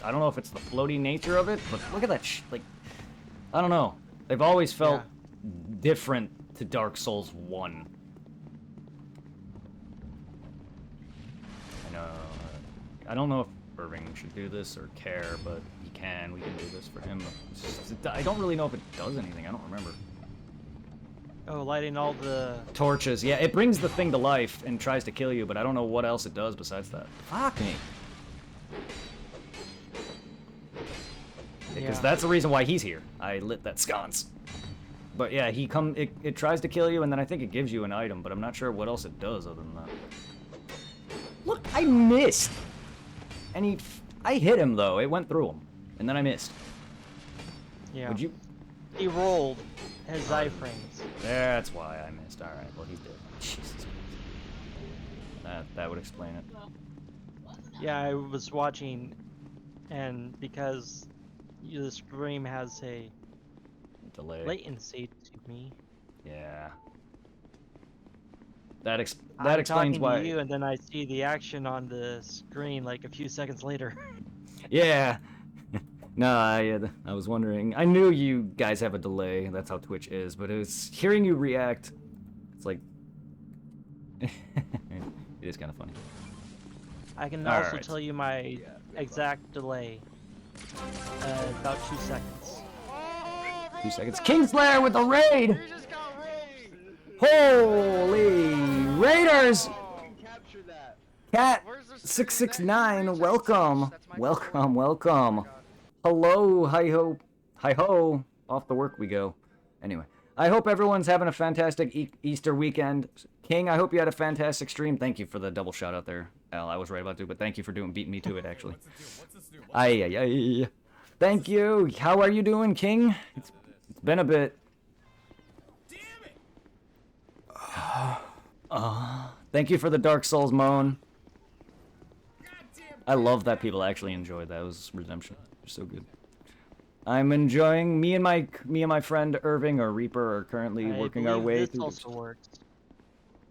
I don't know if it's the floaty nature of it, but look at that like, I don't know. They've always felt different to Dark Souls 1. I know. I don't know if Irving should do this or care, but he can. We can do this for him. I don't really know if it does anything. I don't remember. Oh, lighting all the torches. Yeah, it brings the thing to life and tries to kill you, but I don't know what else it does besides that. Fuck me. Because that's the reason why he's here. I lit that sconce. But yeah, it tries to kill you, and then I think it gives you an item, but I'm not sure what else it does other than that. Look, I missed! And I hit him, though. It went through him. And then I missed. Yeah. Would you... He rolled his iframes. That's why I missed. Alright, well, he's dead. Jesus Christ. That would explain it. Yeah, I was watching, and because the stream has a delay latency to me. Yeah. That explains why. I'm talking to you, and then I see the action on the screen like a few seconds later. Yeah. No, I was wondering. I knew you guys have a delay. That's how Twitch is. But it was hearing you react. It's like it is kind of funny. I can also tell you my exact delay. About 2 seconds. 2 seconds. Kingslayer with the raid! Holy Raiders! Cat669, welcome. Welcome. Hello, hi-ho. Hi-ho. Off to work we go. Anyway, I hope everyone's having a fantastic Easter weekend. King, I hope you had a fantastic stream. Thank you for the double shout out there. Al, I was right about to, but thank you for beating me to it, actually. Aye. Thank you. How are you doing, King? It's been a bit. Thank you for the Dark Souls moan. I love that people actually enjoyed that. It was Redemption. They're so good. I'm enjoying. Me and my friend Irving or Reaper are currently working our way through. This also works.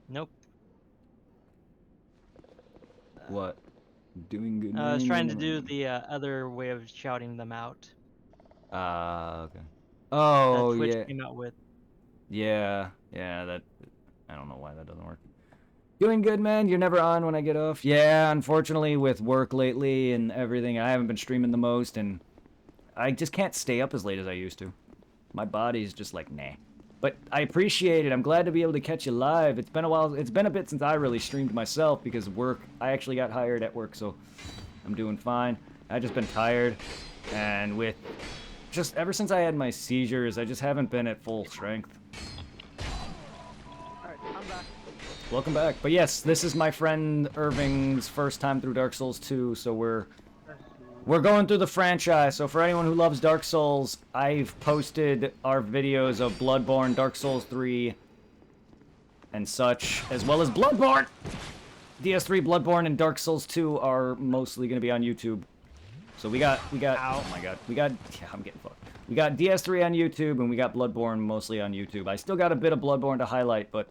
Nope. What? Doing good. I was trying to do the other way of shouting them out. Okay. Oh, that Twitch yeah. came out with. Yeah, that. I don't know why that doesn't work. Doing good, man. You're never on when I get off. Yeah, unfortunately, with work lately and everything, I haven't been streaming the most, and I just can't stay up as late as I used to. My body's just like, nah. But I appreciate it. I'm glad to be able to catch you live. It's been a while. It's been a bit since I really streamed myself because of work. I actually got hired at work, so I'm doing fine. I've just been tired, and with just ever since I had my seizures, I just haven't been at full strength. Alright, I'm back. Welcome back. But yes, this is my friend Irving's first time through Dark Souls 2, so we're going through the franchise. So for anyone who loves Dark Souls, I've posted our videos of Bloodborne, Dark Souls 3, and such, as well as Bloodborne! DS3, Bloodborne, and Dark Souls 2 are mostly going to be on YouTube. So we got, oh my god, yeah, I'm getting fucked. We got DS3 on YouTube, and we got Bloodborne mostly on YouTube. I still got a bit of Bloodborne to highlight, but...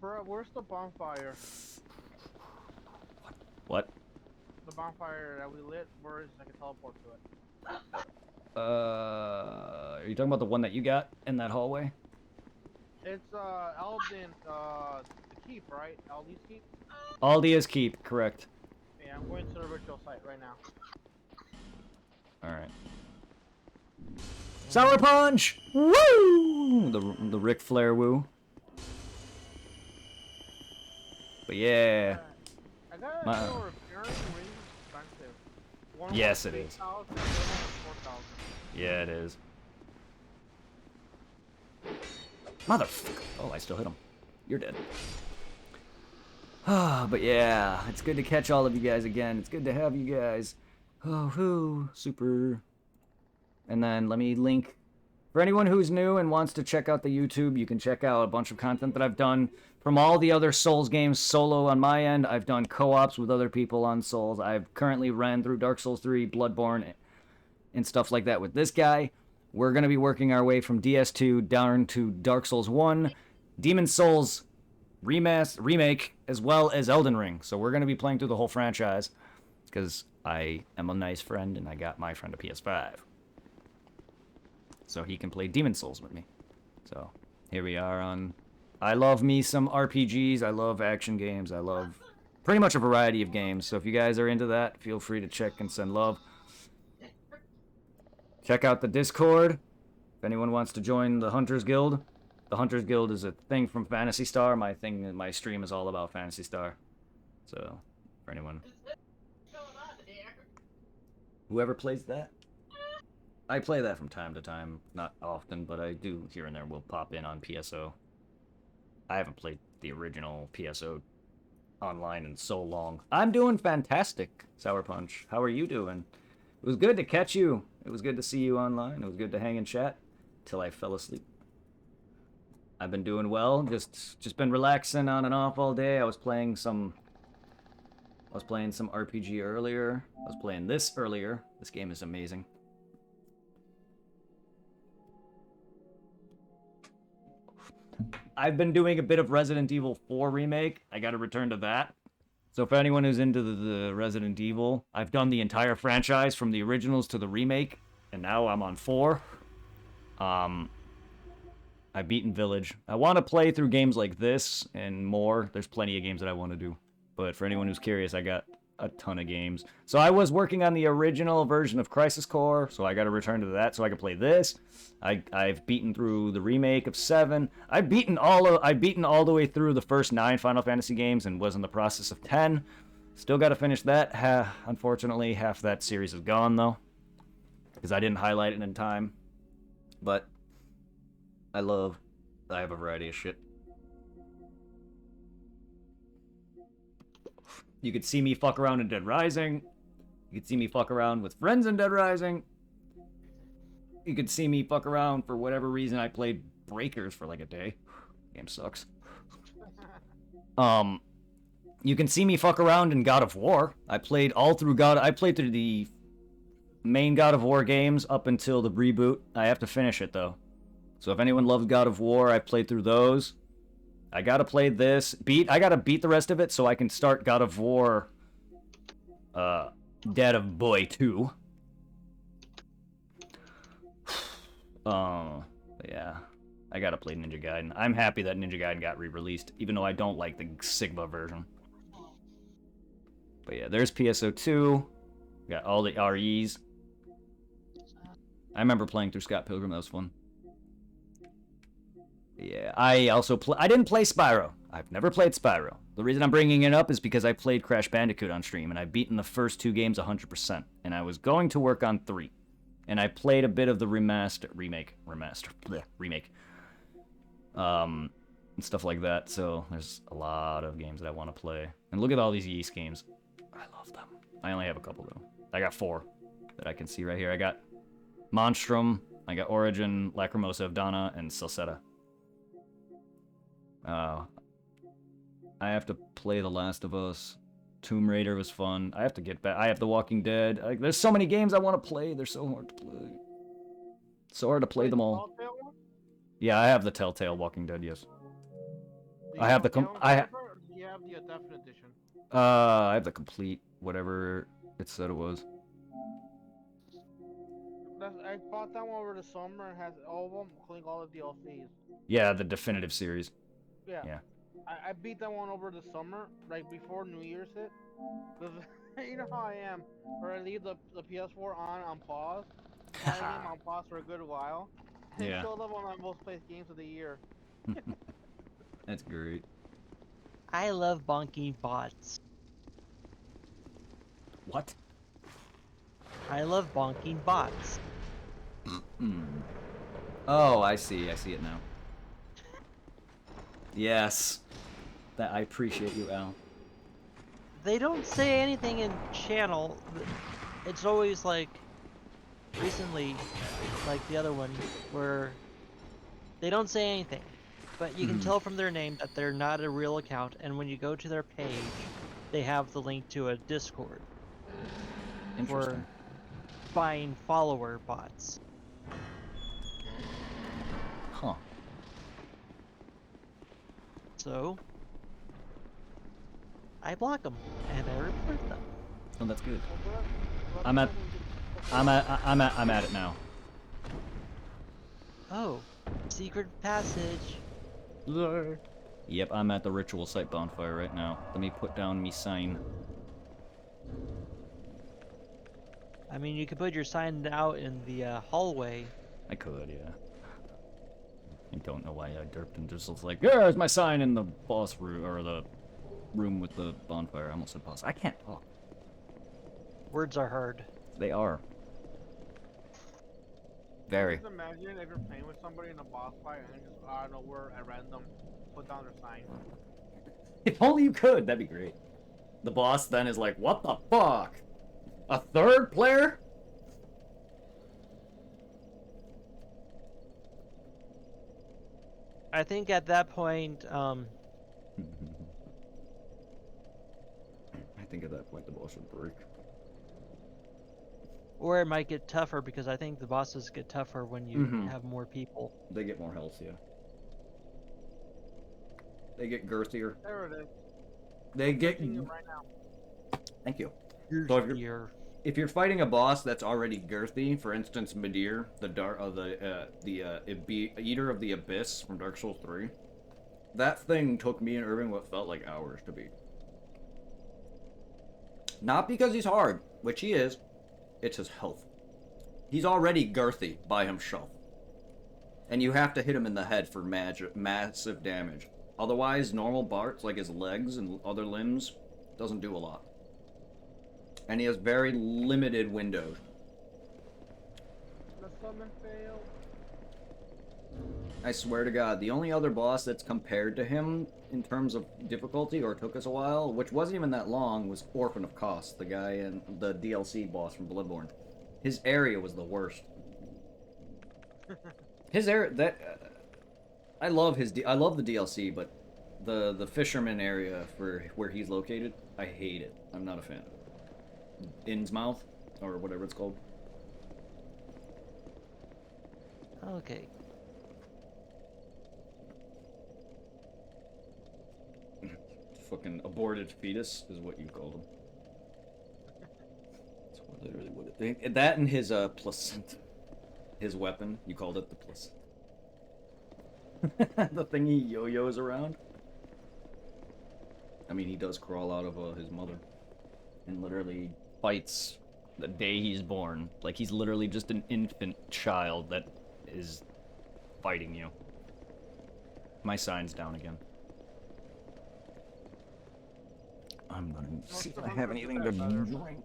bro, where's the bonfire? What? The bonfire that we lit, where is it? I can teleport to it. Are you talking about the one that you got in that hallway? It's, Alden, the keep, right? Aldi's keep? Aldia's keep, correct. Yeah, I'm going to the ritual site right now. Alright. Sour Punch! Woo! The Ric Flair woo. But yeah. I got a little repairing ring expensive. One yes, it is. 8,000 and one was 4,000. Yeah, it is. Motherfucker. Oh, I still hit him. You're dead. Ah, but yeah, it's good to catch all of you guys again. It's good to have you guys. Oh, super. And then let me link. For anyone who's new and wants to check out the YouTube, you can check out a bunch of content that I've done from all the other Souls games solo on my end. I've done co-ops with other people on Souls. I've currently ran through Dark Souls 3, Bloodborne, and stuff like that with this guy. We're going to be working our way from DS2 down to Dark Souls 1, Demon's Souls remake, as well as Elden Ring. So we're going to be playing through the whole franchise, because I am a nice friend, and I got my friend a PS5. So he can play Demon Souls with me. So here we are on... I love me some RPGs, I love action games, I love pretty much a variety of games. So if you guys are into that, feel free to check and send love. Check out the Discord if anyone wants to join the Hunters Guild. The Hunters Guild is a thing from Phantasy Star. My stream is all about Phantasy Star. So, for anyone. Whoever plays that. I play that from time to time. Not often, but I do here and there will pop in on PSO. I haven't played the original PSO online in so long. I'm doing fantastic, Sour Punch. How are you doing? It was good to catch you. It was good to see you online. It was good to hang and chat till I fell asleep. I've been doing well. Just been relaxing on and off all day. I was playing some RPG earlier. I was playing this earlier. This game is amazing. I've been doing a bit of Resident Evil 4 remake. I got to return to that. So for anyone who's into the Resident Evil, I've done the entire franchise from the originals to the remake, and now I'm on 4. I've beaten Village. I want to play through games like this and more. There's plenty of games that I want to do. But for anyone who's curious, I got a ton of games. So I was working on the original version of Crisis Core, so I got to return to that so I can play this. I've beaten through the remake of 7. I've beaten all the way through the first 9 Final Fantasy games and was in the process of 10. Still got to finish that. Unfortunately, half that series is gone though, because I didn't highlight it in time. But I have a variety of shit. You could see me fuck around in Dead Rising. You could see me fuck around with friends in Dead Rising. You could see me fuck around for whatever reason. I played Breakers for like a day. Game sucks. You can see me fuck around in God of War. I played through the main God of War games up until the reboot. I have to finish it though. So if anyone loves God of War, I played through those. I gotta play this. I gotta beat the rest of it so I can start God of War Dead of Boy 2. Yeah. I gotta play Ninja Gaiden. I'm happy that Ninja Gaiden got re-released, even though I don't like the Sigma version. But yeah, there's PSO2. Got all the REs. I remember playing through Scott Pilgrim, that was fun. Yeah, I didn't play Spyro. I've never played Spyro. The reason I'm bringing it up is because I played Crash Bandicoot on stream, and I've beaten the first 2 games 100%. And I was going to work on 3. And I played a bit of the remake. And stuff like that. So there's a lot of games that I want to play. And look at all these Yeast games. I love them. I only have a couple, though. I got 4 that I can see right here. I got Monstrum, I got Origin, Lacrimosa of Dana, and Salsetta. I have to play The Last of Us. Tomb Raider was fun. I have to get back. I have The Walking Dead. There's so many games I want to play. They're so hard to play. So hard to play them all. Yeah, I have the Telltale Walking Dead. Yes. I have the You have the Definite Edition. I have the complete whatever it said it was. I bought that one over the summer. It has all of them, including all the DLCs. Yeah, the definitive series. Yeah. I beat that one over the summer, like before New Year's hit. Cause you know how I am, or I leave the PS4 on pause. I leave it on pause for a good while. Yeah. It showed up on my most played games of the year. That's great. I love bonking bots. What? I love bonking bots. Oh, I see it now. Yes. I appreciate you, Al. They don't say anything in channel. It's always like recently, like the other one, where they don't say anything, but you can tell from their name that they're not a real account, and when you go to their page, they have the link to a Discord. Interesting. For buying follower bots. Huh. So I block them and I report them. So that's good. Well, let I'm us at- know when we get- I'm at it now. Oh, secret passage. Yep, I'm at the ritual site bonfire right now. Let me put down me sign. I mean, you could put your sign out in the hallway. I could, yeah. I don't know why I derped and just was like, there's my sign in the boss room, or the room with the bonfire. I almost said boss. I can't talk. Words are hard. They are. Very. Just imagine if you're playing with somebody in a boss fight and just out of nowhere at random put down their sign. If only you could, that'd be great. The boss then is like, what the fuck? A third player? I think at that point, I think at that point the boss would break. or it might get tougher because I think the bosses get tougher when you Mhm. have more people. They get more health, yeah. They get girthier. There it is. They get... Seeing it right now. Thank you. You're So if you're- here. If you're fighting a boss that's already girthy, for instance, Midir, Eater of the Abyss from Dark Souls 3, that thing took me and Irving what felt like hours to beat. Not because he's hard, which he is, it's his health. He's already girthy by himself. And you have to hit him in the head for massive damage. Otherwise, normal parts, like his legs and other limbs, doesn't do a lot. And he has very limited windows. The summon failed. I swear to God, the only other boss that's compared to him in terms of difficulty, or took us a while, which wasn't even that long, was Orphan of Kost, the guy in the DLC boss from Bloodborne. His area was the worst. His area, I love the DLC, but the fisherman area for where he's located, I hate it. I'm not a fan. Innsmouth, or whatever it's called. Okay. Fucking aborted fetus is what you called him. That's literally what it. That and his placenta, his weapon. You called it the placenta. The thing he yo-yos around. I mean, he does crawl out of his mother, and literally fights the day he's born. Like he's literally just an infant child that is fighting you. My sign's down again. I'm gonna see if I have anything to drink.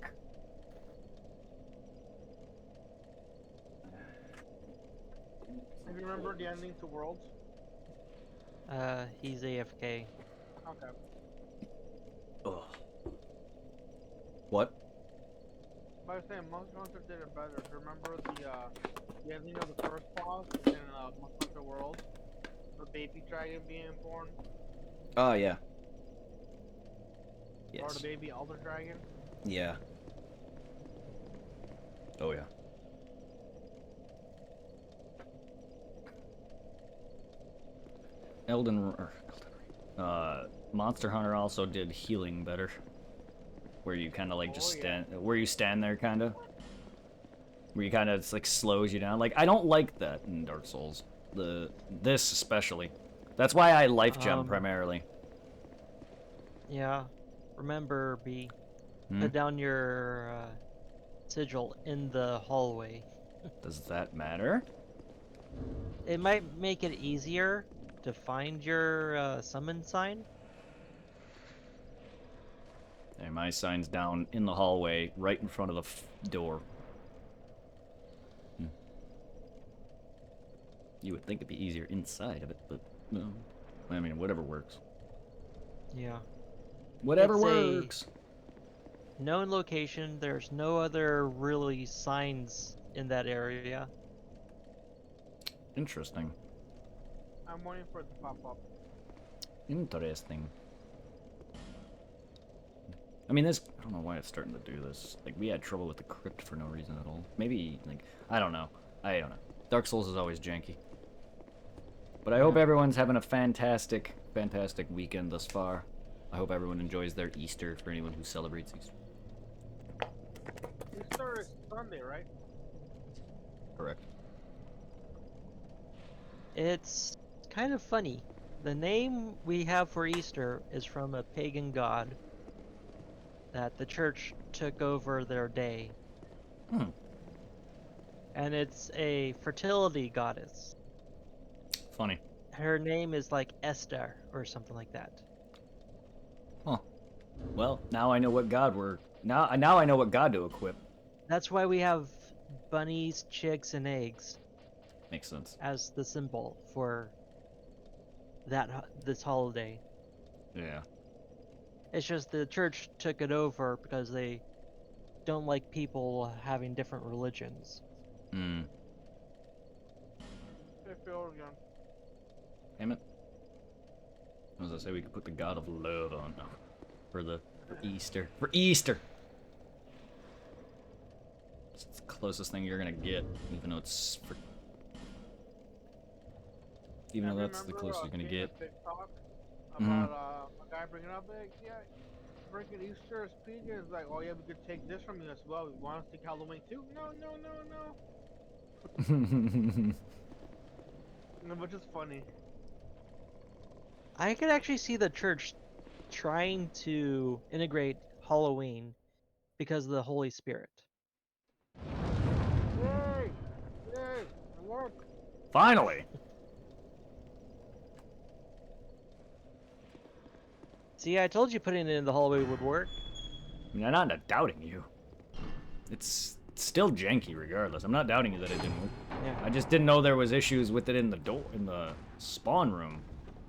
Have you remembered the ending to Worlds? He's AFK. Okay. Ugh. What? But I was saying, Monster Hunter did it better. Do you remember the ending of the first boss in Monster Hunter World? The baby dragon being born? Oh, yeah. Or the Yes. baby elder dragon? Yeah. Oh, yeah. Monster Hunter also did healing better. Where you kind of like just where you stand there, kind of. Where you kind of, it's like slows you down. Like, I don't like that in Dark Souls. This especially. That's why I life gem primarily. Yeah. Remember, B. Hmm? Put down your sigil in the hallway. Does that matter? It might make it easier to find your summon sign. And my sign's down in the hallway, right in front of the door. You would think it'd be easier inside of it, but no. I mean, whatever works. Yeah. Whatever It's works. Known location. There's no other really signs in that area. Interesting. I'm waiting for it to pop up. Interesting. I mean, this, I don't know why it's starting to do this. Like, we had trouble with the crypt for no reason at all. Maybe, like, I don't know. Dark Souls is always janky. But I hope everyone's having a fantastic, fantastic weekend thus far. I hope everyone enjoys their Easter, for anyone who celebrates Easter. Easter is Sunday, right? Correct. It's kind of funny. The name we have for Easter is from a pagan god that the church took over their day. Hmm. And it's a fertility goddess. Funny. Her name is like Esther or something like that. Huh. Well, now I know what god we're... Now I know what god to equip. That's why we have bunnies, chicks, and eggs Makes sense. as the symbol for this holiday. Yeah. It's just the church took it over because they don't like people having different religions. Hmm. Hey, Phil, again. Damn it. As I say, we could put the god of love on. No. For Easter. For Easter! It's the closest thing you're gonna get, even though it's for... Even though that's the closest you're gonna seeing a get. TikTok Mhm. about a guy bringing up, like, yeah, freaking Easter is pagan. It's like, oh yeah, we could take this from you as well. We want to take Halloween too? No, no, no, no. No, but just funny. I could actually see the church trying to integrate Halloween because of the Holy Spirit. Yay! Yay! It worked. Finally! See, I told you putting it in the hallway would work. I mean, I'm not doubting you. It's still janky regardless. I'm not doubting you that it didn't work. Yeah. I just didn't know there was issues with it in the in the spawn room.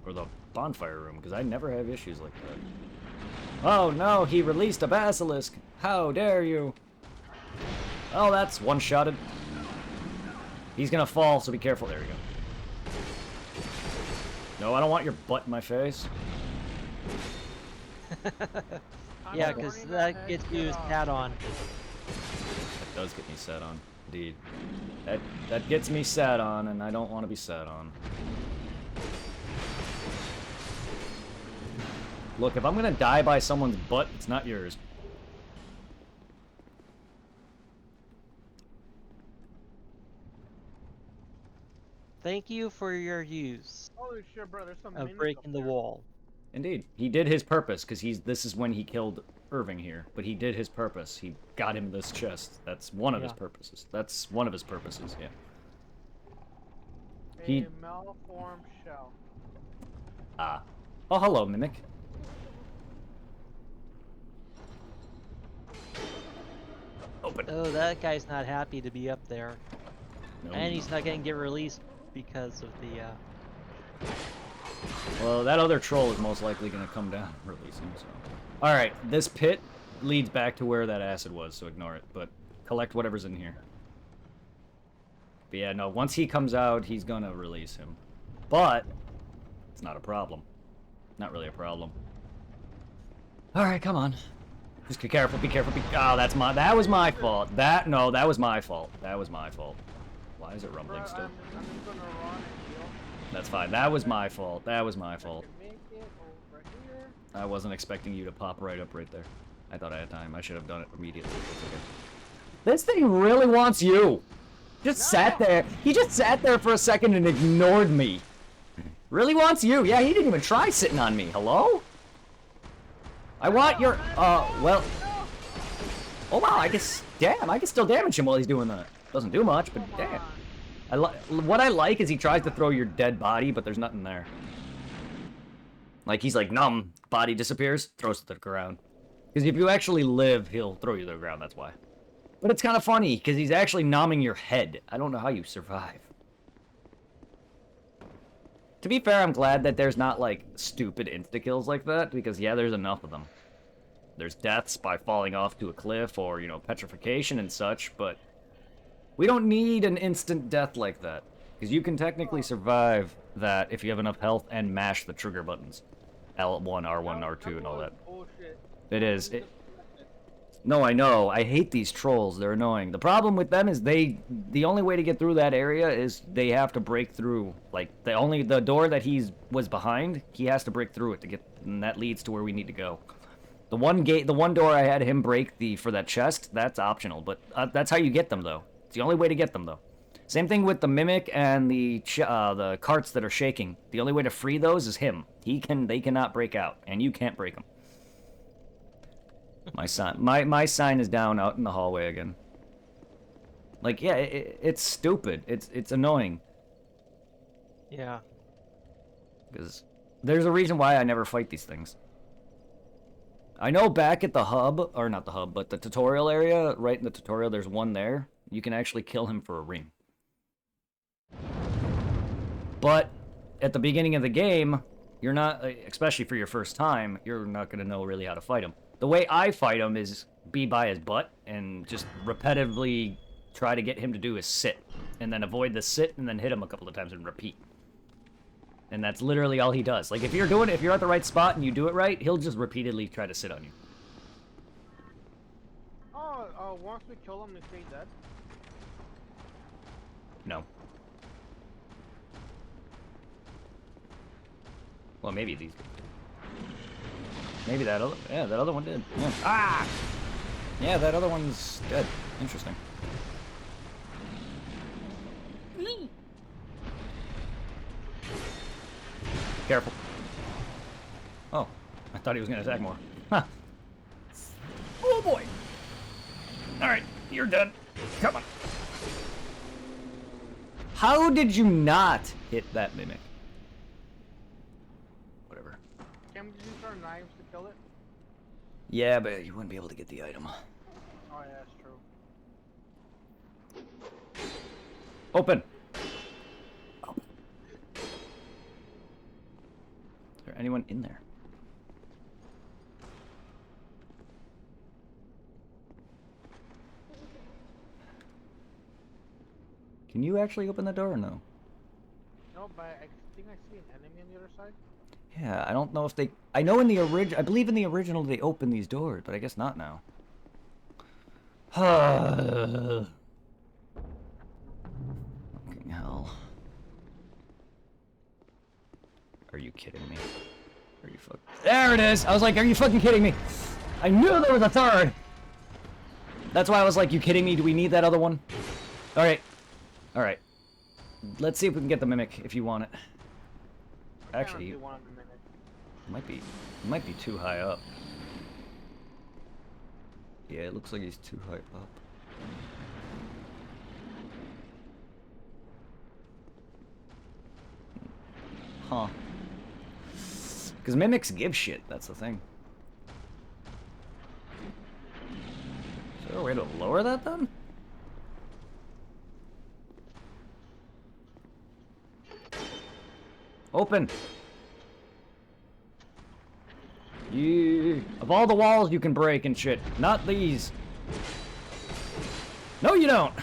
Or the bonfire room, because I never have issues like that. Oh no, he released a basilisk! How dare you! Oh, that's one-shotted. He's gonna fall, so be careful. There we go. No, I don't want your butt in my face. Yeah, because that gets you sat on. That does get me sat on, indeed. That gets me sat on, and I don't want to be sat on. Look, if I'm gonna die by someone's butt, it's not yours. Thank you for your use Holy shit, bro! There's some of minis up breaking the there. wall. Indeed. He did his purpose, because this is when he killed Irving here. But he did his purpose. He got him this chest. That's one of his Yeah. purposes. That's one of his purposes, yeah. A He... malformed shell. Ah. Oh, hello, Mimic. Open. Oh, that guy's not happy to be up there. No, And he's not gonna get released because of the, Well, that other troll is most likely going to come down and release him, so... Alright, this pit leads back to where that acid was, so ignore it. But collect whatever's in here. But yeah, no, once he comes out, he's going to release him. But, it's not a problem. Not really a problem. Alright, come on. Just be careful, be careful, Oh, that was my fault. That was my fault. That was my fault. Why is it rumbling Bro, still? I'm gonna run and heal. That's fine. That was my fault. That was my fault. I can make it over here. I wasn't expecting you to pop right up right there. I thought I had time. I should have done it immediately. It's okay. This thing really wants you. Just sat there. He just sat there for a second and ignored me. Really wants you. Yeah, he didn't even try sitting on me. Hello? I want your, well. Oh wow, I guess, damn, I can still damage him while he's doing that. Doesn't do much, but damn. What I like is he tries to throw your dead body, but there's nothing there. Like, he's like, numb, body disappears, throws it to the ground. Because if you actually live, he'll throw you to the ground, that's why. But it's kind of funny, because he's actually numbing your head. I don't know how you survive. To be fair, I'm glad that there's not, like, stupid insta-kills like that, because, yeah, there's enough of them. There's deaths by falling off to a cliff, or, you know, petrification and such, but we don't need an instant death like that. Because you can technically survive that if you have enough health and mash the trigger buttons. L1, R1, R2, and all that. Bullshit. It is. No, I know. I hate these trolls. They're annoying. The problem with them is the only way to get through that area is they have to break through. Like, the door that was behind, he has to break through it to get, and that leads to where we need to go. The one door I had him break for that chest, that's optional, but that's how you get them, though. It's the only way to get them, though. Same thing with the mimic and the carts that are shaking. The only way to free those is him. They cannot break out, and you can't break them. My sign is down out in the hallway again. Like, yeah, it's stupid. It's annoying. Yeah. Because there's a reason why I never fight these things. I know back at the hub, or not the hub, but the tutorial area, right in the tutorial, there's one there. You can actually kill him for a ring. But at the beginning of the game, you're not, especially for your first time, you're not going to know really how to fight him. The way I fight him is be by his butt and just repetitively try to get him to do his sit. And then avoid the sit and then hit him a couple of times and repeat. And that's literally all he does. Like, if you're at the right spot and you do it right, he'll just repeatedly try to sit on you. Oh, once we kill him, is he dead? No. Well, maybe these. Maybe that other one did. Yeah. Ah! Yeah, that other one's dead. Interesting. Careful. Oh, I thought he was going to attack more. Huh. Oh boy. Alright, you're done. Come on. How did you not hit that mimic? Whatever. Can we use our knives to kill it? Yeah, but you wouldn't be able to get the item. Oh yeah, that's true. Open. Is there anyone in there? Can you actually open the door or no? No, but I think I see an enemy on the other side. Yeah, I don't know if they... I know in the I believe in the original they open these doors, but I guess not now. Fucking hell. Are you kidding me? Are you fucking... There it is! I was like, are you fucking kidding me? I knew there was a third! That's why I was like, you kidding me? Do we need that other one? Alright. Alright. Let's see if we can get the mimic if you want it. Actually, One in a minute. it might be too high up. Yeah, it looks like he's too high up. Huh. Because mimics give shit, that's the thing. Is there a way to lower that then? Open! Of all the walls you can break and shit, not these. No, you don't!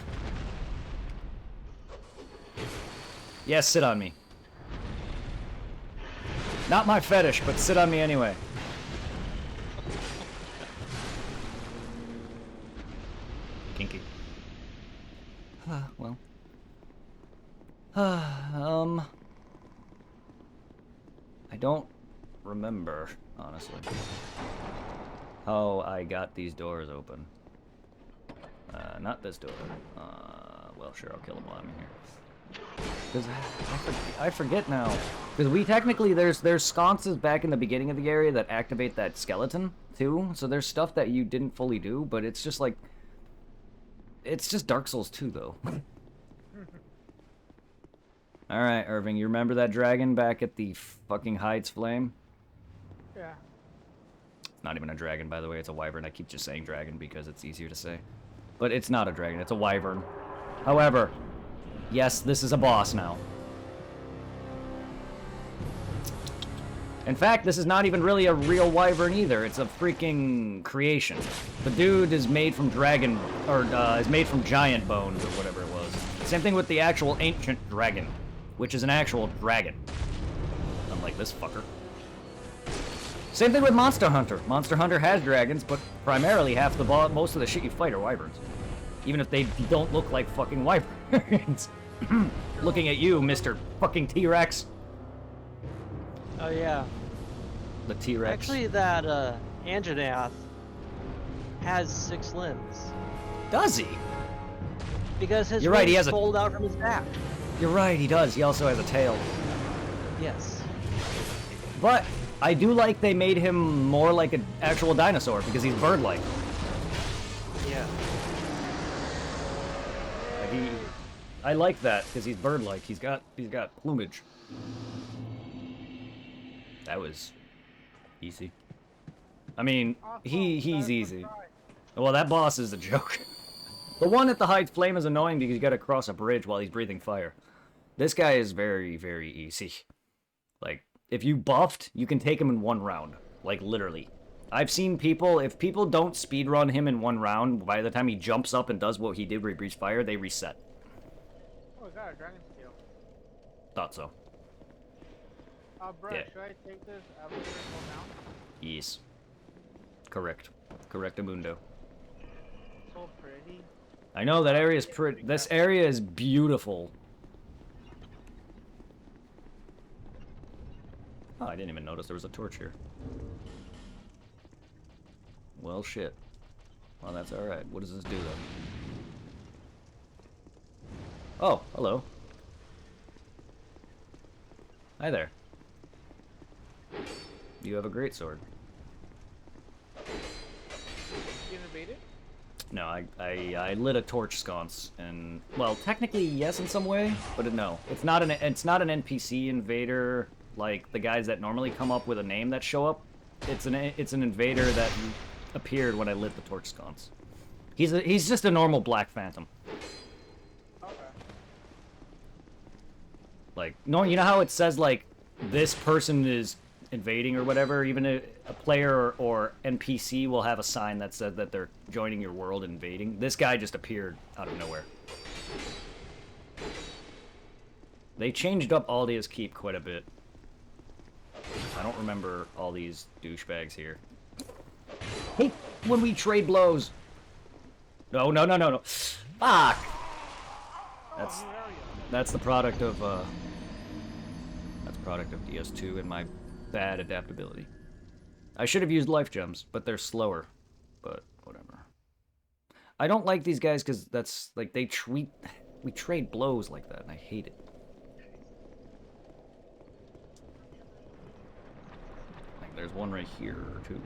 Yes, sit on me. Not my fetish, but sit on me anyway. Kinky. Well. I don't remember, honestly, how I got these doors open. Not this door. Well, sure, I'll kill him while I'm in here. Because I forget now. Because we technically, there's sconces back in the beginning of the area that activate that skeleton, too. So there's stuff that you didn't fully do, but it's just like... It's just Dark Souls 2, though. Alright, Irving, you remember that dragon back at the fucking Hides Flame? Yeah. It's not even a dragon, by the way, it's a wyvern. I keep just saying dragon because it's easier to say. But it's not a dragon, it's a wyvern. However, yes, this is a boss now. In fact, this is not even really a real wyvern either. It's a freaking creation. The dude is made from dragon, or is made from giant bones or whatever it was. Same thing with the actual ancient dragon, which is an actual dragon. Unlike this fucker. Same thing with Monster Hunter. Monster Hunter has dragons, but primarily most of the shit you fight are wyverns. Even if they don't look like fucking wyverns. Looking at you, Mr. fucking T-Rex. Oh yeah. The T-Rex. Actually, that Anjanath has 6 limbs Does he? because his You're right, he wings has a- fold out from his back. You're right, he does. He also has a tail. Yes. But I do like they made him more like an actual dinosaur because he's bird-like. Yeah. I like that because he's bird-like. He's got plumage. That was easy. I mean, he's easy. Well, that boss is a joke. The one at the height flame is annoying because you gotta cross a bridge while he's breathing fire. This guy is very, very easy. Like, if you buffed, you can take him in 1 round. Like, literally. I've seen people, if people don't speedrun him in 1 round, by the time he jumps up and does what he did where he breathes fire, they reset. Oh, we got a dragon scale. Thought so. Brett, Yeah. should I take this elevator and go down? Yes. Correct. Correctamundo. So pretty. I know, that area is pretty. This area is beautiful. Oh, I didn't even notice there was a torch here. Well, shit. Well, that's alright. What does this do, then? Oh, hello. Hi there. You have a great sword. You invaded? No, I lit a torch sconce, and well, technically yes in some way, but no, it's not an NPC invader like the guys that normally come up with a name that show up. It's an invader that appeared when I lit the torch sconce. He's just a normal black phantom. Okay. Like, no, you know how it says like this person is invading or whatever. Even a player or NPC will have a sign that says that they're joining your world and invading. This guy just appeared out of nowhere. They changed up Aldea's Keep quite a bit. I don't remember all these douchebags here. Hey, when we trade blows. No. Fuck. That's the product of DS2 and my bad adaptability. I should have used life gems, but they're slower. But whatever. I don't like these guys because that's like we trade blows like that, and I hate it. Like there's one right here too.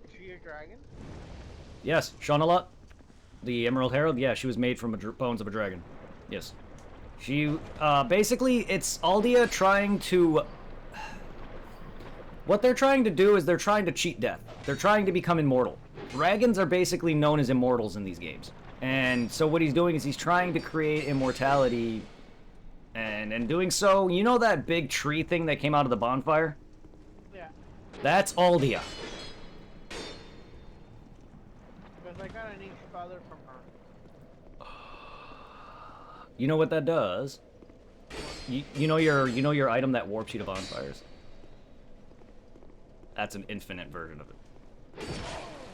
Is she a dragon? Yes, Shaunalat, the Emerald Herald. Yeah, she was made from bones of a dragon. Yes. She, basically, it's Aldea trying to... What they're trying to do is they're trying to cheat death. They're trying to become immortal. Dragons are basically known as immortals in these games. And so what he's doing is he's trying to create immortality. And in doing so, you know that big tree thing that came out of the bonfire? Yeah. That's Aldea. Because I got an each feather from her. You know what that does? You know your item that warps you to bonfires? That's an infinite version of it.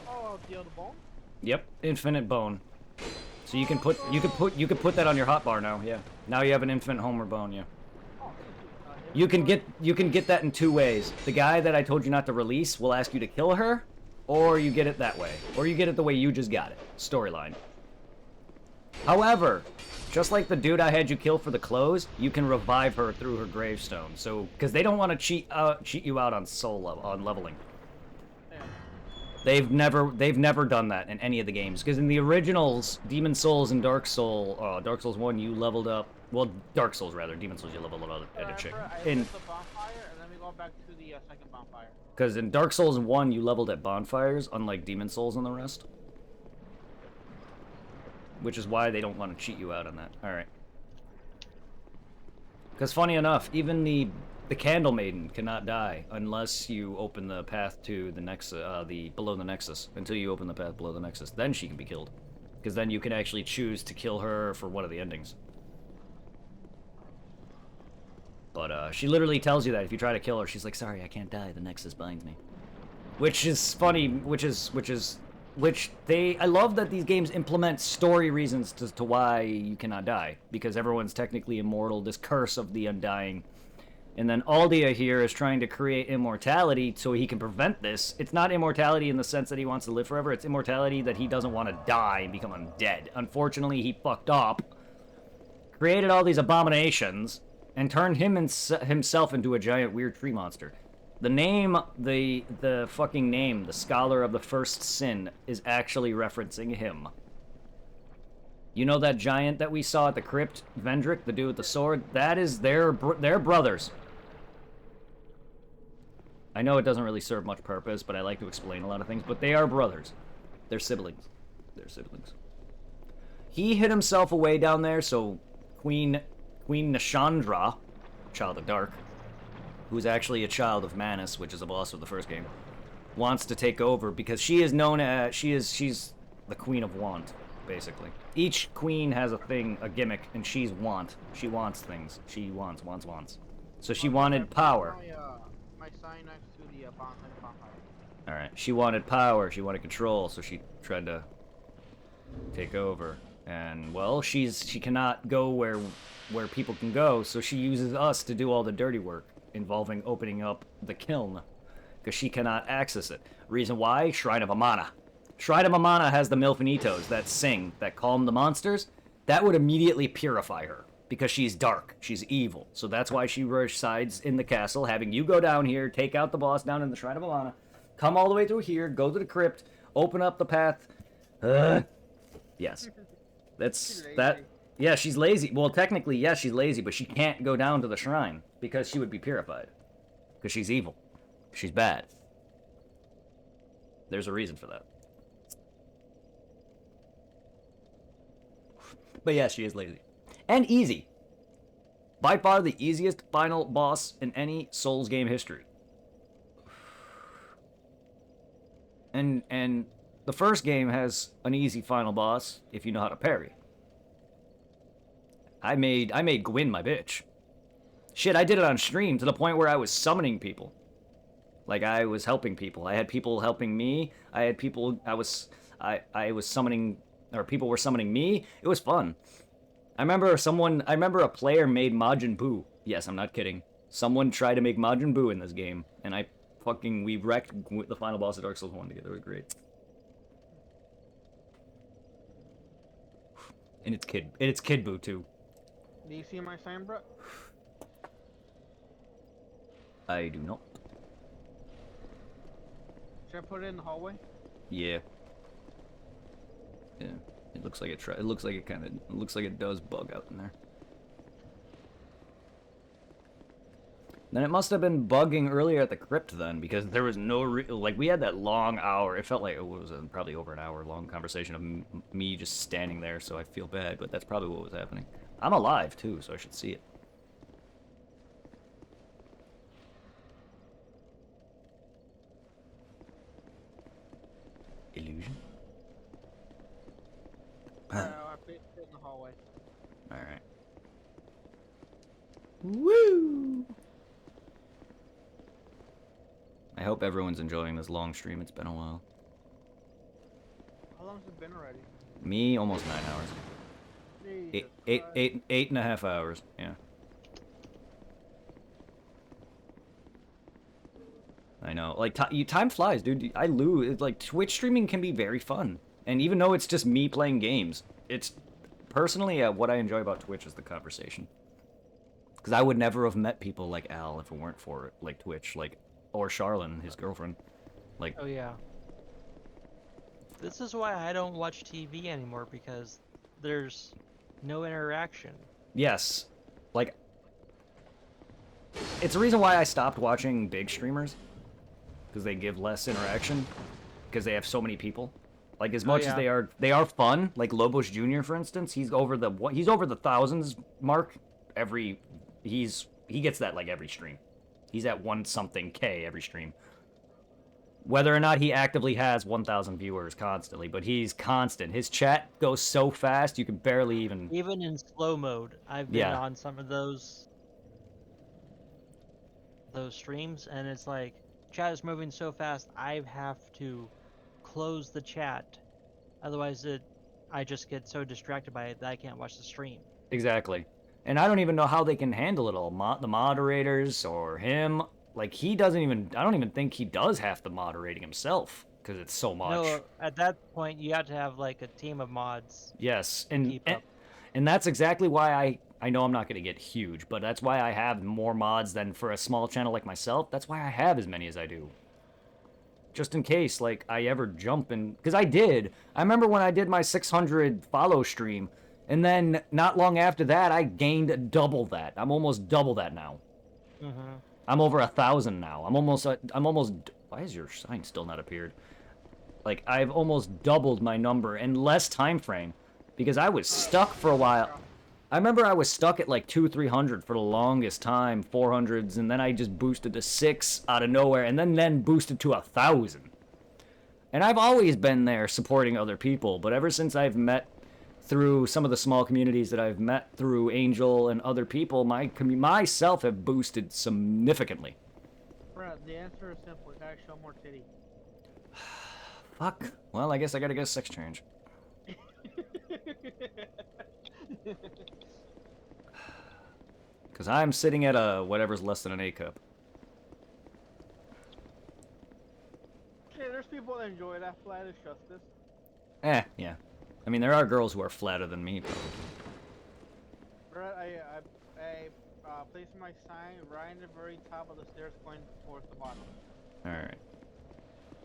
Oh, deal the bone? Yep, infinite bone. So you can put that on your hotbar now, yeah. Now you have an infinite Homer bone, yeah. Oh, You can get that in 2 ways. The guy that I told you not to release will ask you to kill her, or you get it that way. Or you get it the way you just got it. Storyline. However, just like the dude I had you kill for the clothes, you can revive her through her gravestone. So, because they don't want to cheat you out on on leveling. yeah. They've never done that in any of the games. Because in the originals, Demon Souls and Dark Souls 1, you leveled up. Well, Dark Souls rather. Demon Souls, you leveled up at a chick. I lit the bonfire, and then we go back to the second bonfire. Because in Dark Souls 1, you leveled at bonfires, unlike Demon Souls and the rest. Which is why they don't want to cheat you out on that. Alright. Because funny enough, even the Candle Maiden cannot die unless you open the path to the Nexus, below the Nexus. Until you open the path below the Nexus. Then she can be killed. Because then you can actually choose to kill her for one of the endings. But she literally tells you that if you try to kill her, she's like, sorry, I can't die, the Nexus binds me. Which is funny, I love that these games implement story reasons to why you cannot die. Because everyone's technically immortal, this curse of the undying And then Aldia here is trying to create immortality so he can prevent this. It's not immortality in the sense that he wants to live forever. It's immortality that he doesn't want to die and become undead. Unfortunately, he fucked up, created all these abominations, and turned himself into a giant weird tree monster. The name, the fucking name, the Scholar of the First Sin, is actually referencing him. You know that giant that we saw at the crypt, Vendrick, the dude with the sword? That is their brothers. I know it doesn't really serve much purpose, but I like to explain a lot of things. But they are brothers. They're siblings. They're siblings. He hid himself away down there, so Queen Nashandra, Child of Dark, who's actually a child of Manus, which is a boss of the first game, wants to take over because she is known as she's the Queen of Want, basically. Each queen has a thing, a gimmick, and she's want. She wants things. She wants. So she wanted power. My sign next to the bonfire. Alright, she wanted power, she wanted control, so she tried to take over. And, well, she cannot go where people can go, so she uses us to do all the dirty work, involving opening up the kiln, because she cannot access it. Reason why? Shrine of Amana. Shrine of Amana has the Milfinitos that sing, that calm the monsters. That would immediately purify her. Because she's dark, she's evil. So that's why she resides in the castle, having you go down here, take out the boss down in the Shrine of Alana, come all the way through here, go to the crypt, open up the path. Yes. That's that. Yeah, she's lazy. Well, technically, yes, she's lazy, but she can't go down to the shrine because she would be purified. Because she's evil. She's bad. There's a reason for that. But yeah, she is lazy. And easy. By far the easiest final boss in any Souls game history. And the first game has an easy final boss if you know how to parry. I made Gwyn my bitch. Shit, I did it on stream to the point where I was summoning people. Like I was helping people. I had people helping me. I had people I was summoning, or people were summoning me. It was fun. I remember a player made Majin Buu. Yes, I'm not kidding. Someone tried to make Majin Buu in this game, and we wrecked the final boss of Dark Souls 1 together. It was great. And it's Kid Buu too. Do you see my sign, bro? I do not. Should I put it in the hallway? Yeah. Yeah. It looks like it looks like it does bug out in there. Then it must have been bugging earlier at the crypt then, because there was no like we had that long hour. It felt like it was probably over an hour long conversation of me just standing there, so I feel bad, but that's probably what was happening. I'm alive too, so I should see it. Illusion. I placed it in the hallway. Alright. Woo! I hope everyone's enjoying this long stream. It's been a while. How long has it been already? Me, almost 9 hours. Eight and a half hours. Yeah. I know. Like, time flies, dude. I lose. Like, Twitch streaming can be very fun. And even though it's just me playing games, it's personally what I enjoy about Twitch is the conversation. Because I would never have met people like Al if it weren't for it, like Twitch, or Charlene, his girlfriend. Like, Oh yeah. This is why I don't watch TV anymore, because there's no interaction. yes. Like, it's the reason why I stopped watching big streamers. Because they give less interaction. Because they have so many people. Like, as much as they are fun. Like Lobos Jr., for instance, he's over the thousands mark he gets that like every stream. He's at 1-something K every stream. Whether or not he actively has 1,000 viewers constantly, but he's constant. His chat goes so fast you can barely even in slow mode. I've been on some of those streams, and it's like chat is moving so fast I have to close the chat, otherwise I just get so distracted by it that I can't watch the stream. Exactly. And I don't even know how they can handle it all. The moderators or him. Like, he doesn't even... I don't even think he does half the moderating himself. Because it's so much. No, at that point, you have to have, like, a team of mods Yes. to keep up. And that's exactly why I know I'm not going to get huge. But that's why I have more mods than for a small channel like myself. That's why I have as many as I do. Just in case, like, I ever jump in... Because I did. I remember when I did my 600 follow stream... And then, not long after that, I gained double that. I'm almost double that now. Mm-hmm. I'm over 1,000 now. I'm almost... Why is your sign still not appeared? Like, I've almost doubled my number in less time frame. Because I was stuck for a while. I remember I was stuck at like 200-300 for the longest time. 400s, and then I just boosted to 6 out of nowhere. And then boosted to 1,000. And I've always been there supporting other people. But ever since I've met... through some of the small communities that I've met through Angel and other people, myself have boosted significantly. Bruh, the answer is simple. You gotta show more titty. Fuck. Well, I guess I gotta get a sex change. Because I'm sitting at a whatever's less than an A cup. Yeah, there's people that enjoy that. Flat is justice. Yeah. I mean, there are girls who are flatter than me, probably. Bruh, I placed my sign right in the very top of the stairs going towards the bottom. Alright.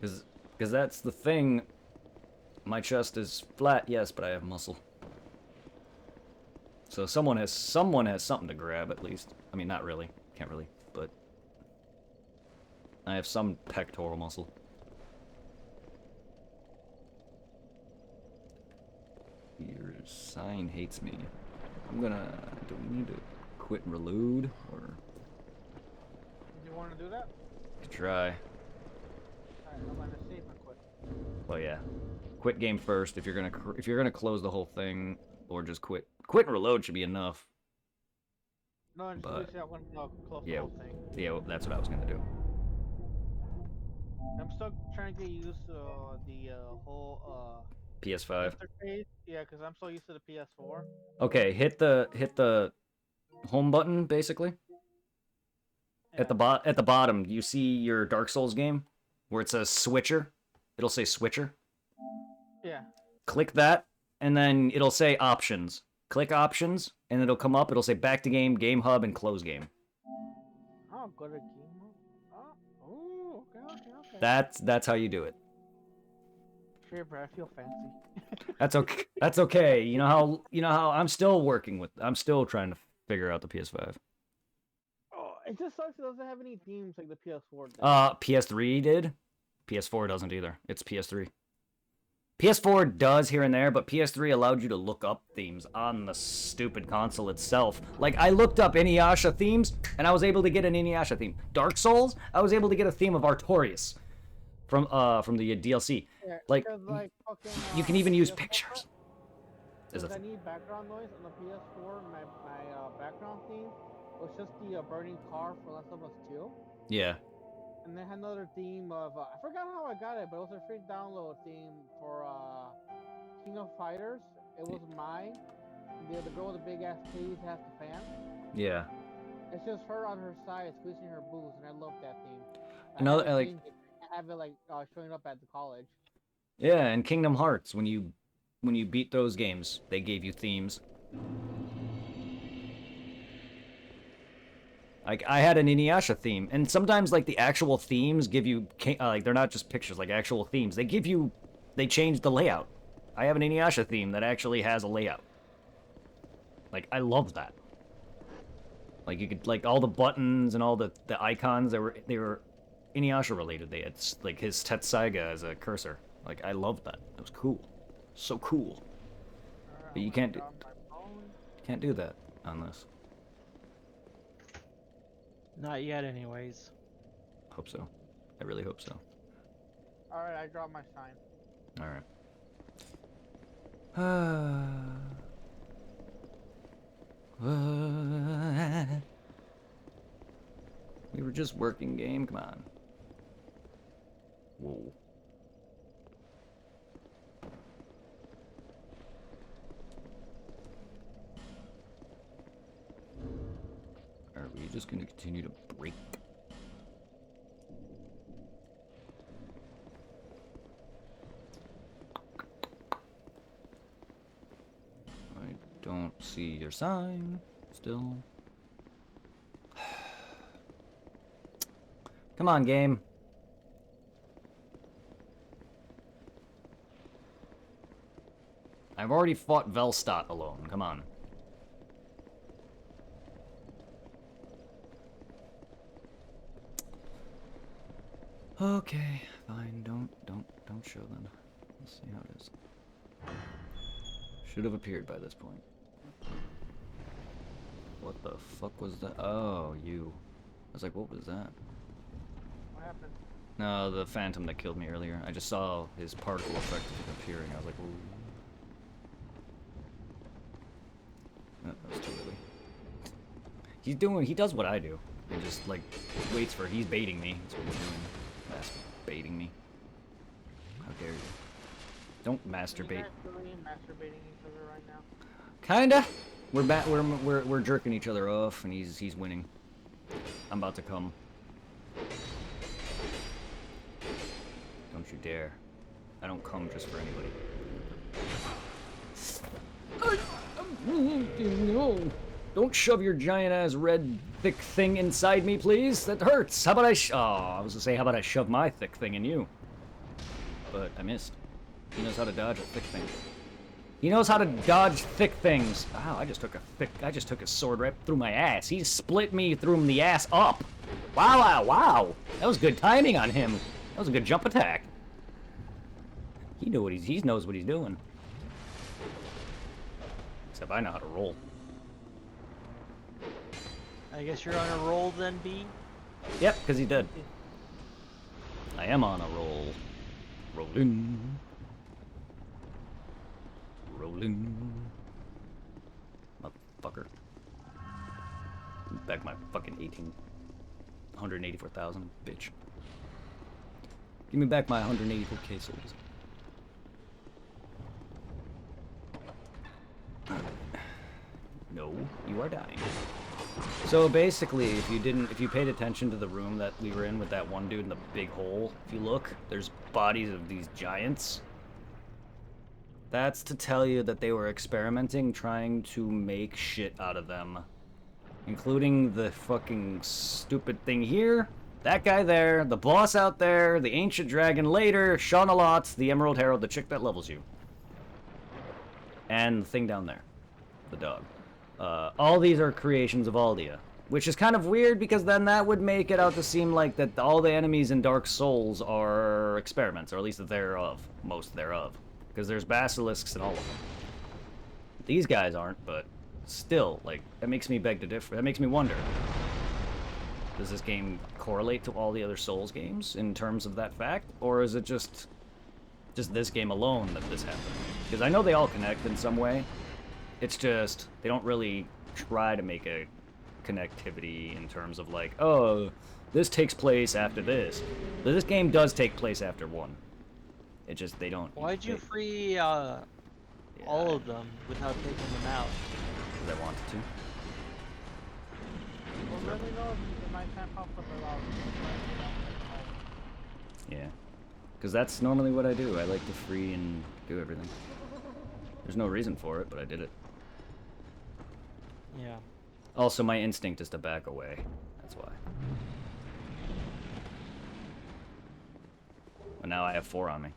Because that's the thing. My chest is flat, yes, but I have muscle. So someone has something to grab, at least. I mean, not really. Can't really, but... I have some pectoral muscle. Your sign hates me. I'm gonna... Do we need to quit and reload, or... Do you want to do that? Could try. Alright, I'm gonna save and quit. Well, yeah. Quit game first if you're gonna close the whole thing, or just quit. Quit and reload should be enough. No, just But- I want to close Yeah. the whole thing. Yeah, well, that's what I was gonna do. I'm still trying to get used to the whole PS5. interface. Yeah, because I'm so used to the PS4. Okay, hit the home button basically. At the bottom, you see your Dark Souls game where it says switcher. It'll say switcher. Yeah. Click that, and then it'll say options. Click options, and it'll come up. It'll say back to game, game hub, and close game. Oh, go to game mode. Oh, okay. That's how you do it. Sure, bro, I feel fancy. That's okay. That's okay. You know how I'm still I'm still trying to figure out the PS5. Oh, it just sucks. It doesn't have any themes like the PS4 did. PS3 did. PS4 doesn't either. It's PS3. PS4 does here and there, but PS3 allowed you to look up themes on the stupid console itself. Like, I looked up Inuyasha themes, and I was able to get an Inuyasha theme. Dark Souls, I was able to get a theme of Artorias from the DLC. Yeah, like, 'cause, fucking, You can even use PS4 pictures. There's Because a I need background noise on the PS4. My background theme was just the burning car for Last of Us 2. Yeah. And they had another theme of I forgot how I got it, but it was a free download theme for King of Fighters. It was mine. The girl with the big ass titties has the fan. Yeah. It's just her on her side squeezing her boobs, and I love that theme. Another, I have it showing up at the college. Yeah, and Kingdom Hearts, when you beat those games, they gave you themes. Like, I had an Inuyasha theme, and sometimes, like, the actual themes give you, like, they're not just pictures, like, actual themes. They change the layout. I have an Inuyasha theme that actually has a layout. Like, I love that. Like, you could, like, all the buttons and all the icons, they were Inuyasha related. They had, like, his Tetsaiga as a cursor. Like, I loved that. It was cool. So cool. But you can't do that on this. Not yet, anyways. Hope so. I really hope so. Alright, I dropped my sign. Alright. We were just working game, come on. Whoa. just gonna continue to break. I don't see your sign still. Come on, game. I've already fought Velstadt alone. Come on. Okay, fine. Don't show them. Let's see how it is. Should have appeared by this point. What the fuck was that? Oh, you. I was like, what was that? What happened? No, the phantom that killed me earlier. I just saw his particle effect appearing. I was like, ooh. Oh, that was too early. He does what I do. He just, like, waits for, he's baiting me. That's what he's doing. Masturbating me. How dare you. Don't masturbate. Masturbating each other right now. Kinda. We're jerking each other off, and he's winning. I'm about to come. Don't you dare. I don't come just for anybody. No. Don't shove your giant-ass red thick thing inside me, please. That hurts. How about I I was gonna say, how about I shove my thick thing in you? But I missed. He knows how to dodge a thick thing. He knows how to dodge thick things. Wow, I just took a sword right through my ass. He split me through the ass up. Wow. That was good timing on him. That was a good jump attack. He knows what he's doing. Except I know how to roll. I guess you're on a roll then, B? Yep, because he did. I am on a roll. Rolling. Motherfucker. Back my fucking 184,000, bitch. Give me back my 184k souls. No, you are dying. So basically, if you paid attention to the room that we were in with that one dude in the big hole, if you look, there's bodies of these giants. That's to tell you that they were experimenting, trying to make shit out of them. Including the fucking stupid thing here, that guy there, the boss out there, the ancient dragon later, Shaunalot, the Emerald Herald, the chick that levels you. And the thing down there, the dog. All these are creations of Aldia. Which is kind of weird, because then that would make it out to seem like that all the enemies in Dark Souls are experiments, or at least thereof. Most thereof. Because there's basilisks in all of them. These guys aren't, but still, like, that makes me beg to differ. That makes me wonder. Does this game correlate to all the other Souls games in terms of that fact? Or is it just this game alone that this happened? Because I know they all connect in some way. It's just, they don't really try to make a connectivity in terms of like, oh, this takes place after this. But this game does take place after one. It just, they don't... Why'd you free all of them without taking them out? Because I wanted to. Well, really though, the nighttime pop-up allows you. Yeah. Because that's normally what I do. I like to free and do everything. There's no reason for it, but I did it. Yeah. Also, my instinct is to back away. That's why. But now I have 4 on me.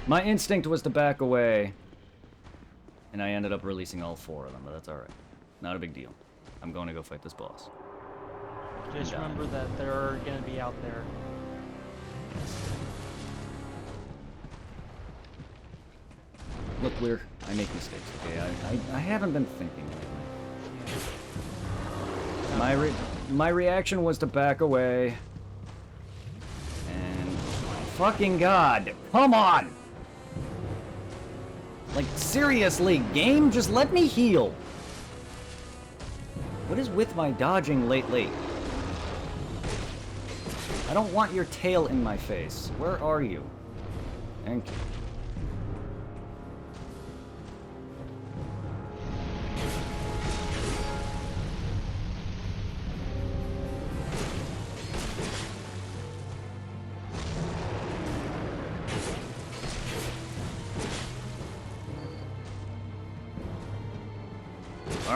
My instinct was to back away, and I ended up releasing all 4 of them, but that's alright. Not a big deal. I'm going to go fight this boss. Just remember that they're gonna be out there. Look, I make mistakes, okay? I haven't been thinking lately. My reaction was to back away. And... fucking God! Come on! Like, seriously, game? Just let me heal! What is with my dodging lately? I don't want your tail in my face. Where are you? Thank you.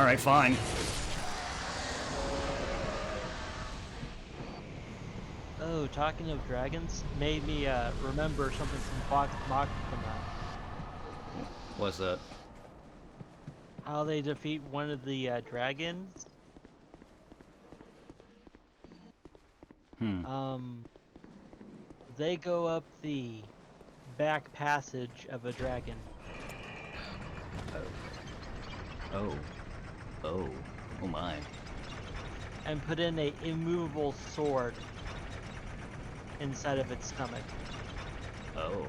Alright, fine. Oh, talking of dragons, made me remember something from Fox Machina. What's that? How they defeat one of the dragons. They go up the back passage of a dragon. Oh. Oh. Oh my. And put in a immovable sword inside of its stomach. Oh.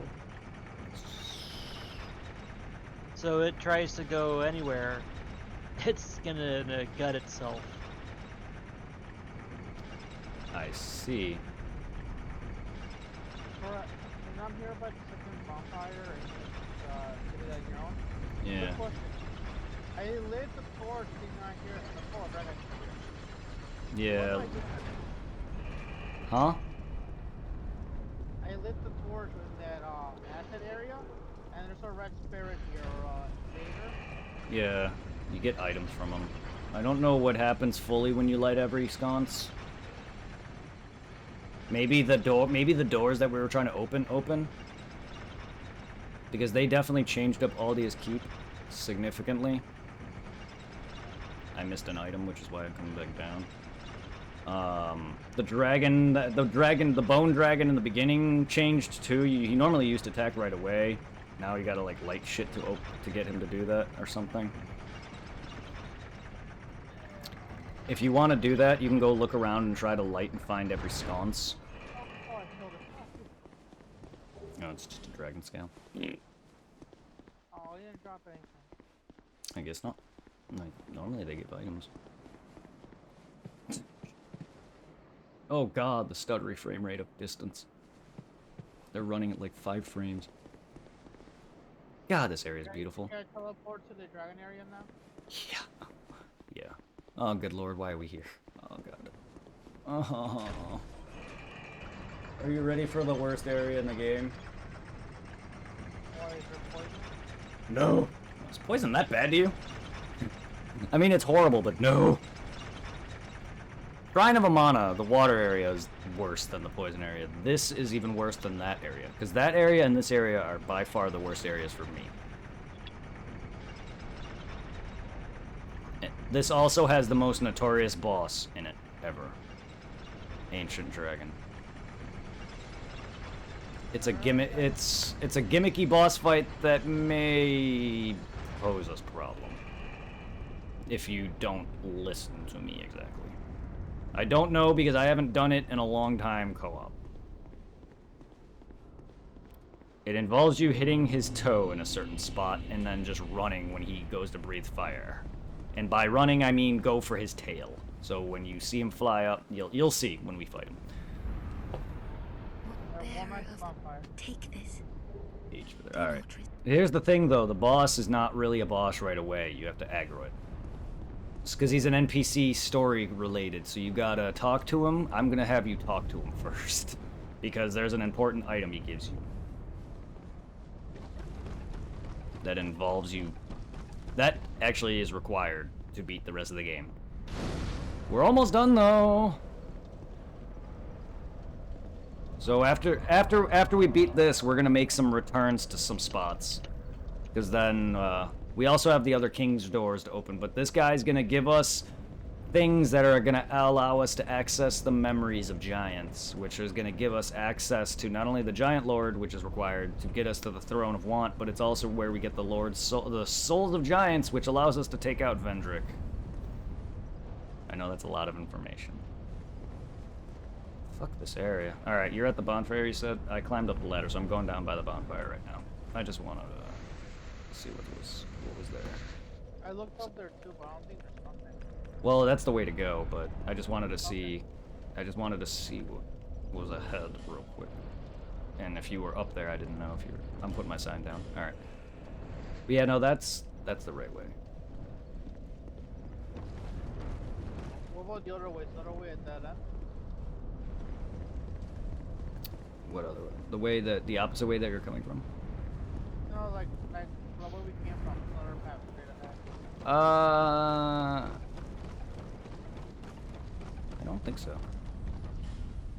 So it tries to go anywhere, it's gonna gut itself. I see. Alright, and I'm here by the second bonfire and city that you're on. Yeah. Good question. I lit the torch thing right here and the full dragon here. Yeah. What do I do? Huh? I lit the torch in that acid area, and there's a red spirit here, or invader. Yeah. You get items from them. I don't know what happens fully when you light every sconce. Maybe the doors that we were trying to open. Because they definitely changed up Aldia's keep significantly. I missed an item, which is why I'm coming back down. The bone dragon in the beginning changed too. He normally used to attack right away. Now you gotta like light shit to get him to do that or something. If you want to do that, you can go look around and try to light and find every sconce. Oh, I killed it. No, it's just a dragon scale. Oh, he didn't drop anything. I guess not. Like, normally they give items. Oh god, the stuttery frame rate of distance. They're running at like 5 frames. God, this area is beautiful. Can I teleport to the dragon area now? Yeah. Yeah. Oh, good lord, why are we here? Oh god. Oh. Are you ready for the worst area in the game? Why is there poison? No. Is poison that bad to you? I mean, it's horrible, but no. Shrine of Amana, the water area, is worse than the poison area. This is even worse than that area. Because that area and this area are by far the worst areas for me. This also has the most notorious boss in it, ever. Ancient Dragon. It's a gimmicky boss fight that may pose us problem. If you don't listen to me exactly. I don't know because I haven't done it in a long time co-op. It involves you hitting his toe in a certain spot and then just running when he goes to breathe fire. And by running, I mean go for his tail. So when you see him fly up, you'll see when we fight him. Take this. Alright. Here's the thing though, the boss is not really a boss right away. You have to aggro it. It's because he's an NPC story related, so you gotta talk to him. I'm gonna have you talk to him first. Because there's an important item he gives you. That involves you. That actually is required to beat the rest of the game. We're almost done though. So after we beat this, we're gonna make some returns to some spots. Because then we also have the other king's doors to open, but this guy's gonna give us things that are gonna allow us to access the memories of giants, which is gonna give us access to not only the giant lord, which is required to get us to the throne of want, but it's also where we get the the souls of giants, which allows us to take out Vendrick. I know that's a lot of information. Fuck this area. Alright, you're at the bonfire, you said? I climbed up the ladder, so I'm going down by the bonfire right now. I just wanted to see what was there. I looked up there too, but I don't think there's nothing. Well, that's the way to go, but I just wanted to see... I just wanted to see what was ahead real quick. And if you were up there, I didn't know if you were... I'm putting my sign down. Alright. But yeah, no, that's the right way. What about the other way? Is the other way at that end? What other way? The opposite way that you're coming from? No, like from where we came from, another path straight ahead. I don't think so.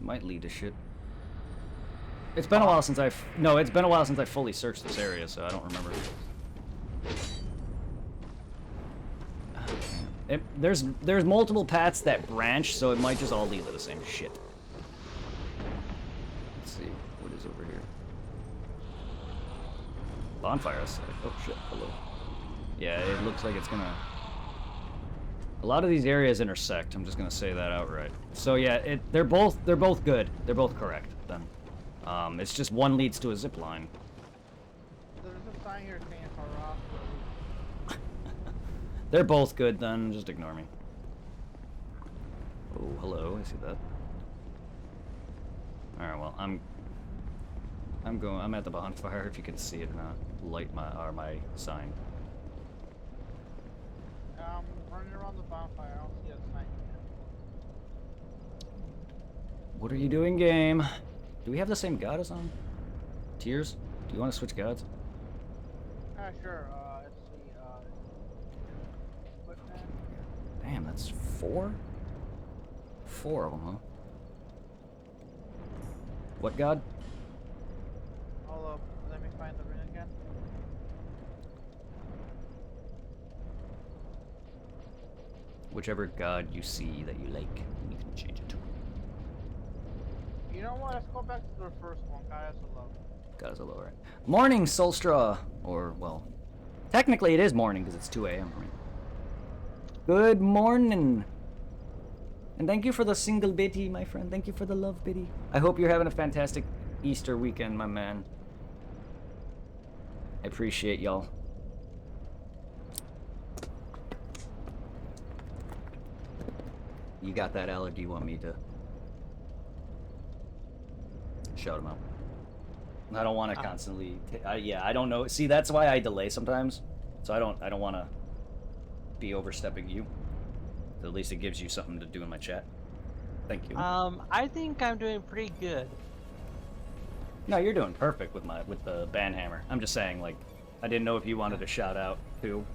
Might lead to shit. It's been a while since I've... No, it's been a while since I fully searched this area, so I don't remember. There's multiple paths that branch, so it might just all lead to the same shit. Let's see, what is over here? Bonfire site. Oh shit, hello. Yeah, it looks like it's gonna... A lot of these areas intersect, I'm just gonna say that outright. So yeah, they're both good. They're both correct, then. It's just one leads to a zip line. There's a sign here saying hurrah. They're both good, then. Just ignore me. Oh, hello. I see that. Alright, well, I'm at the bonfire, if you can see it or not. Light my sign. Running around the bonfire. I don't see a sign yet. What are you doing, game? Do we have the same god as on? Tears? Do you want to switch gods? Sure. Let's see. Equipment. Damn, that's 4? 4 of them, huh? What god? Hold up. Let me find the ring again. Whichever god you see that you like, you can change it to. You know what? Let's go back to the first one. Goddess of Love. Goddess of Love, right? Morning, Solstra! Or, well, technically it is morning because it's 2 a.m. for me. Good morning! And thank you for the single bitty, my friend. Thank you for the love bitty. I hope you're having a fantastic Easter weekend, my man. I appreciate y'all. You got that, Alec? Do you want me to shout him out? I don't want to constantly. Yeah, I don't know. See, that's why I delay sometimes. So I don't want to be overstepping you. At least it gives you something to do in my chat. Thank you. I think I'm doing pretty good. No, you're doing perfect with the banhammer. I'm just saying, like, I didn't know if you wanted to shout out too.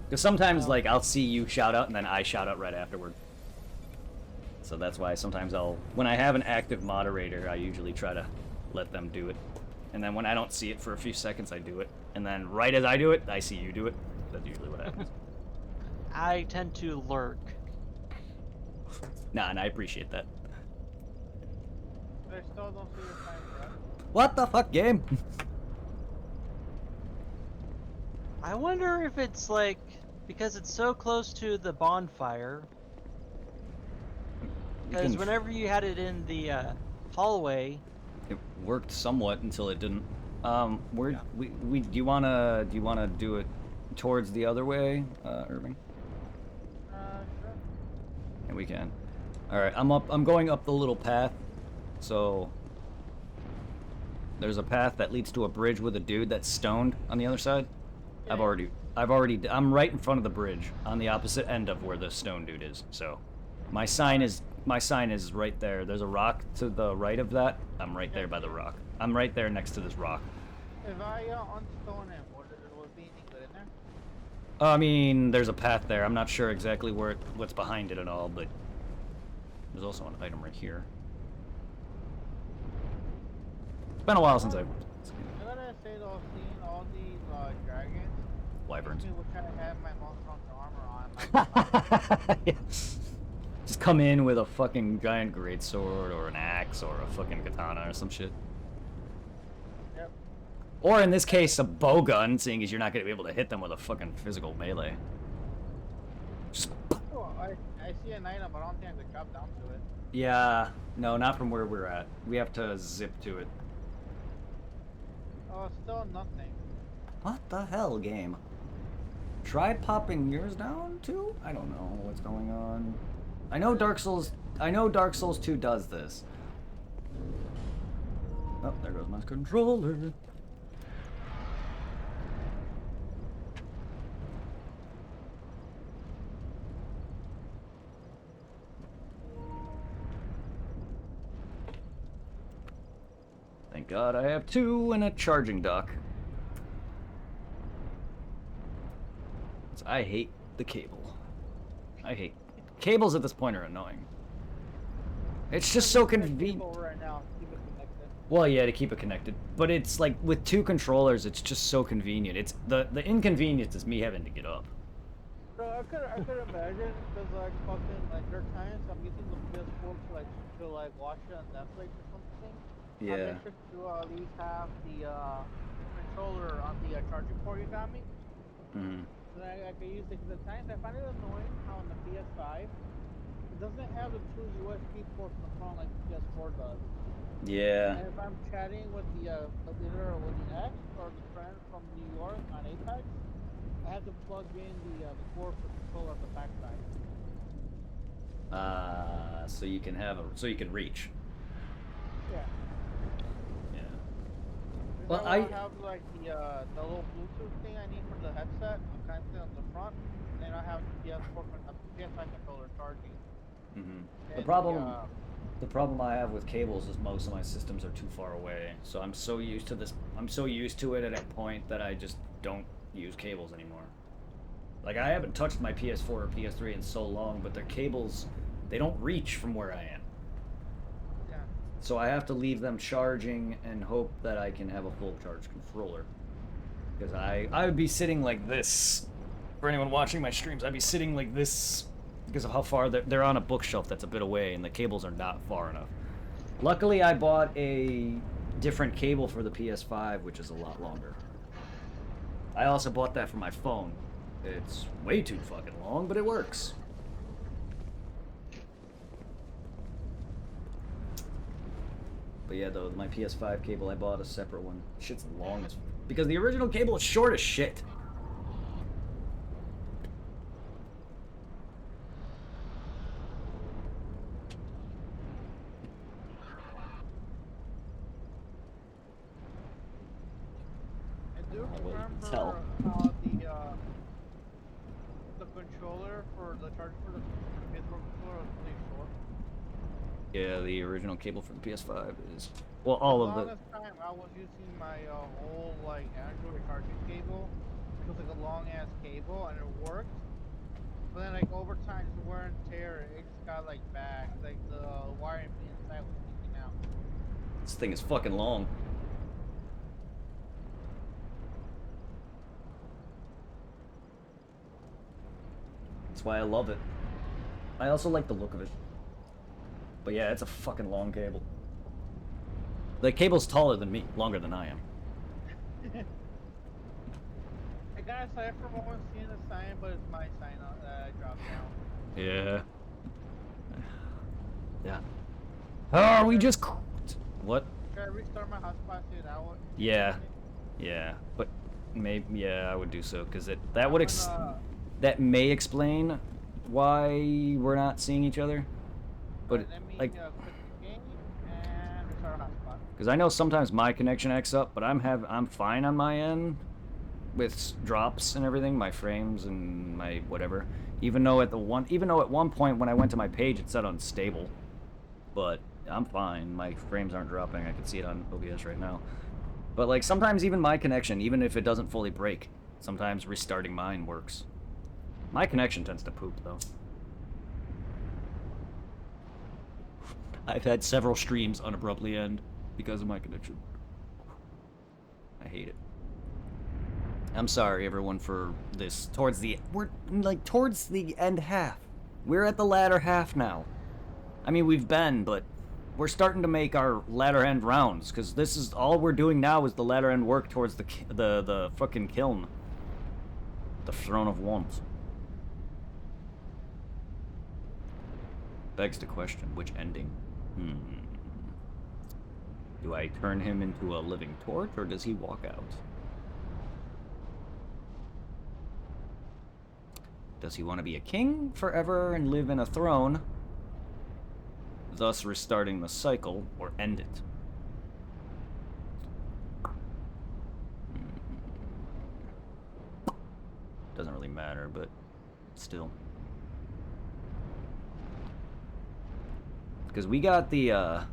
Because sometimes, like, I'll see you shout out and then I shout out right afterward. So that's why sometimes when I have an active moderator, I usually try to let them do it. And then when I don't see it for a few seconds, I do it. And then right as I do it, I see you do it. That's usually what happens. I tend to lurk. Nah, and I appreciate that. I still don't see your sign yet. What the fuck, game? I wonder if it's like because it's so close to the bonfire. Because whenever you had it in the hallway, it worked somewhat until it didn't. Do you wanna do it towards the other way, Irving? Sure. Yeah, we can. All right, I'm going up the little path. So there's a path that leads to a bridge with a dude that's stoned on the other side. Yeah. I'm right in front of the bridge on the opposite end of where the stone dude is. So my sign is right there. There's a rock to the right of that. I'm right there by the rock. I'm right there next to this rock. If I unstone him, would it be any good in there? I mean, there's a path there. I'm not sure exactly what's behind it at all, but there's also an item right here. It's been a while since I gotta say though, seeing all these dragons, wyverns. makes me wish I had my monster armor on. Like, Just come in with a fucking giant greatsword or an axe or a fucking katana or some shit. Yep. Or in this case, a bow gun, seeing as you're not gonna be able to hit them with a fucking physical melee. Just. Oh, I see an item, but I don't think I could drop down to it. Yeah, no, not from where we're at. We have to zip to it. Oh, still nothing. What the hell, game? Try popping yours down too? I don't know what's going on. I know Dark Souls 2 does this. Oh, there goes my controller. Thank God I have 2 and a charging dock. I hate the cable. I hate cables at this point are annoying. It's just so convenient. Right now, keep it connected. Well, yeah, to keep it connected, but it's like with 2 controllers, it's just so convenient. It's the inconvenience is me having to get up. So I could imagine because like fucking like there are times I'm using the PS4 to watch it on Netflix or something. I make sure to at least have the controller on the charging port you got me. So I can use it. Because at times I find it annoying how on the PS5 it doesn't have the 2 USB ports in the front like the PS4 does. Yeah. And if I'm chatting with the leader or with the ex or the friend from New York on Apex, I have to plug in the cord for controller on the backside. So you can have so you can reach. Yeah. Yeah. If Well, I have like the little Bluetooth thing I need for the headset, I'm kind of on the front, and then I have the PS5 controller charging. The problem I have with cables is most of my systems are too far away. So I'm so used to this. I'm so used to it at a point that I just don't use cables anymore. Like I haven't touched my PS4 or PS3 in so long, but their cables, they don't reach from where I am. Yeah. So I have to leave them charging and hope that I can have a full charge controller. Because I would be sitting like this. For anyone watching my streams, I'd be sitting like this because of how far they're on a bookshelf that's a bit away and the cables are not far enough. Luckily, I bought a different cable for the PS5, which is a lot longer. I also bought that for my phone. It's way too fucking long, but it works. But yeah, though, my PS5 cable, I bought a separate one. Shit's long as... Because the original cable is short as shit. I do well, you remember can tell. how the controller for the charger for the PS4 controller was really short. Yeah, the original cable for the PS5 is... Well, all of The the... longest time I was using my whole like Android charging cable. It was like a long ass cable and it worked. But then like over time, just wear and tear, it just got like bad. Like the wiring inside was leaking out. This thing is fucking long. That's why I love it. I also like the look of it. But yeah, it's a fucking long cable. The cable's taller than me, longer than I am. I got excited for a moment seeing the sign, but it's my sign that I dropped down. Yeah. Yeah. Oh, we just... What? Should I restart my hotspot to that one? Yeah. Yeah. But maybe... Yeah, I would do so, because that would... that may explain why we're not seeing each other. But, let me like... quit the game and restart a hotspot. Because I know sometimes my connection acts up, but I'm fine on my end with drops and everything, my frames and my whatever. Even though at one point when I went to my page it said unstable, but I'm fine. My frames aren't dropping. I can see it on OBS right now. But like sometimes even my connection, even if it doesn't fully break, sometimes restarting mine works. My connection tends to poop though. I've had several streams unabruptly end because of my connection. I hate it. I'm sorry everyone for this. We're like towards the end half. We're at the latter half now. I mean, we've been, but we're starting to make our latter end rounds because this is all we're doing now is the latter end work towards the fucking kiln. The Throne of Want. Begs the question, which ending? Do I turn him into a living torch, or does he walk out? Does he want to be a king forever and live in a throne, thus restarting the cycle, or end it? Doesn't really matter, but still. Because we got the, I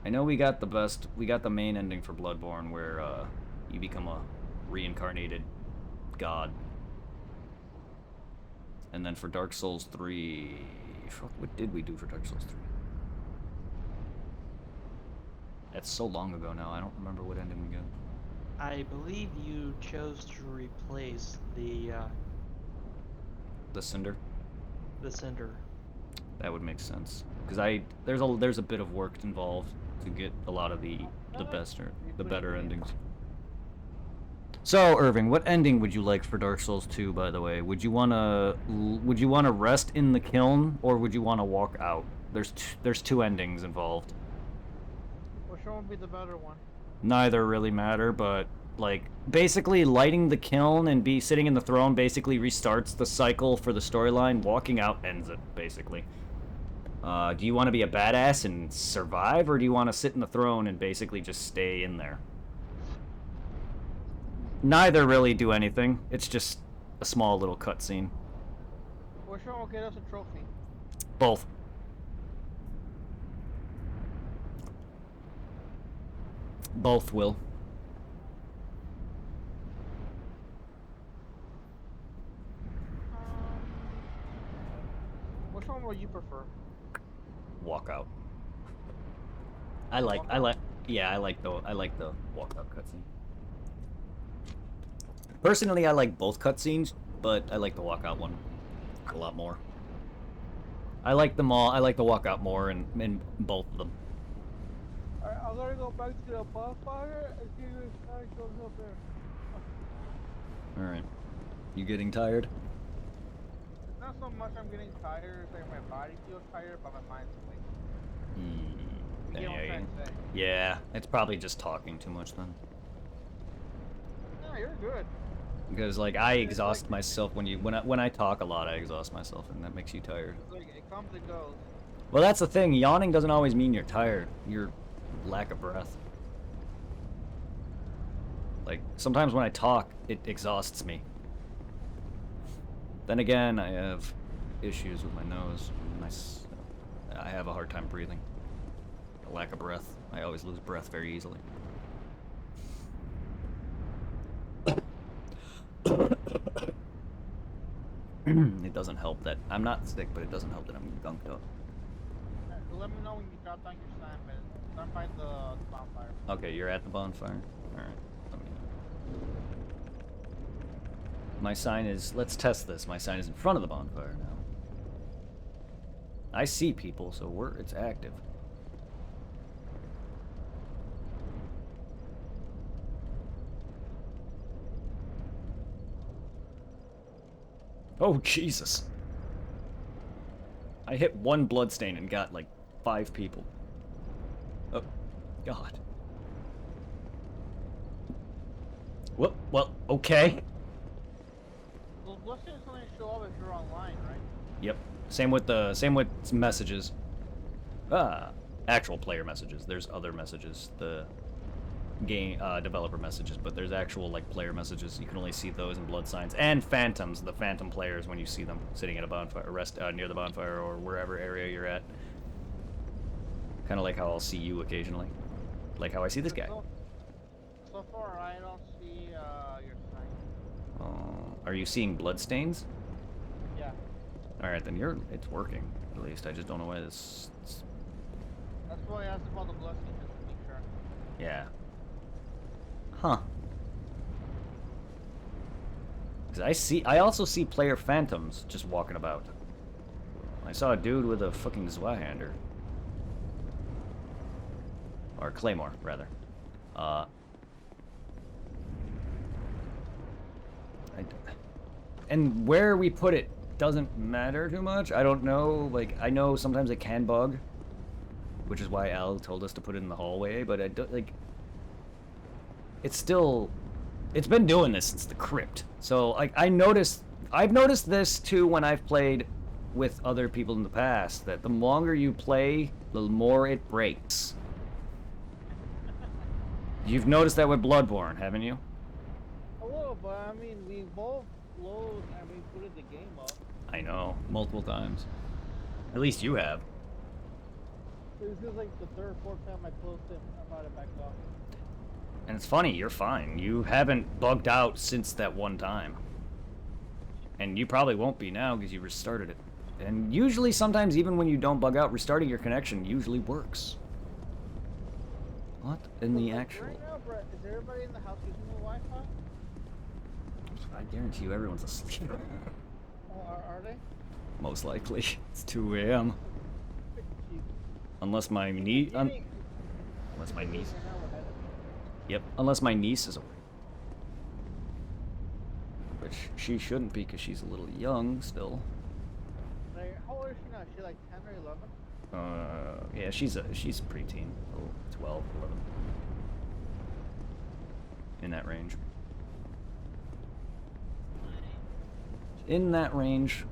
know we got the main ending for Bloodborne where, you become reincarnated god. And then for Dark Souls 3... Fuck, what did we do for Dark Souls 3? That's so long ago now, I don't remember what ending we got. I believe you chose to replace the Cinder? the Cinder. That would make sense. Because there's a bit of work involved to get a lot of the better endings. So, Irving, what ending would you like for Dark Souls 2, by the way? Would you wanna rest in the kiln, or would you wanna walk out? There's two endings involved. Which one would be the better one? Neither really matter, but like basically lighting the kiln and be sitting in the throne basically restarts the cycle for the storyline. Walking out ends it, basically. Do you want to be a badass and survive, or do you want to sit in the throne and basically just stay in there? Neither really do anything. It's just a small little cutscene. Which one will get us a trophy? Both. Both will. Which one would you prefer? Walk out. I like the walkout cutscene. Personally, I like both cutscenes, but I like the walkout one a lot more. I like them all. I like the walkout more in both of them. Alright, I'm gonna go back to the bonfire and see if this guy goes up there. All right. You getting tired? It's not so much I'm getting tired, it's like my body feels tired, but my mind's awake. You get what I'm trying to say? Yeah, it's probably just talking too much then. No, you're good. Because like I exhaust myself when I talk a lot, I exhaust myself, and that makes you tired. It's like it comes and goes. Well, that's the thing. Yawning doesn't always mean you're tired. You're lack of breath. Like sometimes when I talk, it exhausts me. Then again, I have issues with my nose. I have a hard time breathing. A lack of breath. I always lose breath very easily. It doesn't help that I'm not sick, but it doesn't help that I'm gunked up. Let me know when you drop down your sign, man. Start by the bonfire. Okay, you're at the bonfire? Alright. Let me know. My sign is... Let's test this. My sign is in front of the bonfire now. I see people, so it's active. Oh, Jesus. I hit one bloodstain and got, like, 5 people. Oh, God. Well, okay. Those blessings only show up if you're online, right? Yep. Same with messages. Actual player messages. There's other messages. The game developer messages, but there's actual like player messages. You can only see those in blood signs and phantoms. The phantom players when you see them sitting at a bonfire, near the bonfire or wherever area you're at. Kind of like how I'll see you occasionally, like how I see this guy. So far, I don't see your sign. Are you seeing bloodstains? Yeah. All right, then it's working. At least I just don't know why this. That's why I asked about the blessing, just to make sure. Yeah. Huh. Because I also see player phantoms just walking about. I saw a dude with a fucking Zweihander. Or Claymore, rather. And where we put it doesn't matter too much. I don't know, like, I know sometimes it can bug, which is why Al told us to put it in the hallway, but I don't, like, it's been doing this since the crypt. So, like, I've noticed this too when I've played with other people in the past, that the longer you play, the more it breaks. You've noticed that with Bloodborne, haven't you? A little, but I mean, we both load and we put the game up. I know, multiple times. At least you have. This is like the third or fourth time I closed it. I brought it back up. And it's funny, you're fine. You haven't bugged out since that one time. And you probably won't be now because you restarted it. And usually, sometimes, even when you don't bug out, restarting your connection usually works. What in the actual... Right now, Brett, is everybody in the house using the Wi-Fi? I guarantee you everyone's asleep. Oh, are they? Most likely. It's 2 a.m. Unless my niece... unless my niece... Yep, unless my niece is awake. Which she shouldn't be because she's a little young still. Like, how old is she now? Is she like 10 or 11? Yeah, she's preteen. Oh, 12, 11. In that range. In that range.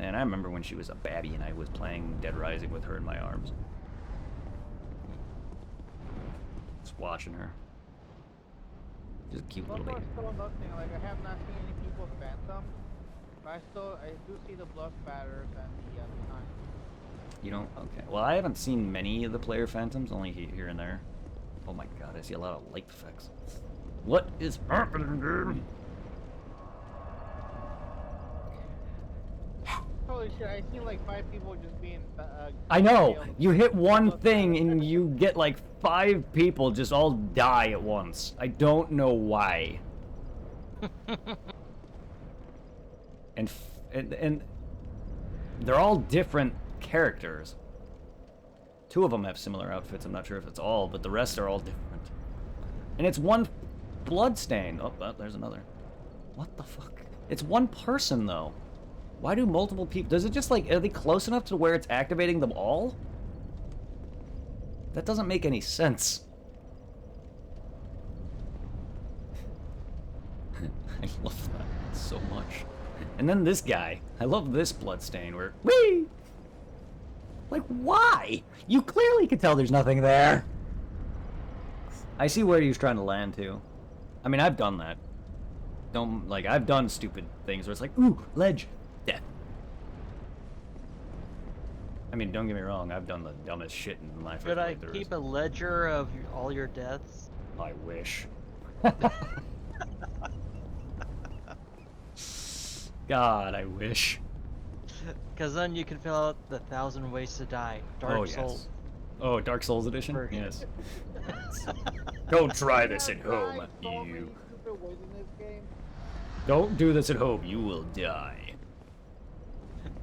And I remember when she was a babby and I was playing Dead Rising with her in my arms. Just watching her. Just a cute little baby. Still nothing. Like, I have not seen any people phantom, but I do see the blood spatters and the time. You don't? Okay. Well, I haven't seen many of the player phantoms, only here and there. Oh my god, I see a lot of light effects. What is happening, dude? Holy shit, I seen like 5 people just being I know! You hit one thing and you get like 5 people just all die at once. I don't know why. and they're all different characters. 2 of them have similar outfits, I'm not sure if it's all, but the rest are all different. And it's one blood stain. Oh, there's another. What the fuck? It's one person, though. Why do multiple people... Does it just, like... Are they close enough to where it's activating them all? That doesn't make any sense. I love that so much. And then this guy. I love this bloodstain where... Whee! Like, why? You clearly can tell there's nothing there. I see where he was trying to land, too. I mean, I've done that. I've done stupid things where it's like, ooh, ledge, death. I mean, don't get me wrong, I've done the dumbest shit in my Should I playthroughs. keep a ledger of all your deaths? I wish. God, I wish. Because then you can fill out the 1,000 Ways to Die. Dark Souls. Oh, Dark Souls edition? Version. Yes. Don't try this at home, So many you. stupid ways in this game. Don't do this at home, you will die.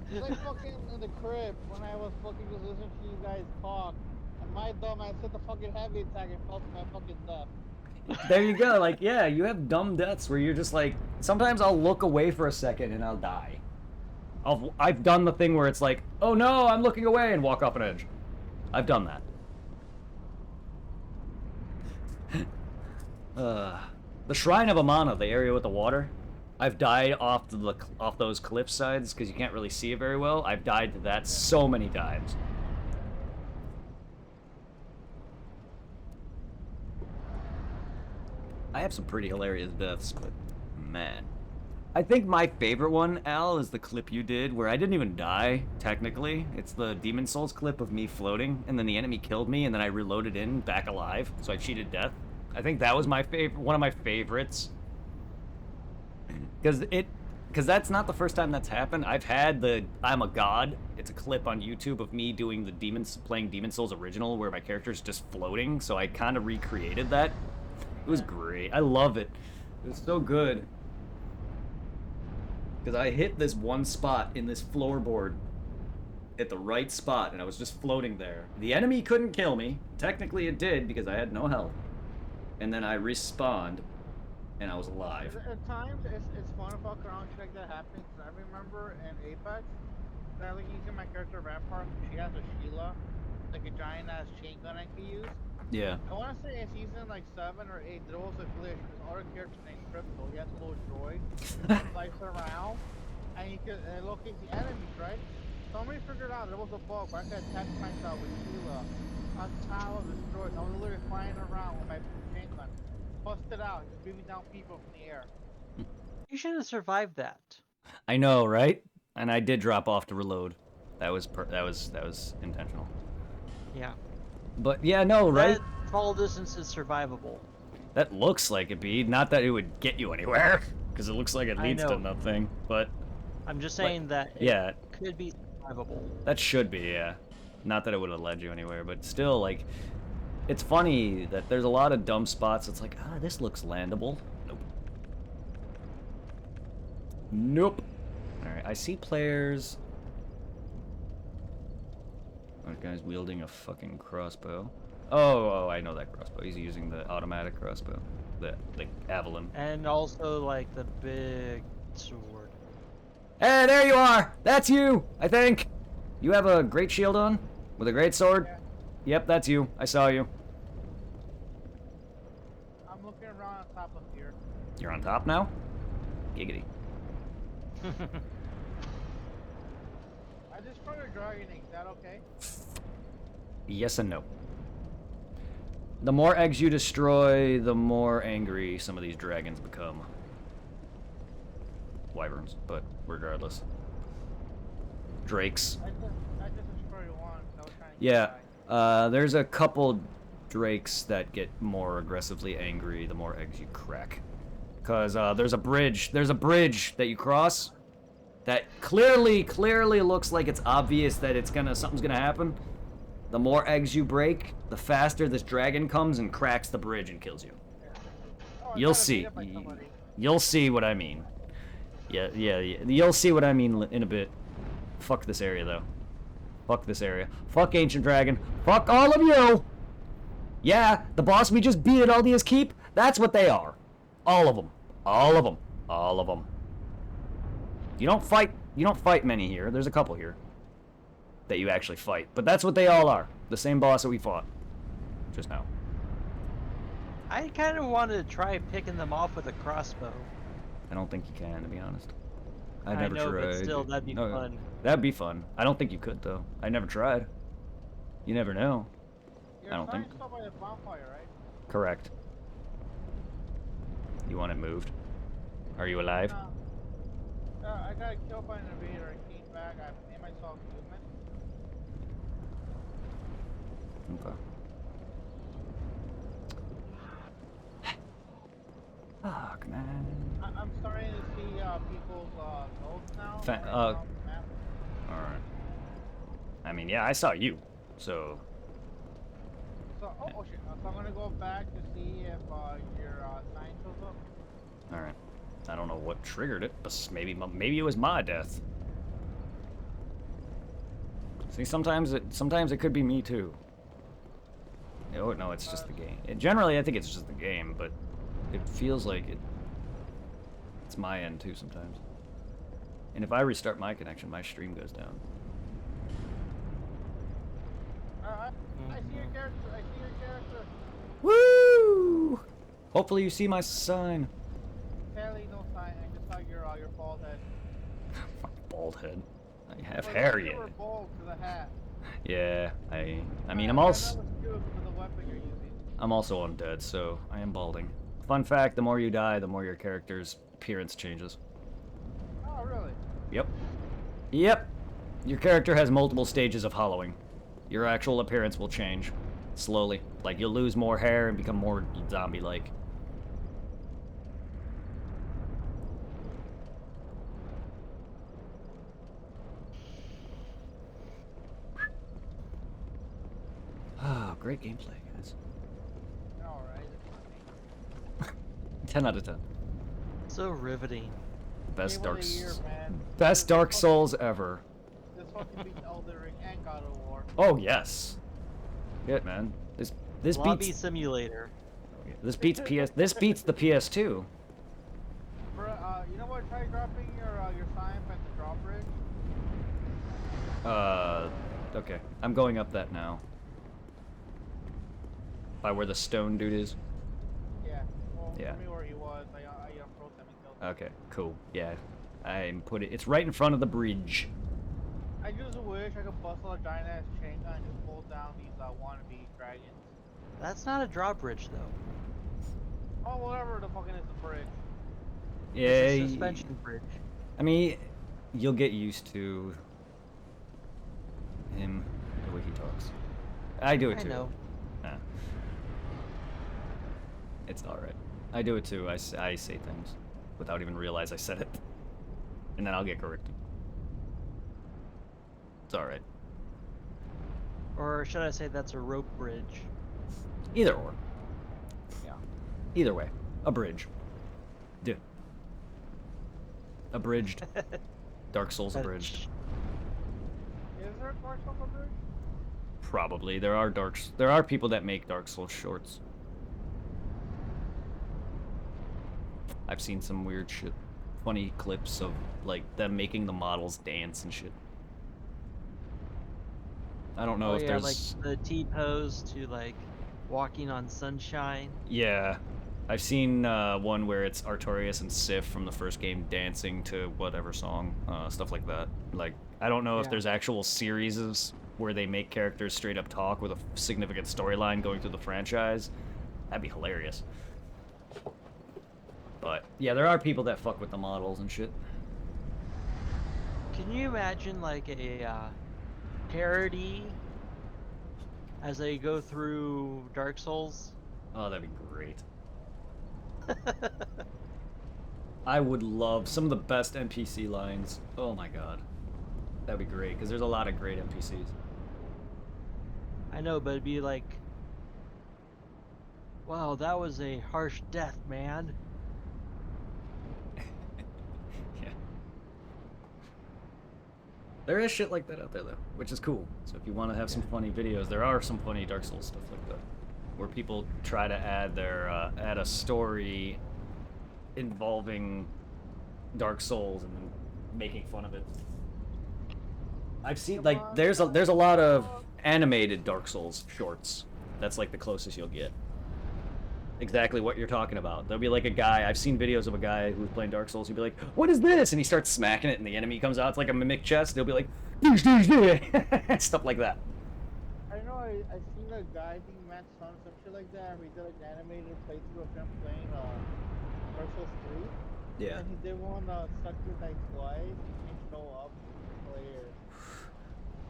It's like fucking in the crib when I was fucking just listening to you guys talk, and my dumb ass hit the fucking heavy attack and fell to my fucking death. There you go, like, yeah, you have dumb deaths where you're just like, sometimes I'll look away for a second and I'll die. I've done the thing where it's like, oh no, I'm looking away, and walk off an edge. I've done that. The Shrine of Amana, the area with the water, I've died off those cliff sides because you can't really see it very well. I've died to that so many times. I have some pretty hilarious deaths, but man. I think my favorite one, Al, is the clip you did where I didn't even die, technically. It's the Demon Souls clip of me floating, and then the enemy killed me, and then I reloaded in, back alive, so I cheated death. I think that was my one of my favorites. Because that's not the first time that's happened. I've had the I'm a God. It's a clip on YouTube of me doing the playing Demon Souls original where my character's just floating, so I kind of recreated that. It was great. I love it. It was so good. Because I hit this one spot in this floorboard at the right spot, and I was just floating there. The enemy couldn't kill me. Technically it did, because I had no health. And then I respawned, and I was alive. At times, it's fun to fuck around shit like that happens. I remember in Apex, that I was using my character Vampire, she has a Sheila, like a giant-ass chain gun I could use. Yeah. I want to say in season like 7 or 8, there was a glitch. This other character named Crypto, he has a little droid, flies around, and he could locate the enemies, right? Somebody figured out there was a bug where I could attach myself with Sheila on top of this droid. I was literally flying around with my chain gun, busted out, just beaming down people from the air. You should have survived that. I know, right? And I did drop off to reload. That was intentional. Yeah. But yeah, no, right? fall distance is survivable. That looks like it'd be. Not that it would get you anywhere, because it looks like it I leads to know. nothing. But I'm just Like, saying that it yeah, could be survivable. that should be, yeah. Not that it would have led you anywhere, but still, like, it's funny that there's a lot of dumb spots. It's like, ah, this looks landable. Nope. Nope. All right, I see players. That guy's wielding a fucking crossbow. Oh, I know that crossbow. He's using the automatic crossbow, the Avalon. And also, like, the big sword. Hey, there you are. That's you, I think. You have a great shield on with a great sword. Yeah. Yep, that's you. I saw you. I'm looking around on top of here. You're on top now? Giggity. I just destroyed a dragon egg. Is that okay? Yes and no. The more eggs you destroy, the more angry some of these dragons become. Wyverns, but regardless. Drakes. I just destroyed one. So I was trying to Yeah, die. there's a couple drakes that get more aggressively angry the more eggs you crack. Cause there's a bridge that you cross that clearly looks like it's obvious that something's gonna happen. The more eggs you break, the faster this dragon comes and cracks the bridge and kills you. Oh, I You'll got see. beat up by somebody. You'll see what I mean. Yeah. You'll see what I mean in a bit. Fuck this area, though. Fuck this area. Fuck Ancient Dragon. Fuck all of you! Yeah, the boss we just beat at Aldia's Keep, that's what they are. All of them. All of them. All of them. You don't fight many here. There's a couple here that you actually fight. But that's what they all are. The same boss that we fought just now. I kind of wanted to try picking them off with a crossbow. I don't think you can, to be honest. I I never know, tried. but still, that'd be No, fun. That'd be fun. I don't think you could, though. I never tried. You never know. Your I don't think. sign's still by the bonfire, right? Correct. You want it moved? Are you alive? I got killed by an invader. I came back. I made myself human. Okay. Fuck, man. I'm starting to see people's notes now. Fa- right uh, on the map. Alright. I mean, yeah, I saw you. So, So, oh shit. So I'm gonna go back to see if your sign shows up. alright. I don't know what triggered it, but maybe it was my death. See, sometimes it could be me too. Oh no, it's just the game. Generally, I think it's just the game, but it feels like it's my end too sometimes. And if I restart my connection, my stream goes down. I see your character. I see your character. Woo! Hopefully you see my sign. Apparently no sign. I just saw your bald head. Bald head. I have Well, hair you yet. were bald to the hat. Yeah, I mean, That I'm was also good for the weapon you're using. I'm also undead, so I am balding. Fun fact: the more you die, the more your character's appearance changes. Oh really? Yep. Yep. Your character has multiple stages of hollowing. Your actual appearance will change slowly. Like you'll lose more hair and become more zombie-like. Oh, great gameplay, guys. Alright. 10 out of 10. So riveting. Best Game of Dark the year, man. Best This Dark fucking- Souls ever. This fucking beats Elden Ring and God of War. Oh yes. Good man. This Lobby beats simulator. this beats the PS2. You know what? Try dropping your sign at the drawbridge. Okay. I'm going up that now. By where the stone dude is. Yeah. Well, Yeah. for me where he was, I approached him and killed him. Okay, cool. Yeah. It's right in front of the bridge. I just wish I could bust out a giant ass chain gun and just pull down these wannabe dragons. That's not a drawbridge, though. Oh, whatever the fucking is the bridge. Yeah. It's a suspension bridge. I mean, you'll get used to him, the way he talks. I do it I too. know. Ah. It's alright. I do it too. I say things without even realize I said it. And then I'll get corrected. It's alright. Or should I say that's a rope bridge? Either or. Yeah. Either way. A bridge. Dude. Abridged. Dark Souls abridged. Is there a Dark Souls bridge? Probably. There are people that make Dark Souls shorts. I've seen some weird shit. Funny clips of like them making the models dance and shit. I don't know if there's like the T-pose to like walking on sunshine. Yeah. I've seen one where it's Artorias and Sif from the first game dancing to whatever song, stuff like that. Like, I don't know if there's actual series where they make characters straight up talk with a significant storyline going through the franchise. That'd be hilarious. But, yeah, there are people that fuck with the models and shit. Can you imagine like a parody as they go through Dark Souls? Oh, that'd be great. I would love some of the best NPC lines. Oh my god. That'd be great, because there's a lot of great NPCs. I know, but it'd be like, wow, that was a harsh death, man. Yeah. There is shit like that out there, though, which is cool. So if you want to have some funny videos, there are some funny Dark Souls stuff like that, where people try to add their add a story involving Dark Souls and then making fun of it. I've seen like there's a lot of animated Dark Souls shorts. That's like the closest you'll get. Exactly what you're talking about. There'll be like a guy, I've seen videos of a guy who's playing Dark Souls, he'll be like, "What is this?" And he starts smacking it and the enemy comes out, it's like a mimic chest, they'll be like, "Doosh, doosh, doosh." Stuff like that. I know I seen a guy, I think Matt Son, some shit like that, and we did like an animated playthrough of him playing Dark Souls 3. Yeah. And he did one stuck with like twice, he changed no up player.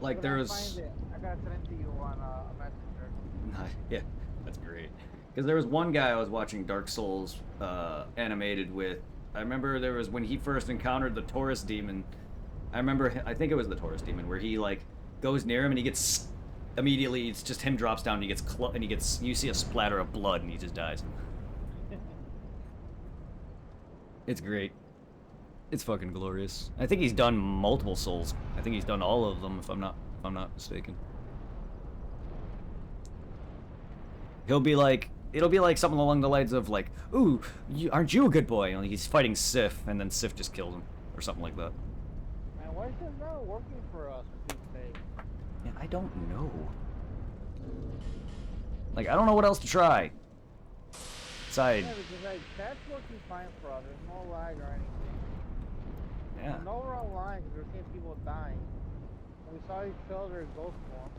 Like But there I was find it. I gotta send it to you on a messenger. yeah, that's great. Because there was one guy I was watching Dark Souls animated with. I remember there was when he first encountered the Taurus demon. I think it was the Taurus demon, where he like goes near him and he gets immediately. It's just him drops down and he gets you see a splatter of blood and he just dies. It's great. It's fucking glorious. I think he's done multiple Souls. I think he's done all of them, if I'm not mistaken. It'll be like something along the lines of like, "Ooh, aren't you a good boy?" And he's fighting Sif, and then Sif just kills him, or something like that. Man, why is this not working for us, for Pete's sake? Yeah, I don't know. Like, I don't know what else to try. Besides, Yeah, because like that's working fine for us. There's no lag or anything. yeah. I know we're online because we're seeing people dying. And we saw each other in ghost form.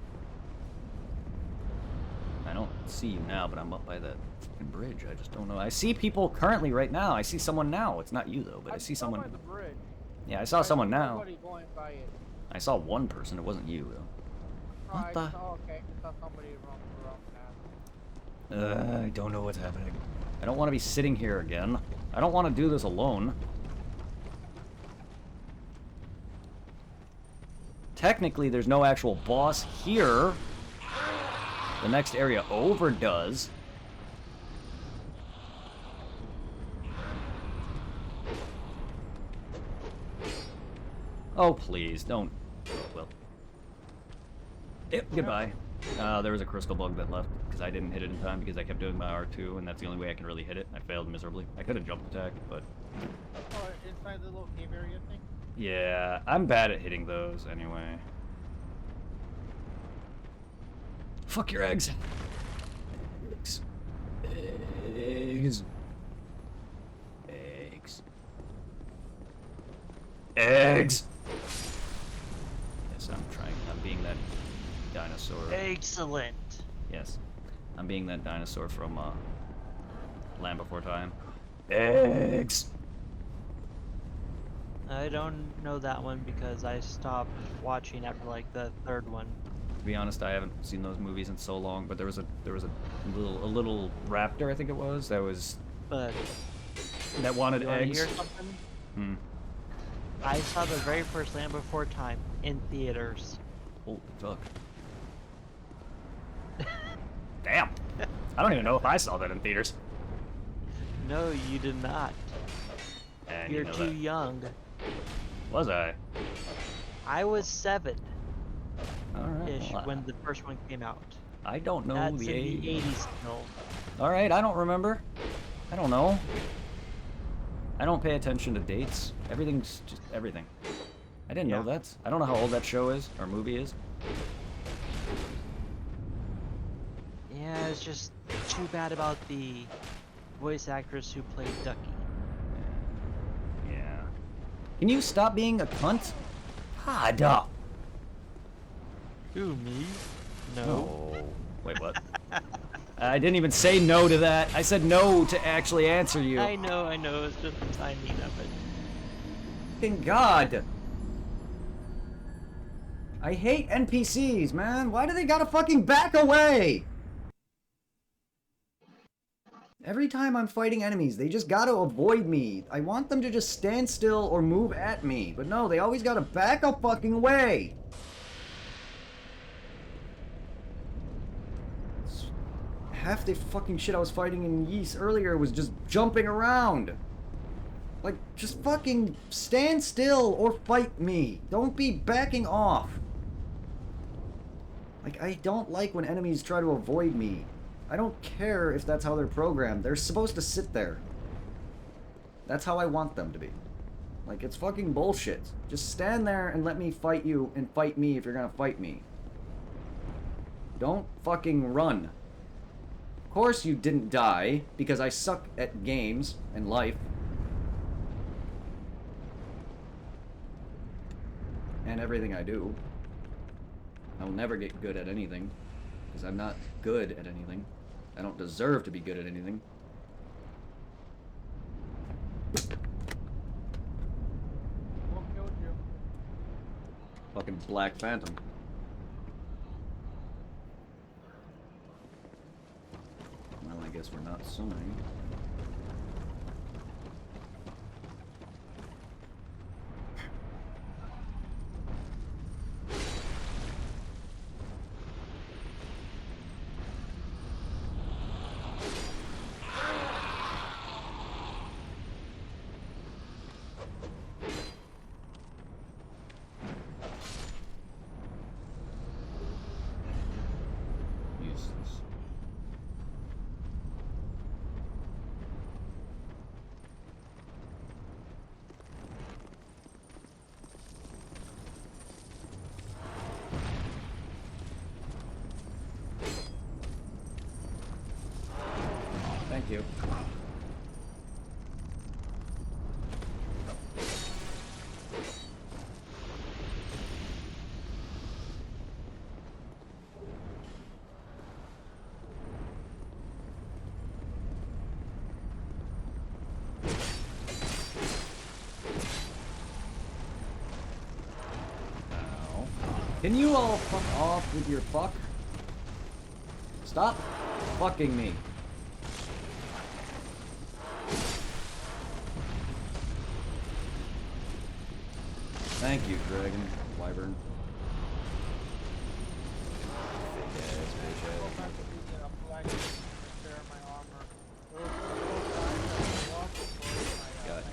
I don't see you now, but I'm up by that fucking bridge. I just don't know. I see people currently right now. I see someone now. It's not you though, but I see saw someone. by the bridge. Yeah, I saw someone now. Somebody going by it. I saw one person. It wasn't you though. Oh, What the? okay, I saw somebody wrong path. I don't know what's happening. I don't want to be sitting here again. I don't want to do this alone. Technically, there's no actual boss here. The next area over does. Oh, please, don't. Oh, well. Yep, goodbye. There was a crystal bug that left, because I didn't hit it in time because I kept doing my R2, and that's the only way I can really hit it. I failed miserably. I could have jump attacked, but... Oh, inside the little cave area thing? Yeah, I'm bad at hitting those anyway. Fuck your eggs. Eggs. Eggs. Eggs. Eggs. Yes, I'm being that dinosaur. Excellent. Yes. I'm being that dinosaur from Land Before Time. Eggs. I don't know that one because I stopped watching after like the third one. To be honest, I haven't seen those movies in so long. But there was a little raptor, I think it was, that But wanted you want to eggs. hear something? Hmm. I saw the very first Land Before Time in theaters. Holy fuck. Damn. I don't even know if I saw that in theaters. No, you did not. And You're you know too that. young. Was I? I was 7-ish Alright. Well, when the first one came out. I don't know That's the in age. the 80s still. Alright, I don't remember. I don't know. I don't pay attention to dates. Everything's just everything. I didn't know Yeah. that. I don't know how old that show is, or movie is. Yeah, it's just too bad about the voice actress who played Ducky. Yeah. Can you stop being a cunt? God. Who, me? No. Oh. Wait, what? I didn't even say no to that. I said no to actually answer you. I know, it's just the timing of it. Fucking God. I hate NPCs, man. Why do they gotta fucking back away? Every time I'm fighting enemies, they just gotta avoid me. I want them to just stand still or move at me. But no, they always gotta back a fucking way. Half the fucking shit I was fighting in Ys earlier was just jumping around. Like, just fucking stand still or fight me. Don't be backing off. Like, I don't like when enemies try to avoid me. I don't care if that's how they're programmed. They're supposed to sit there. That's how I want them to be. Like, it's fucking bullshit. Just stand there and let me fight you and fight me if you're gonna fight me. Don't fucking run. Of course you didn't die, because I suck at games and life. And everything I do. I'll never get good at anything, because I'm not good at anything. I don't deserve to be good at anything. What killed you? Fucking Black Phantom. Well, I guess we're not summoning. Useless. Thank you. Ow. Can you all fuck off with your fuck? Stop fucking me. Thank you, Dragon Wyvern. Fake ass bitch Go ass. back to using a black repair my armor. It was so bad, I walked before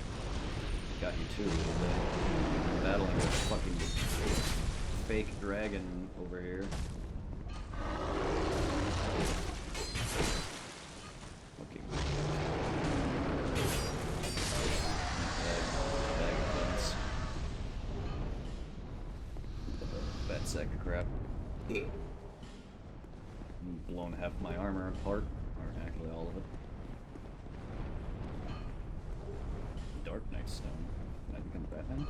Got you too. Battling a fucking fake dragon over here. Fucking bag of guns. Fat sack of crap. Blown half my armor apart, or actually all of it. Dark Knight Stone. Can I become Batman?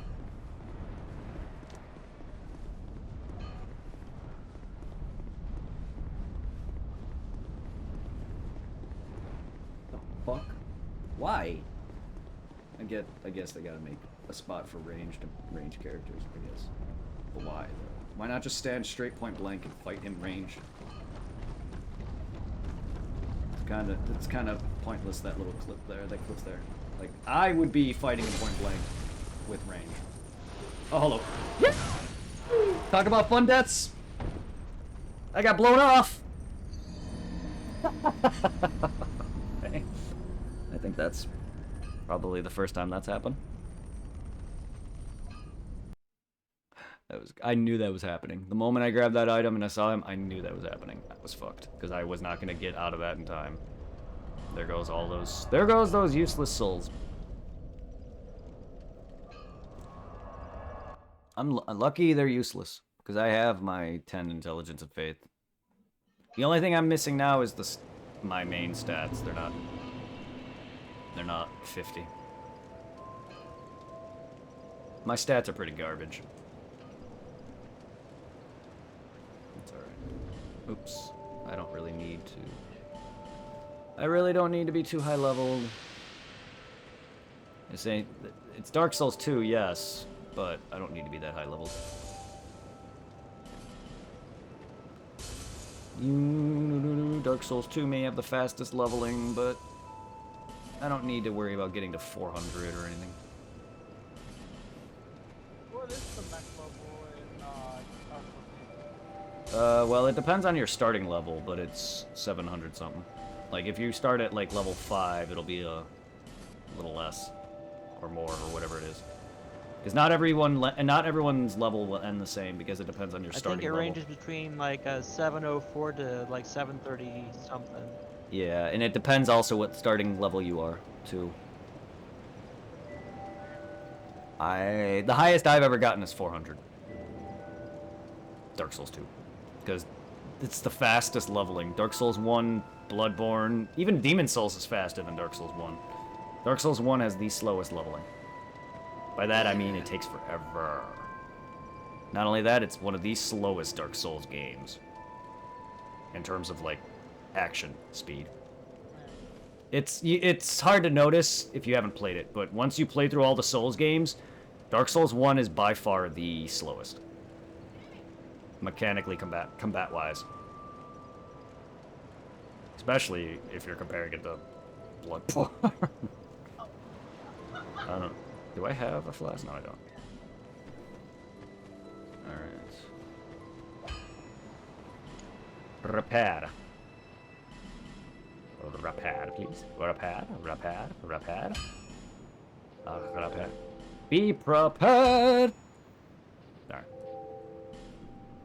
The fuck? Why? I guess they gotta make a spot for range characters, I guess. But why though? Why not just stand straight point blank and fight in range? It's kind of pointless, that little clip there, that clip's there. Like, I would be fighting in point blank with range. Oh, hello. Yeah. Talk about fun deaths. I got blown off. Okay. I think that's probably the first time that's happened. I knew that was happening. The moment I grabbed that item and I saw him, I knew that was happening. I was fucked because I was not going to get out of that in time. There goes all those. There goes those useless souls. I'm lucky they're useless because I have my 10 intelligence and faith. The only thing I'm missing now is my main stats. They're not 50. My stats are pretty garbage. It's alright. Oops. I don't really need to. I really don't need to be too high leveled. It's Dark Souls 2, yes, but I don't need to be that high leveled. Dark Souls 2 may have the fastest leveling, but I don't need to worry about getting to 400 or anything. What is the max level in Dark Souls? Well, it depends on your starting level, but it's 700 something. Like, if you start at, like, level 5, it'll be a little less, or more, or whatever it is. Because not everyone's level will end the same, because it depends on your starting level. I think it ranges between, like, 704 to, like, 730 something. Yeah, and it depends also what starting level you are, too. The highest I've ever gotten is 400. Dark Souls 2. Because it's the fastest leveling. Dark Souls 1, Bloodborne, even Demon Souls is faster than Dark Souls 1. Dark Souls 1 has the slowest leveling. By that I mean it takes forever. Not only that, it's one of the slowest Dark Souls games. In terms of, like, action speed. It's hard to notice if you haven't played it, but once you play through all the Souls games, Dark Souls 1 is by far the slowest. Mechanically, combat-wise. Especially if you're comparing it to Bloodborne. I don't know. Do I have a flask? No, I don't. Alright. Repair. Repair, please. Repair. Repair. Be prepared! There.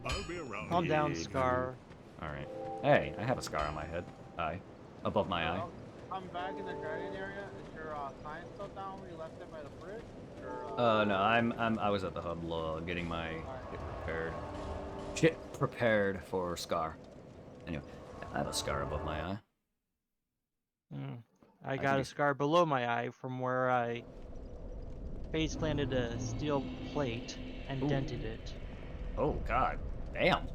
I'll be around. Calm down, Scar. Alright. Hey, I have a scar on my head. Eye. Above my eye. I'm back in the dragon area. Is your sign still down where you left it by the bridge? Or, No, I was at the hub getting my shit prepared for Scar. Anyway, I have a scar above my eye. I got a scar below my eye from where I face planted a steel plate and dented it. Oh god, damn.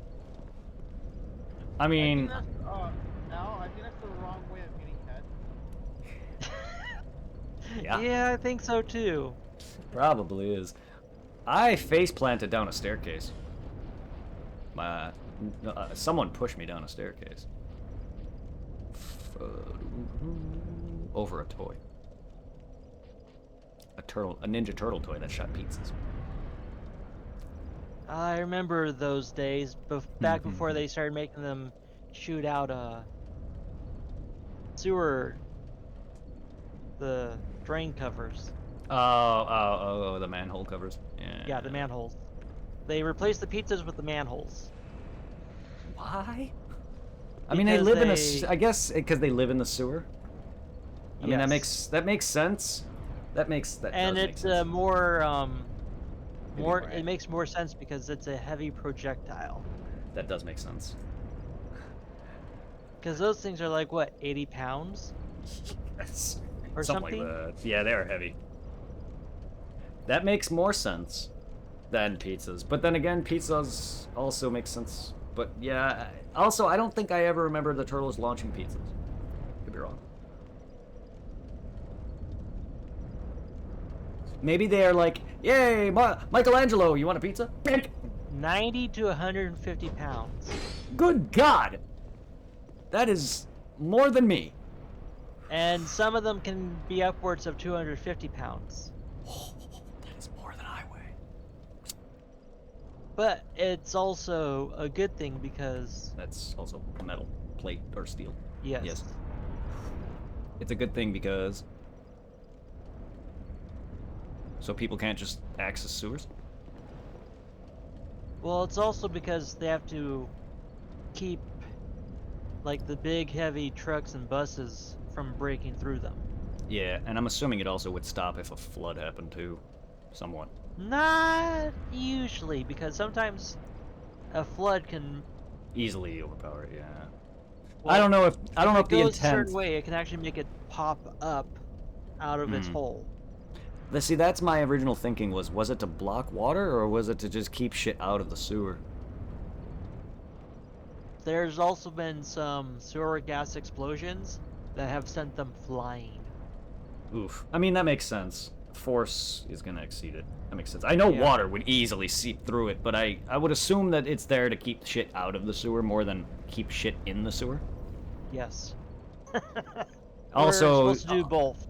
I mean, no, I think that's the wrong way of getting hit. Yeah, I think so too. Probably is. I face planted down a staircase. Someone pushed me down a staircase. Over a toy. A Ninja Turtle toy that shot pizzas. I remember those days, back before they started making them shoot out the drain covers. Oh, the manhole covers. Yeah, the manholes. They replaced the pizzas with the manholes. Why? I mean, they live in a. I guess because they live in the sewer. I mean, that makes sense. And it's more. It makes more sense because it's a heavy projectile. That does make sense. Because those things are like what, 80 pounds? Yes. Or something? Like that. Yeah, they are heavy. That makes more sense than pizzas. But then again, pizzas also make sense. But yeah, also, I don't think I ever remember the turtles launching pizzas. Could be wrong. Maybe they are like, yay, Michelangelo, you want a pizza? 90 to 150 pounds. Good God! That is more than me. And some of them can be upwards of 250 pounds. Oh, that is more than I weigh. But it's also a good thing because... That's also metal, plate, or steel. Yes. Yes. It's a good thing because... So people can't just access sewers? Well, it's also because they have to keep, like, the big, heavy trucks and buses from breaking through them. Yeah, and I'm assuming it also would stop if a flood happened too. Somewhat. Not usually, because sometimes a flood can... Easily overpower it, yeah. Well, I don't know if if the it goes a intent. certain way, it can actually make it pop up out of its hole. See, that's my original thinking was it to block water or was it to just keep shit out of the sewer? There's also been some sewer gas explosions that have sent them flying. Oof. I mean, that makes sense. Force is gonna exceed it. That makes sense. I know Yeah. water would easily seep through it, but I would assume that it's there to keep shit out of the sewer more than keep shit in the sewer. Yes. Also, We're supposed to do both.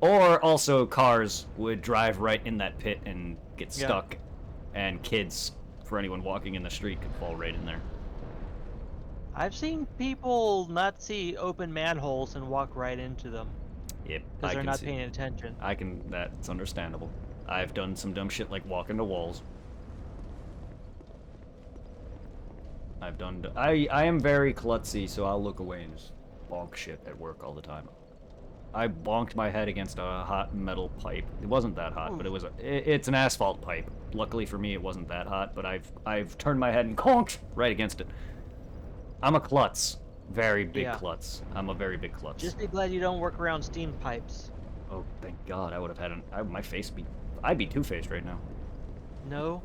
Or also cars would drive right in that pit and get Yeah. stuck, and kids, for anyone walking in the street, could fall right in there. I've seen people not see open manholes and walk right into them Yep, because I they're can not see. paying attention. That's understandable. I've done some dumb shit like walk into walls. I am very klutzy, so I'll look away and just bonk shit at work all the time. I bonked my head against a hot metal pipe. It wasn't that hot, but it's an asphalt pipe. Luckily for me, it wasn't that hot, but I've turned my head and conked right against it. I'm a klutz. Very big klutz. I'm a very big klutz. Just be glad you don't work around steam pipes. Oh, thank God. I would have had my face be... I'd be two-faced right now. No.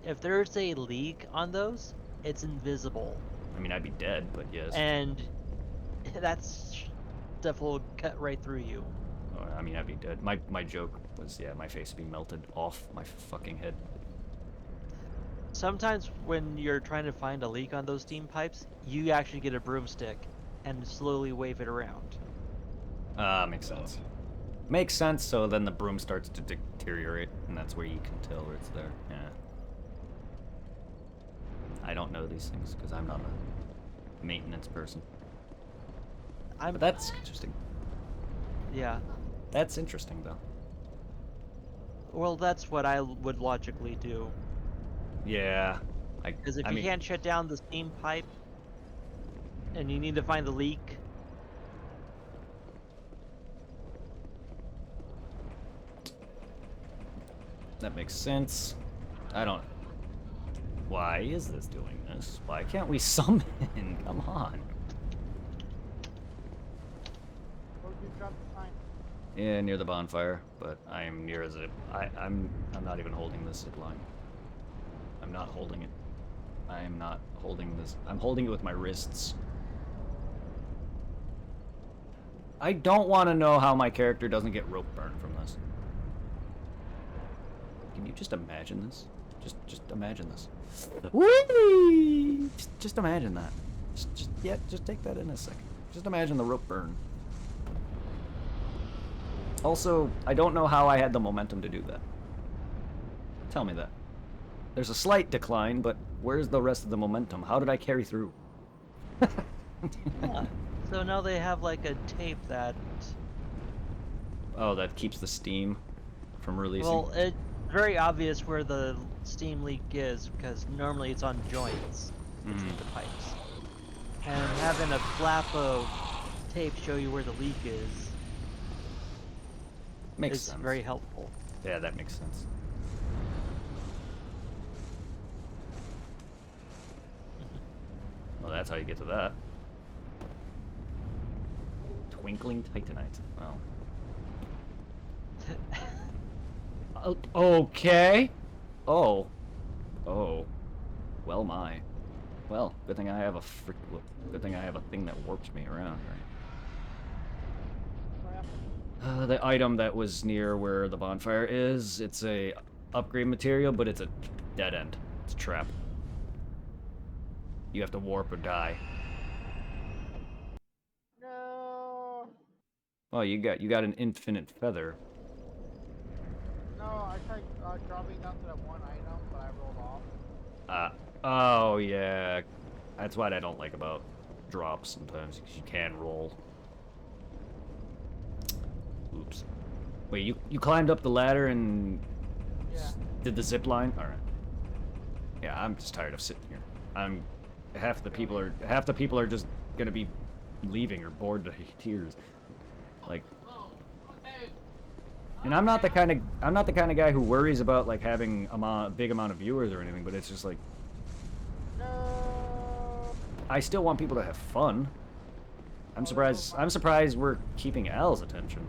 If there's a leak on those, it's invisible. I mean, I'd be dead, but yes. And that's stuff will cut right through you. Oh, I mean, I'd be dead. My joke was, yeah, my face would be melted off my fucking head. Sometimes when you're trying to find a leak on those steam pipes, you actually get a broomstick and slowly wave it around. Makes sense. Makes sense, so then the broom starts to deteriorate, and that's where you can tell where it's there. Yeah. I don't know these things, because I'm not a maintenance person. But that's interesting. Yeah. That's interesting, though. Well, that's what I would logically do. Yeah. Because if I you mean, can't shut down the steam pipe, and you need to find the leak, that makes sense. I don't... Why is this doing this? Why can't we summon? Come on. Where did you drop the sign? Yeah, near the bonfire, but I am near a zip. I'm not even holding this zip line. I'm not holding it. I am not holding this. I'm holding it with my wrists. I don't want to know how my character doesn't get rope burn from this. Can you just imagine this? Just imagine this. Whee! Just imagine that. Just take that in a second. Just imagine the rope burn. Also, I don't know how I had the momentum to do that. Tell me that. There's a slight decline, but where's the rest of the momentum? How did I carry through? yeah. So now they have like a tape that... Oh, that keeps the steam from releasing? Well, it's very obvious where the steam leak is, because normally it's on joints between the pipes. And having a flap of tape show you where the leak is Makes sense. very helpful. Yeah, that makes sense. Well, that's how you get to that. Twinkling Titanite. Well. Okay. Oh. Oh. Well, my. Well, good thing I have a good thing I have a thing that warps me around, right? The item that was near where the bonfire is, it's a upgrade material, but it's a dead end. It's a trap. You have to warp or die. No. Oh, you got an infinite feather. No, I tried dropping down to that one item, but I rolled off. Oh yeah. That's what I don't like about drops sometimes, because you can roll. Oops. Wait, you climbed up the ladder and Yeah. did the zip line? All right. Yeah, I'm just tired of sitting here. Half the people are just gonna be leaving or bored to tears. Like, and I'm not the kind of guy who worries about like having a big amount of viewers or anything, but it's just like No. I still want people to have fun. I'm surprised we're keeping Al's attention.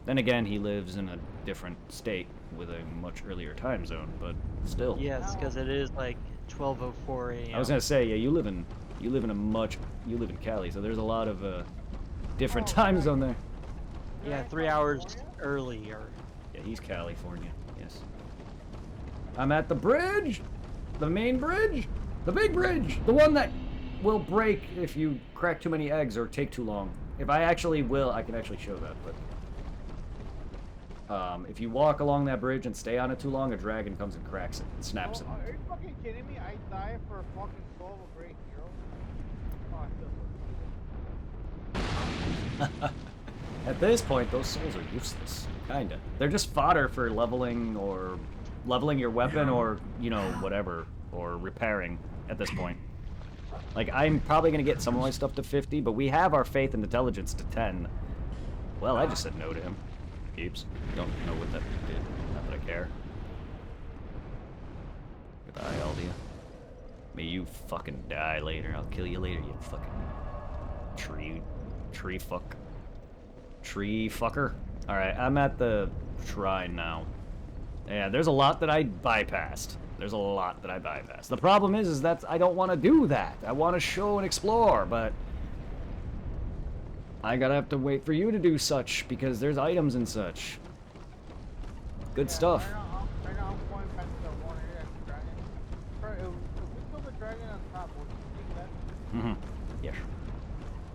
Then again, he lives in a different state with a much earlier time zone, but still. Yes, because it is like 12:04 a.m. I was gonna say, yeah, you live in Cali, so there's a lot of different time zone there. Yeah, 3 hours earlier. Yeah, he's California. Yes. I'm at the bridge, the main bridge, the big bridge, the one that will break if you crack too many eggs or take too long. If I actually will, I can actually show that, but. If you walk along that bridge and stay on it too long, a dragon comes and cracks it and snaps it. Are you fucking kidding me? I die for a fucking soul of a great hero. Oh, I feel so cheated. At this point, those souls are useless. Kinda. They're just fodder for leveling your weapon or, you know, whatever, or repairing at this point. Like, I'm probably gonna get some of my stuff to 50, but we have our faith and intelligence to 10. Well, I just said no to him. Oops. Don't know what that did. Not that I care. Goodbye, Aldia. May you fucking die later. I'll kill you later, you fucking tree fucker. Alright, I'm at the shrine now. Yeah, there's a lot that I bypassed. The problem is that I don't want to do that. I want to show and explore, but I gotta have to wait for you to do such, because there's items and such. Good stuff. Right now I'm going back to the one area at the dragon. If we kill the dragon on top, would you take that? Yes.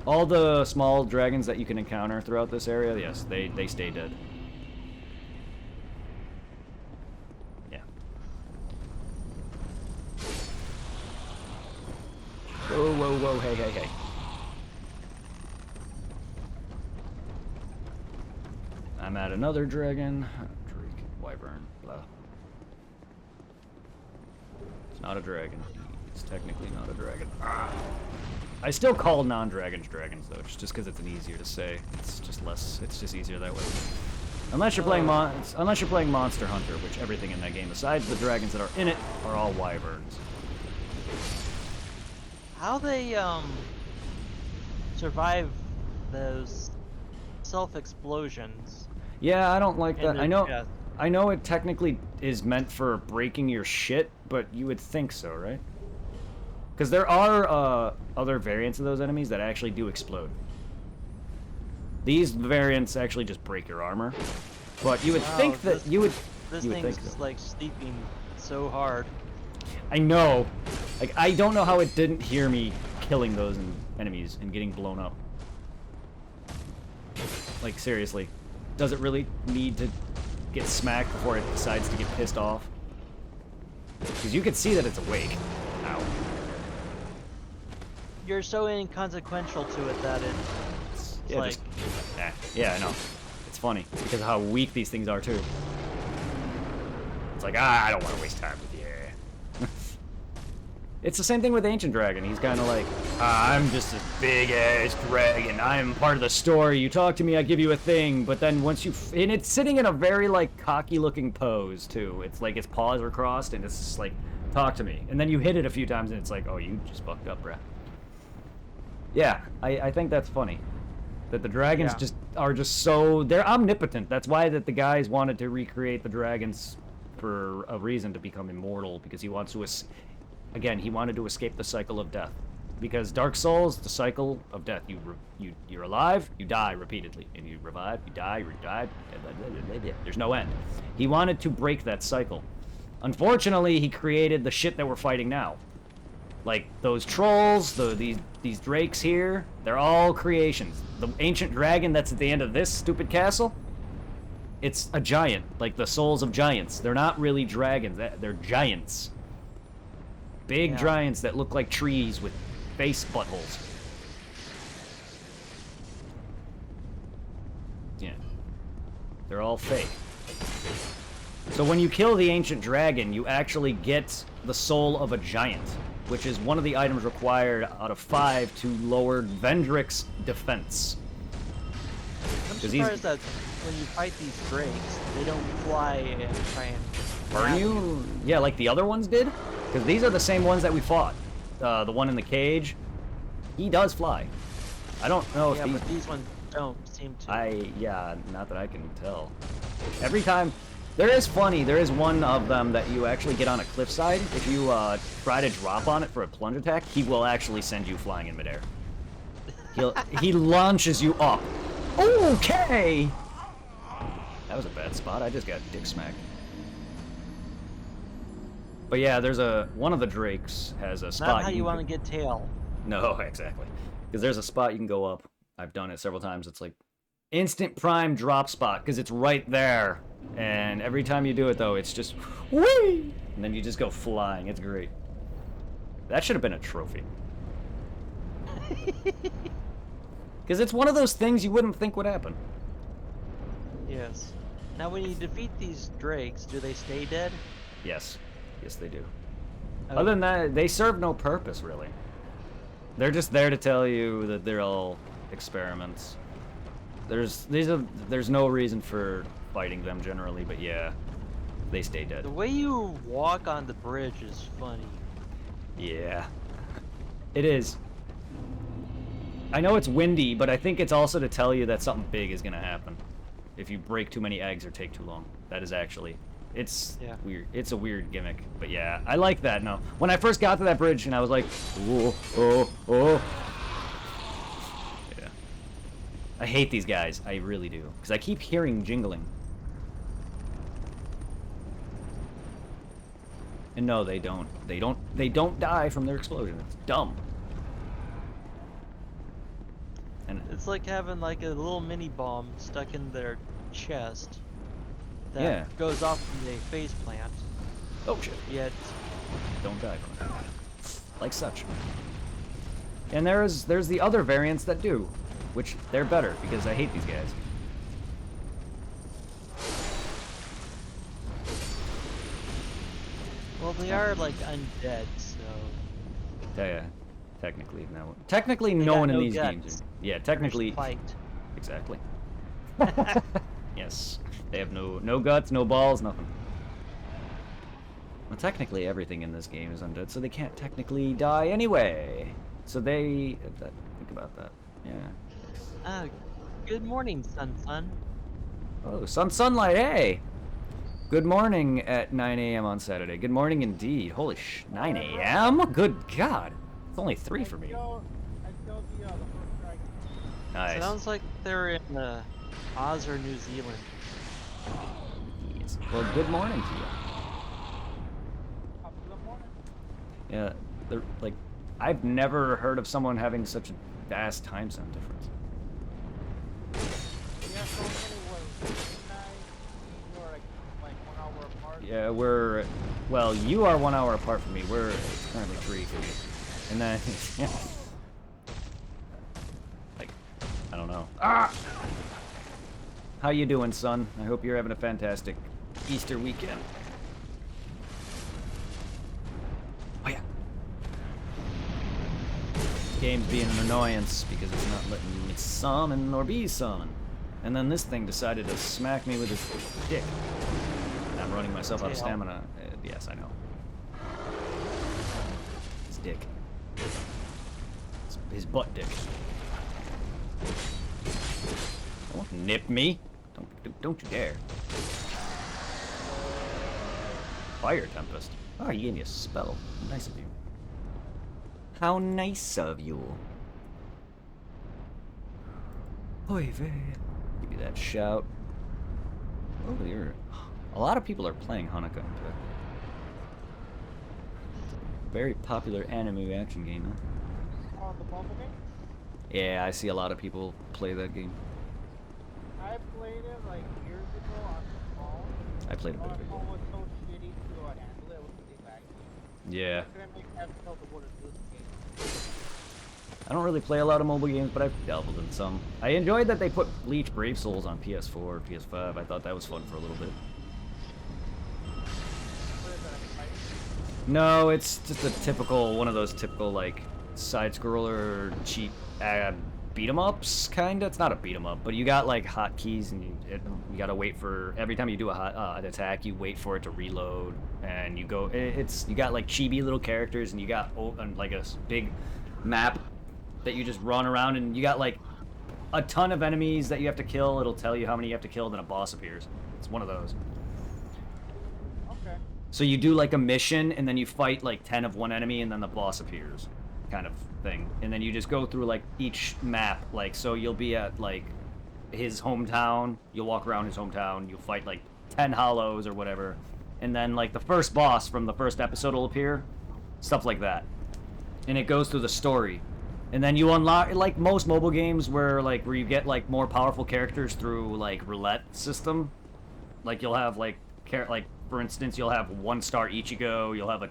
All the small dragons that you can encounter throughout this area, yes, they stay dead. Yeah. Whoa, hey. I'm at another dragon. Drake, wyvern, blah. It's not a dragon. It's technically not a dragon. I still call non-dragons dragons though, just because it's easier to say. It's just easier that way. Unless you're playing Monster Hunter, which everything in that game, besides the dragons that are in it, are all wyverns. How they survive those self-explosions? Yeah, I don't like in that. their chest. I know it technically is meant for breaking your shit, but you would think so, right? Because there are other variants of those enemies that actually do explode. These variants actually just break your armor, but you would think that This thing's like steeping so hard. I know. Like, I don't know how it didn't hear me killing those enemies and getting blown up. Like, seriously. Does it really need to get smacked before it decides to get pissed off? Because you can see that it's awake. Ow. You're so inconsequential to it that it's Yeah, like... yeah, I know. It's funny, because of how weak these things are, too. It's like, I don't want to waste time with you. It's the same thing with Ancient Dragon. He's kind of like, I'm just a big-ass dragon. I'm part of the story. You talk to me, I give you a thing. But then once you... And it's sitting in a very, like, cocky-looking pose, too. It's like its paws are crossed, and it's just like, talk to me. And then you hit it a few times, and it's like, oh, you just fucked up, bruh. Yeah, I think that's funny. That the dragons are just so... They're omnipotent. That's why that the guys wanted to recreate the dragons for a reason, to become immortal, because he wants to... Again, he wanted to escape the cycle of death. Because Dark Souls, the cycle of death. You're alive, you die repeatedly. And you revive, you die, there's no end. He wanted to break that cycle. Unfortunately, he created the shit that we're fighting now. Like those trolls, these drakes here, they're all creations. The ancient dragon that's at the end of this stupid castle, it's a giant, like the souls of giants. They're not really dragons, they're giants. Big giants that look like trees with face buttholes. Yeah. They're all fake. So when you kill the ancient dragon, you actually get the soul of a giant, which is one of the items required out of 5 to lower Vendrick's defense. I'm surprised that when you fight these drakes, they don't fly and try and burn you? Yeah, like the other ones did? Because these are the same ones that we fought. The one in the cage, he does fly. I don't know if but these ones don't seem to. Yeah, not that I can tell. Every time... There is one of them that you actually get on a cliffside. If you try to drop on it for a plunge attack, he will actually send you flying in midair. He launches you up. Okay! That was a bad spot. I just got dick smacked. But yeah, there's one of the drakes has a spot. Not how you want to get tail. No, exactly. Because there's a spot you can go up. I've done it several times. It's like instant prime drop spot because it's right there. And every time you do it, though, it's just whee! And then you just go flying. It's great. That should have been a trophy. Because it's one of those things you wouldn't think would happen. Yes. Now, when you defeat these drakes, do they stay dead? Yes. Yes, they do. Oh. Other than that, they serve no purpose, really. They're just there to tell you that they're all experiments. There's no reason for fighting them generally, but yeah, they stay dead. The way you walk on the bridge is funny. Yeah, it is. I know it's windy, but I think it's also to tell you that something big is gonna happen if you break too many eggs or take too long. That is actually, it's weird. It's a weird gimmick, but yeah, I like that. No, when I first got to that bridge and I was like, oh. Yeah, I hate these guys. I really do, because I keep hearing jingling. And no, they don't. They don't die from their explosion. It's dumb. And it's like having like a little mini bomb stuck in their chest that goes off from a face plant. Oh shit. Yet don't die from it. Like such. And there's the other variants that do, which they're better because I hate these guys. Well, they are like undead, so. Yeah, technically no. Technically, no one in these games. Yeah, technically. Fight. Exactly. Yes, they have no guts, no balls, nothing. Well, technically, everything in this game is undead, so they can't technically die anyway. So they think about that. Yeah. Good morning, Sun. Oh, sunlight. Hey. Good morning at 9 a.m. on Saturday. Good morning indeed. Holy 9 a.m.? Good God. It's only 3 for me. Nice. Sounds like they're in Oz or New Zealand. Yes. Well, good morning to you. Yeah, they're like, I've never heard of someone having such a vast time zone difference. Yeah, well, you are 1 hour apart from me. We're currently 3 for you. And then, yeah. Like, I don't know. Ah! How you doing, son? I hope you're having a fantastic Easter weekend. Oh, yeah. This game's being an annoyance because it's not letting me summon or be summoned. And then this thing decided to smack me with its dick. I'm running myself out of stamina. Yes, I know. His dick. His butt dick. Don't nip me. Don't you dare. Fire Tempest. Oh, you gave me a spell. Nice of you. How nice of you. Oy vey. Give you that shout. Oh, you're... A lot of people are playing Hanukkah today. Very popular anime action game, huh? Oh, the puzzle game? Yeah, I see a lot of people play that game. I played it like years ago on the phone. I played a bit My of it. phone was so shitty to handle it. It was really laggy. Yeah. I couldn't make heads tell the what to do with the game. I don't really play a lot of mobile games, but I've dabbled in some. I enjoyed that they put Bleach Brave Souls on PS4, PS5. I thought that was fun for a little bit. What is that, a fight? No, it's just a typical, one of those typical, like, side-scroller, cheap, beat-em-ups, kinda. It's not a beat-em-up, but you got, like, hotkeys, and you gotta wait for, every time you do an attack, you wait for it to reload, and you go, you got, like, chibi little characters, and you got, like, a big map that you just run around, and you got, like, a ton of enemies that you have to kill. It'll tell you how many you have to kill, then a boss appears. It's one of those. Okay. So you do like a mission, and then you fight like 10 of one enemy, and then the boss appears, kind of thing. And then you just go through like each map, like, so you'll be at like his hometown, you'll walk around his hometown, you'll fight like 10 hollows or whatever, and then like the first boss from the first episode will appear, stuff like that. And it goes through the story. And then you unlock, like most mobile games where you get like more powerful characters through like roulette system. Like you'll have like for instance, you'll have 1-star Ichigo, you'll have a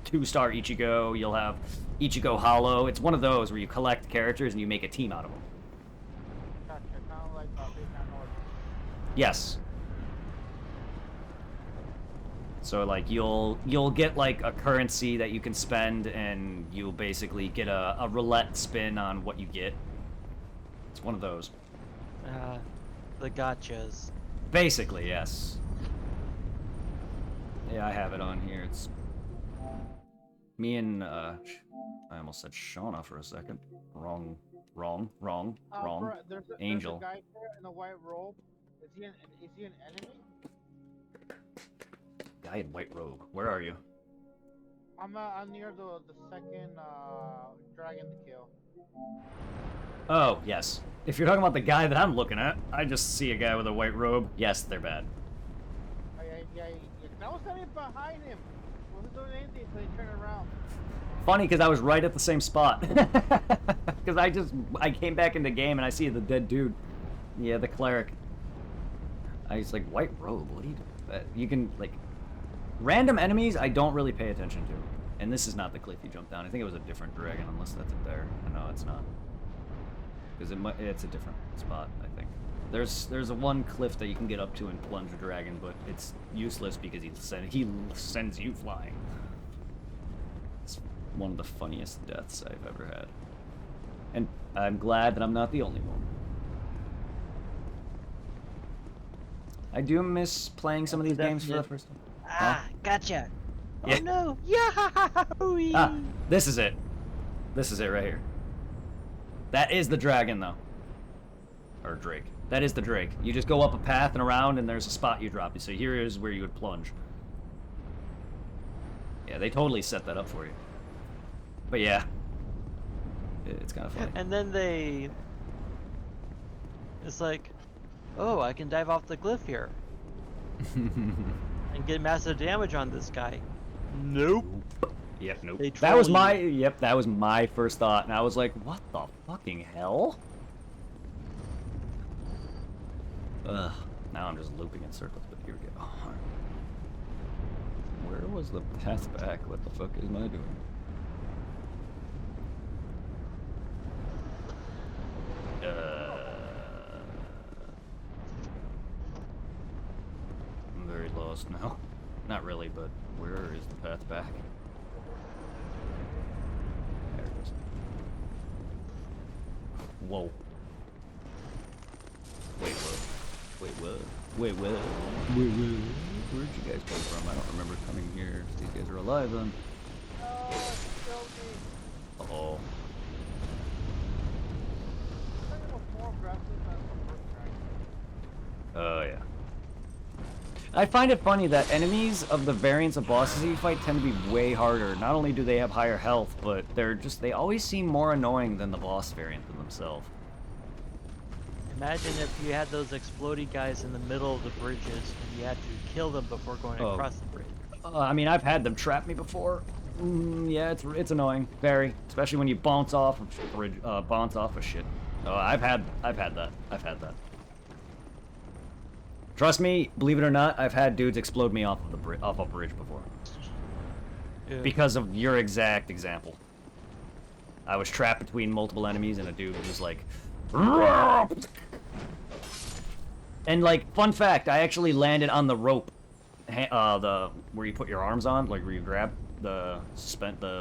2-star Ichigo, you'll have Ichigo Hollow. It's one of those where you collect characters and you make a team out of them. Gotcha. Kind of like Big Man Order. Yes. So like you'll get like a currency that you can spend, and you'll basically get a roulette spin on what you get. It's one of those. The gotchas. Basically, yes. Yeah, I have it on here. It's me and I almost said Shauna for a second. Wrong. Bro, there's Angel. a guy there in a white robe. Is he an enemy? Guy in white robe. Where are you? I'm near the second dragon to kill. Oh, yes. If you're talking about the guy that I'm looking at, I just see a guy with a white robe. Yes, they're bad. Yeah. I was standing behind him. Wasn't doing anything until he turned around. Funny, because I was right at the same spot. Because I came back in the game and I see the dead dude. Yeah, the cleric. I was like, white robe, what do you do? You can, like, random enemies I don't really pay attention to. And this is not the cliff you jump down. I think it was a different dragon, unless that's it there. No, it's not. Because it's a different spot, I think. There's a one cliff that you can get up to and plunge a dragon, but it's useless because he sends you flying. It's one of the funniest deaths I've ever had. And I'm glad that I'm not the only one. I do miss playing some of these games for the first time. Ah, gotcha. Yeah. Oh no! Yahoo! Ah, this is it. This is it right here. That is the dragon, though. Or drake. That is the drake. You just go up a path and around, and there's a spot you drop. So here is where you would plunge. Yeah, they totally set that up for you. But yeah. It's kind of funny. And then it's like, oh, I can dive off the cliff here and get massive damage on this guy. Nope. Yep, nope. They That was troll my you. that was my first thought, and I was like, what the fucking hell? Ugh. Now I'm just looping in circles, but here we go. Where was the path back? What the fuck am I doing? I'm very lost now. Not really, but where is the path back? There it is. Whoa. Wait, what? Wait, what? Wait, what? Wait, what? Where'd you guys come from? I don't remember coming here. If these guys are alive, then. Oh, it killed me. Uh-oh. I think it was more aggressive than the first dragon. Oh, yeah. I find it funny that enemies of the variants of bosses you fight tend to be way harder. Not only do they have higher health, but they always seem more annoying than the boss variant than themselves. Imagine if you had those exploding guys in the middle of the bridges and you had to kill them before going across the bridge. I mean, I've had them trap me before. Yeah, it's annoying, very, especially when you bounce off of bridge, bounce off of shit. Oh, I've had that. I've had that. Trust me, believe it or not, I've had dudes explode me off of off a bridge before. Yeah. Because of your exact example. I was trapped between multiple enemies, and a dude was like, and like, fun fact, I actually landed on the rope, the where you put your arms on, like where you grab the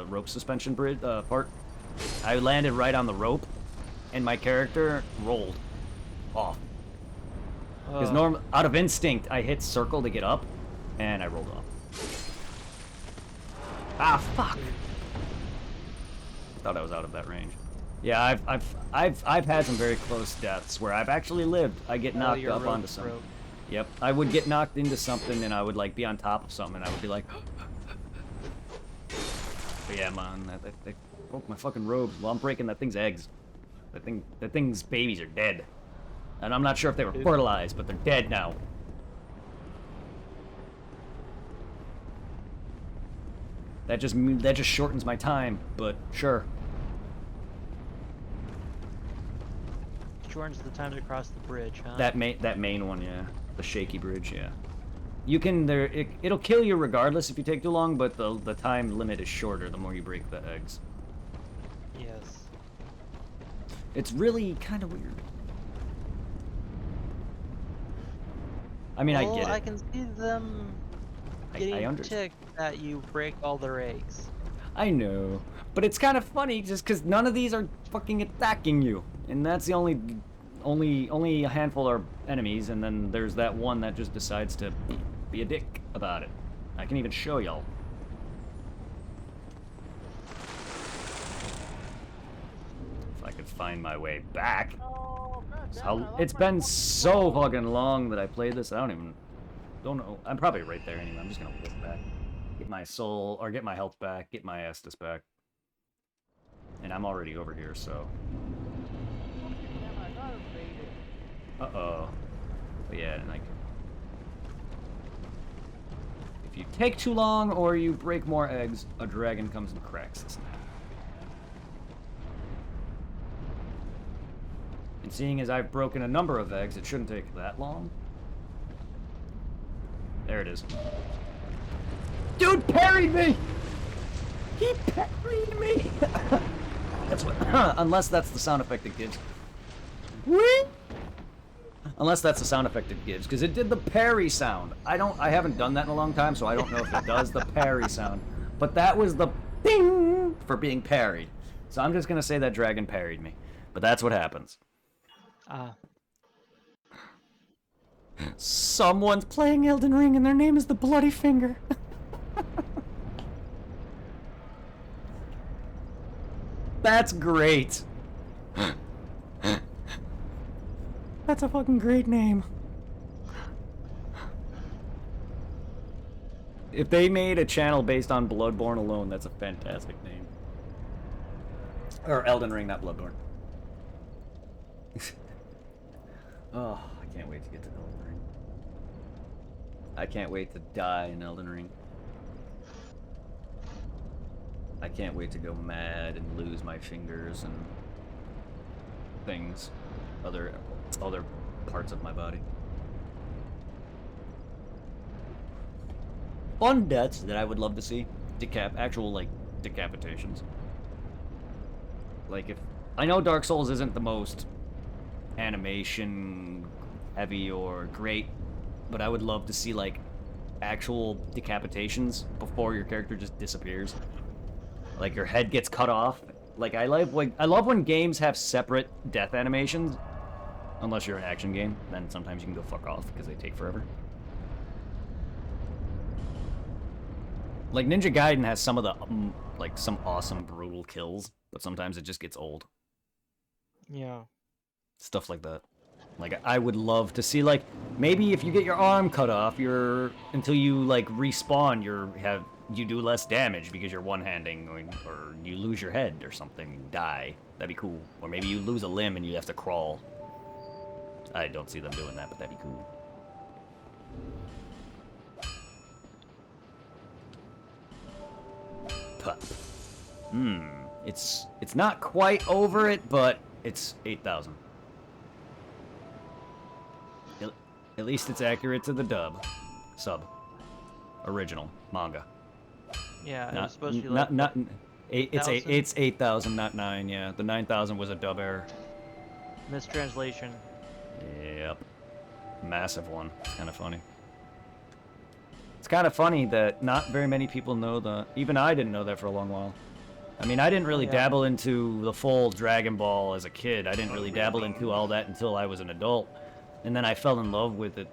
rope suspension bridge part. I landed right on the rope, and my character rolled off. Because out of instinct, I hit circle to get up, and I rolled off. Ah, fuck! Thought I was out of that range. Yeah, I've had some very close deaths where I've actually lived. I get knocked up onto something. Yep, I would get knocked into something, and I would like be on top of something, and I would be like, but yeah, man, they broke my fucking robes. Well, I'm breaking that thing's eggs. That thing's babies are dead. And I'm not sure if they were fertilized, but they're dead now. That just shortens my time, but sure. Shortens the time to cross the bridge, huh? That main one, yeah. The shaky bridge, yeah. You can it'll kill you regardless if you take too long, but the time limit is shorter the more you break the eggs. Yes. It's really kind of weird. I mean, well, I get it. I can see them I getting understand. ticked that you break all their eggs. I know, but it's kind of funny just because none of these are fucking attacking you, and that's the only a handful are enemies, and then there's that one that just decides to be a dick about it. I can even show y'all. If I could find my way back. Oh, God damn it, It's been so fucking long that I played this. I don't know. I'm probably right there anyway. I'm just gonna whip back, get my soul or get my health back, get my Estus back, and I'm already over here. So. Uh-oh. But yeah, and like, if you take too long or you break more eggs, a dragon comes and cracks this thing. And seeing as I've broken a number of eggs, it shouldn't take that long. There it is. Dude parried me! He parried me! That's what, unless that's the sound effect it gives. Whee! Unless that's the sound effect it gives, because it did the parry sound. I haven't done that in a long time, so I don't know if it does the parry sound. But that was the ping for being parried. So I'm just gonna say that dragon parried me. But that's what happens. Someone's playing Elden Ring and their name is the Bloody Finger. That's great. That's a fucking great name. If they made a channel based on Bloodborne alone, that's a fantastic name. Or Elden Ring, not Bloodborne. Oh, I can't wait to get to Elden Ring. I can't wait to die in Elden Ring. I can't wait to go mad and lose my fingers and things. Other parts of my body. Fun deaths that I would love to see. Actual, like, decapitations. Like, if... I know Dark Souls isn't the most animation heavy or great, but I would love to see, like, actual decapitations before your character just disappears. Like, your head gets cut off. Like, I love when games have separate death animations. Unless you're an action game, then sometimes you can go fuck off because they take forever. Like, Ninja Gaiden has some of the, like, some awesome brutal kills, but sometimes it just gets old. Yeah. Stuff like that. Like, I would love to see, like, maybe if you get your arm cut off, until you, like, respawn, you do less damage because you're one-handing, or you lose your head or something, you die. That'd be cool. Or maybe you lose a limb and you have to crawl. I don't see them doing that, but that'd be cool. Pup. It's not quite over it, but it's 8,000. At least it's accurate to the sub, original manga. Yeah, it Not, was supposed to be not, like not, it's 8,000, not 9. Yeah, the 9,000 was a dub error. mistranslation. Yep, massive one. It's kind of funny. It's kind of funny that not very many people know the. Even I didn't know that for a long while. I mean, I didn't really dabble into the full Dragon Ball as a kid. I didn't really dabble into all that until I was an adult. And then I fell in love with it,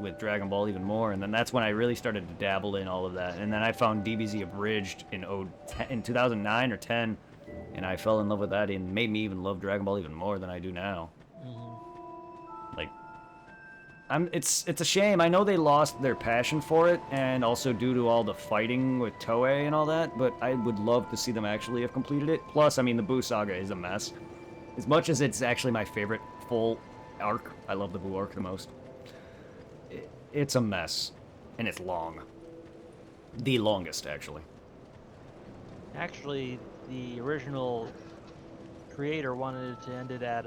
with Dragon Ball even more. And then that's when I really started to dabble in all of that. And then I found DBZ Abridged in 2009 or 10. And I fell in love with that and made me even love Dragon Ball even more than I do now. Like, it's a shame. I know they lost their passion for it, and also due to all the fighting with Toei and all that, but I would love to see them actually have completed it. Plus, I mean, the Buu saga is a mess. As much as it's actually my favorite full arc, I love the Buu arc the most. It's a mess, and it's long. The longest, actually. Actually, the original creator wanted to end it at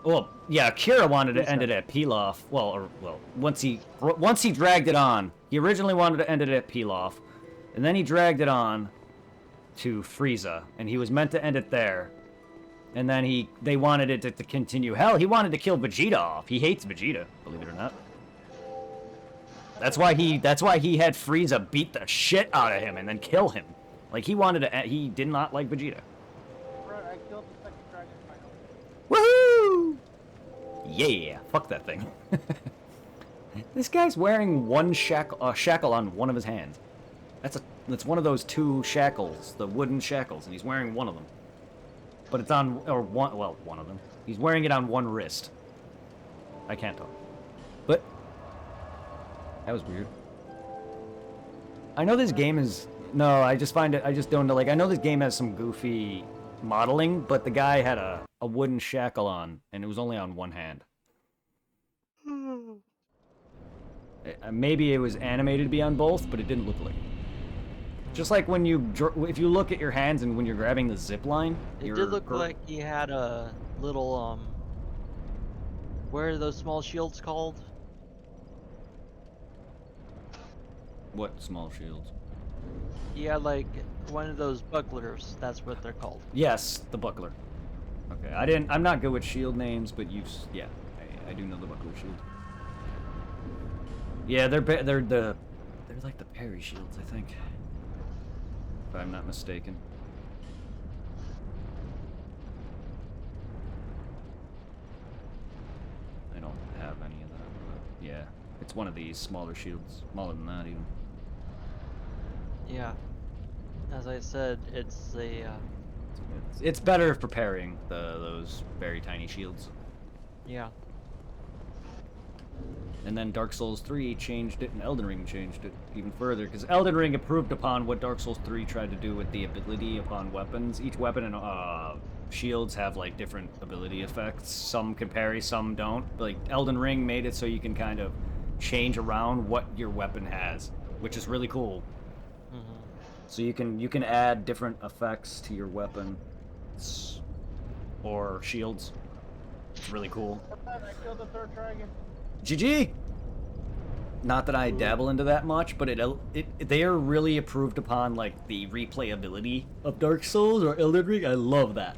Well, yeah, Kira wanted to end it at Pilaf. Well, once he dragged it on, he originally wanted to end it at Pilaf, and then he dragged it on to Frieza, and he was meant to end it there. And then they wanted it to continue. Hell, he wanted to kill Vegeta off. He hates Vegeta, believe it or not. That's why he had Frieza beat the shit out of him and then kill him. Like he did not like Vegeta. Right, I killed the second dragon finally. Woohoo! Yeah, fuck that thing. This guy's wearing one shackle on one of his hands. That's one of those two shackles, the wooden shackles, and he's wearing one of them. But it's on, one of them. He's wearing it on one wrist. I can't talk. But that was weird. I know this game is I just don't know. Like, I know this game has some goofy modeling, but the guy had a wooden shackle on, and it was only on one hand. Maybe it was animated to be on both, but it didn't look like it. Just like when if you look at your hands and when you're grabbing the zip line, it did look like he had a little what are those small shields called? What small shields? He had like one of those bucklers. That's what they're called. Yes, the buckler. Okay, I'm not good with shield names, but I do know the buckler shield. Yeah, they're like the parry shields, I think. If I'm not mistaken. I don't have any of that, but yeah. It's one of these smaller shields. Smaller than that, even. Yeah. As I said, it's a... It's better for parrying those very tiny shields. Yeah. And then Dark Souls 3 changed it, and Elden Ring changed it even further, because Elden Ring improved upon what Dark Souls 3 tried to do with the ability upon weapons. Each weapon and shields have, like, different ability effects. Some can parry, some don't. Like, Elden Ring made it so you can kind of change around what your weapon has, which is really cool. So you can add different effects to your weapon or shields. It's really cool. I killed the third dragon. GG! Not that I dabble into that much, but they are really improved upon, like, the replayability of Dark Souls or Elden Ring. I love that.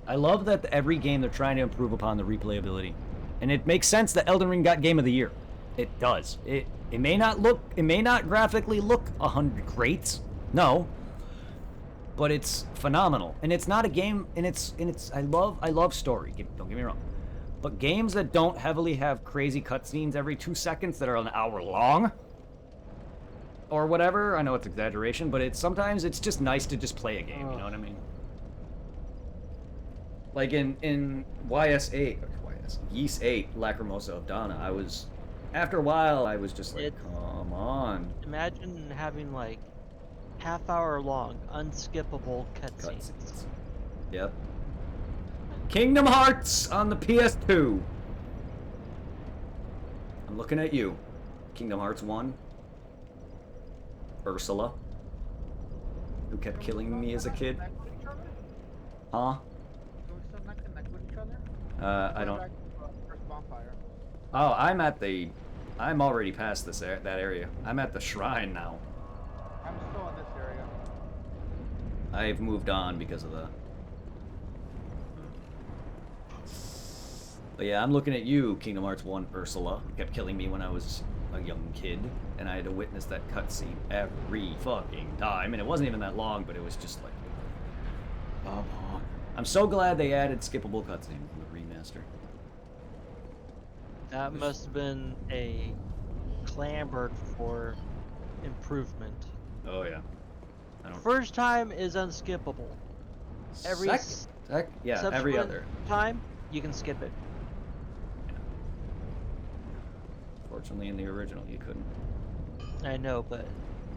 I love that every game they're trying to improve upon the replayability. And it makes sense that Elden Ring got Game of the Year. It does. It may not graphically look 100 great. No. But it's phenomenal. And it's not a game, and it's I love story. Don't get me wrong. But games that don't heavily have crazy cutscenes every 2 seconds that are an hour long, or whatever, I know it's exaggeration, but sometimes it's just nice to just play a game, you know what I mean? Like in Ys 8, Lacrimosa of Dana, after a while, I was just like, come on. Imagine having, like, half-hour long, unskippable cutscenes. Yep. Kingdom Hearts on the PS2. I'm looking at you. Kingdom Hearts 1. Ursula. Who kept killing me as a kid. Connect with each other? Huh? Can we still not connect with each other? I don't. Back to first bonfire. Oh, I'm already past that area. I'm at the shrine now. I'm still in this area. I've moved on because of that. But yeah, I'm looking at you, Kingdom Hearts 1 Ursula. You kept killing me when I was a young kid, and I had to witness that cutscene every fucking time. And it wasn't even that long, but it was just like... Oh, I'm so glad they added skippable cutscenes in the remaster. That must have been a clamored for improvement. Oh yeah. I don't... First time is unskippable. Every yeah, every subsequent other. time you can skip it. Fortunately, in the original, you couldn't. I know, but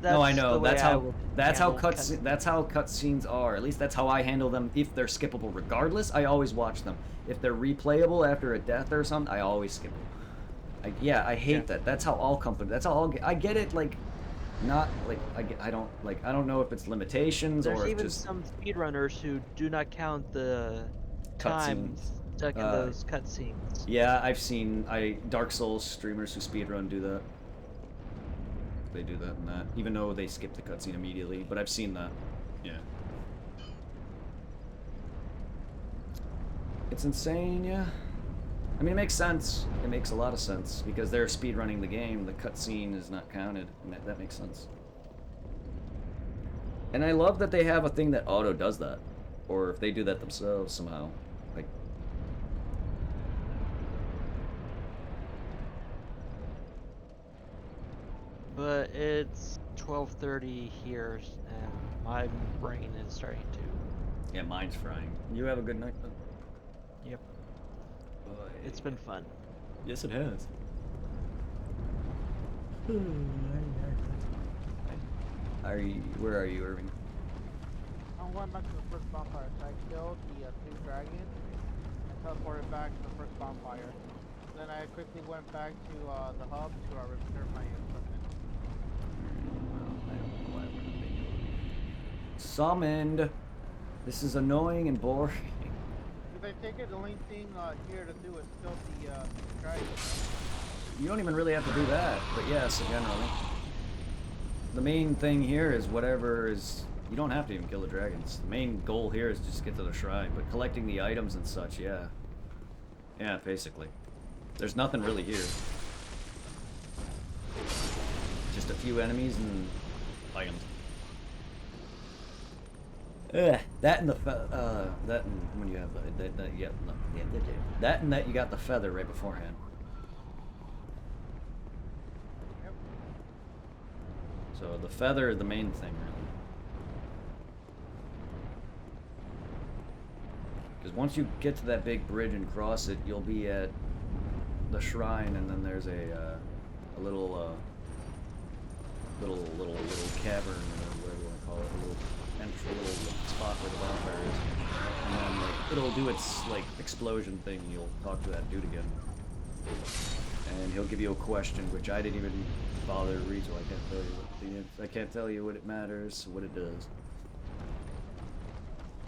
that's No, I know. the way That's I how. would That's how handle That's how cutscenes are. At least that's how I handle them. If they're skippable, regardless, I always watch them. If they're replayable after a death or something, I always skip them. I hate that. That's how all companies. That's how all. I get it. Like, not like I don't know if it's limitations There's or if even just some speedrunners who do not count the time cutscenes. stuck in those cutscenes. Yeah, I've seen Dark Souls streamers who speedrun do that. They do that and that, even though they skip the cutscene immediately. But I've seen that. Yeah. It's insane, yeah. I mean, it makes sense. It makes a lot of sense because they're speedrunning the game. The cutscene is not counted, and that makes sense. And I love that they have a thing that auto does that, or if they do that themselves somehow. Like, But it's 12:30 here, and my brain is starting to. yeah, mine's frying. You have a good night, then. Yep. Bye. It's been fun. Yes, it has. Where are you, Irving? I'm going back to the first bonfire. So I killed the 2 dragons and teleported back to the first bonfire. Then I quickly went back to the hub to repair my equipment. Well, I don't know why we're not being able to be summoned. This is annoying and boring. Because I take it the only thing here to do is kill the dragons. You don't even really have to do that, but yes, generally. The main thing here is whatever is... You don't have to even kill the dragons. The main goal here is just get to the shrine, but collecting the items and such, yeah. Yeah, basically. There's nothing really here. Just a few enemies and items. That and the that and when you have that and that you got the feather right beforehand. Yep. So the feather is the main thing, really. Because once you get to that big bridge and cross it, you'll be at the shrine, and then there's a little cavern or whatever you want to call it, a little spot where the bonfire is, and then like it'll do its like explosion thing. And you'll talk to that dude again, and he'll give you a question, which I didn't even bother to read, so I can't tell you what the answer. I can't tell you what it matters, what it does.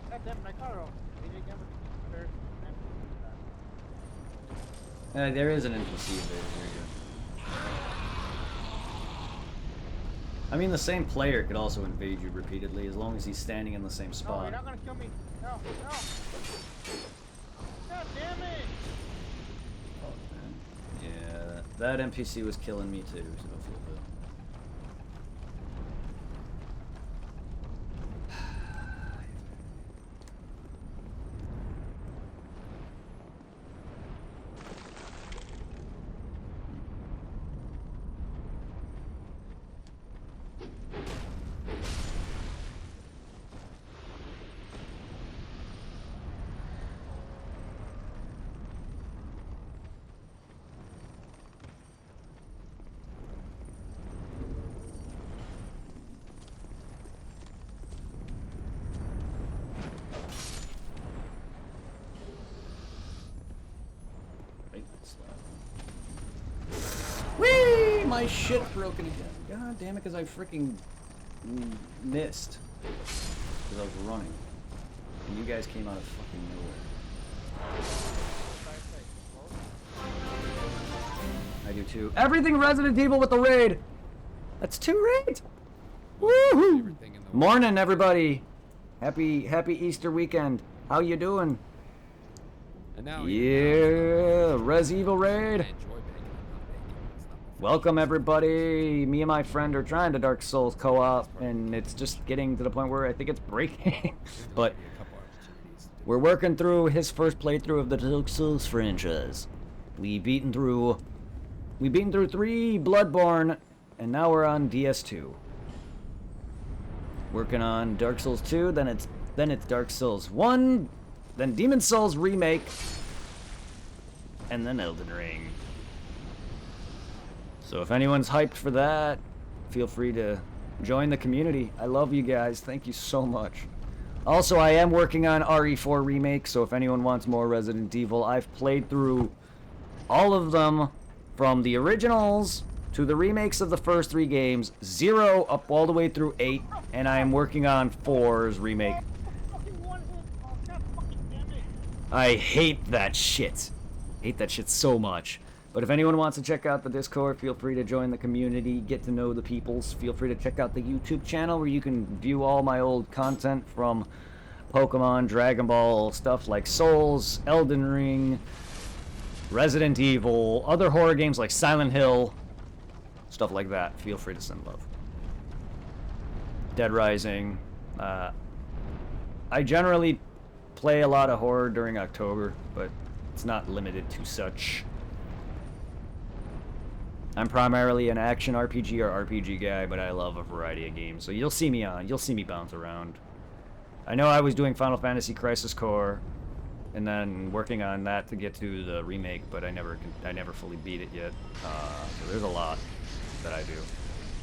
God damn, I caught him. There is an NPC invader here. I mean, the same player could also invade you repeatedly as long as he's standing in the same No, spot. you're not gonna kill me. No, no. God damn it! Oh, man. Yeah, that NPC was killing me too, so don't feel bad. Whee! My shit broken again. God damn it, because I freaking missed. Because I was running. And you guys came out of fucking nowhere. I do too. Everything Resident Evil with the raid! That's 2 raids! Woohoo! Morning, everybody! Happy Easter weekend. How you doing? And now Yeah, Res Evil raid. Welcome everybody. Me and my friend are trying to Dark Souls co-op, and it's just getting to the point where I think it's breaking. But we're working through his first playthrough of the Dark Souls franchise. We've beaten through 3 Bloodborne, and now we're on DS2. Working on Dark Souls 2, then it's Dark Souls 1, then Demon Souls Remake, and then Elden Ring. So if anyone's hyped for that, feel free to join the community. I love you guys. Thank you so much. Also, I am working on RE4 Remake, so if anyone wants more Resident Evil, I've played through all of them from the originals to the remakes of the first 3 games, 0 up all the way through 8, and I am working on 4's remake. I hate that shit. Hate that shit so much. But if anyone wants to check out the Discord, feel free to join the community, get to know the peoples. Feel free to check out the YouTube channel where you can view all my old content from Pokemon, Dragon Ball, stuff like Souls, Elden Ring, Resident Evil, other horror games like Silent Hill, stuff like that. Feel free to send love. Dead Rising. I generally play a lot of horror during October, but it's not limited to such. I'm primarily an action RPG or RPG guy, but I love a variety of games. So you'll see me bounce around. I know I was doing Final Fantasy Crisis Core, and then working on that to get to the remake, but I never fully beat it yet. So there's a lot that I do.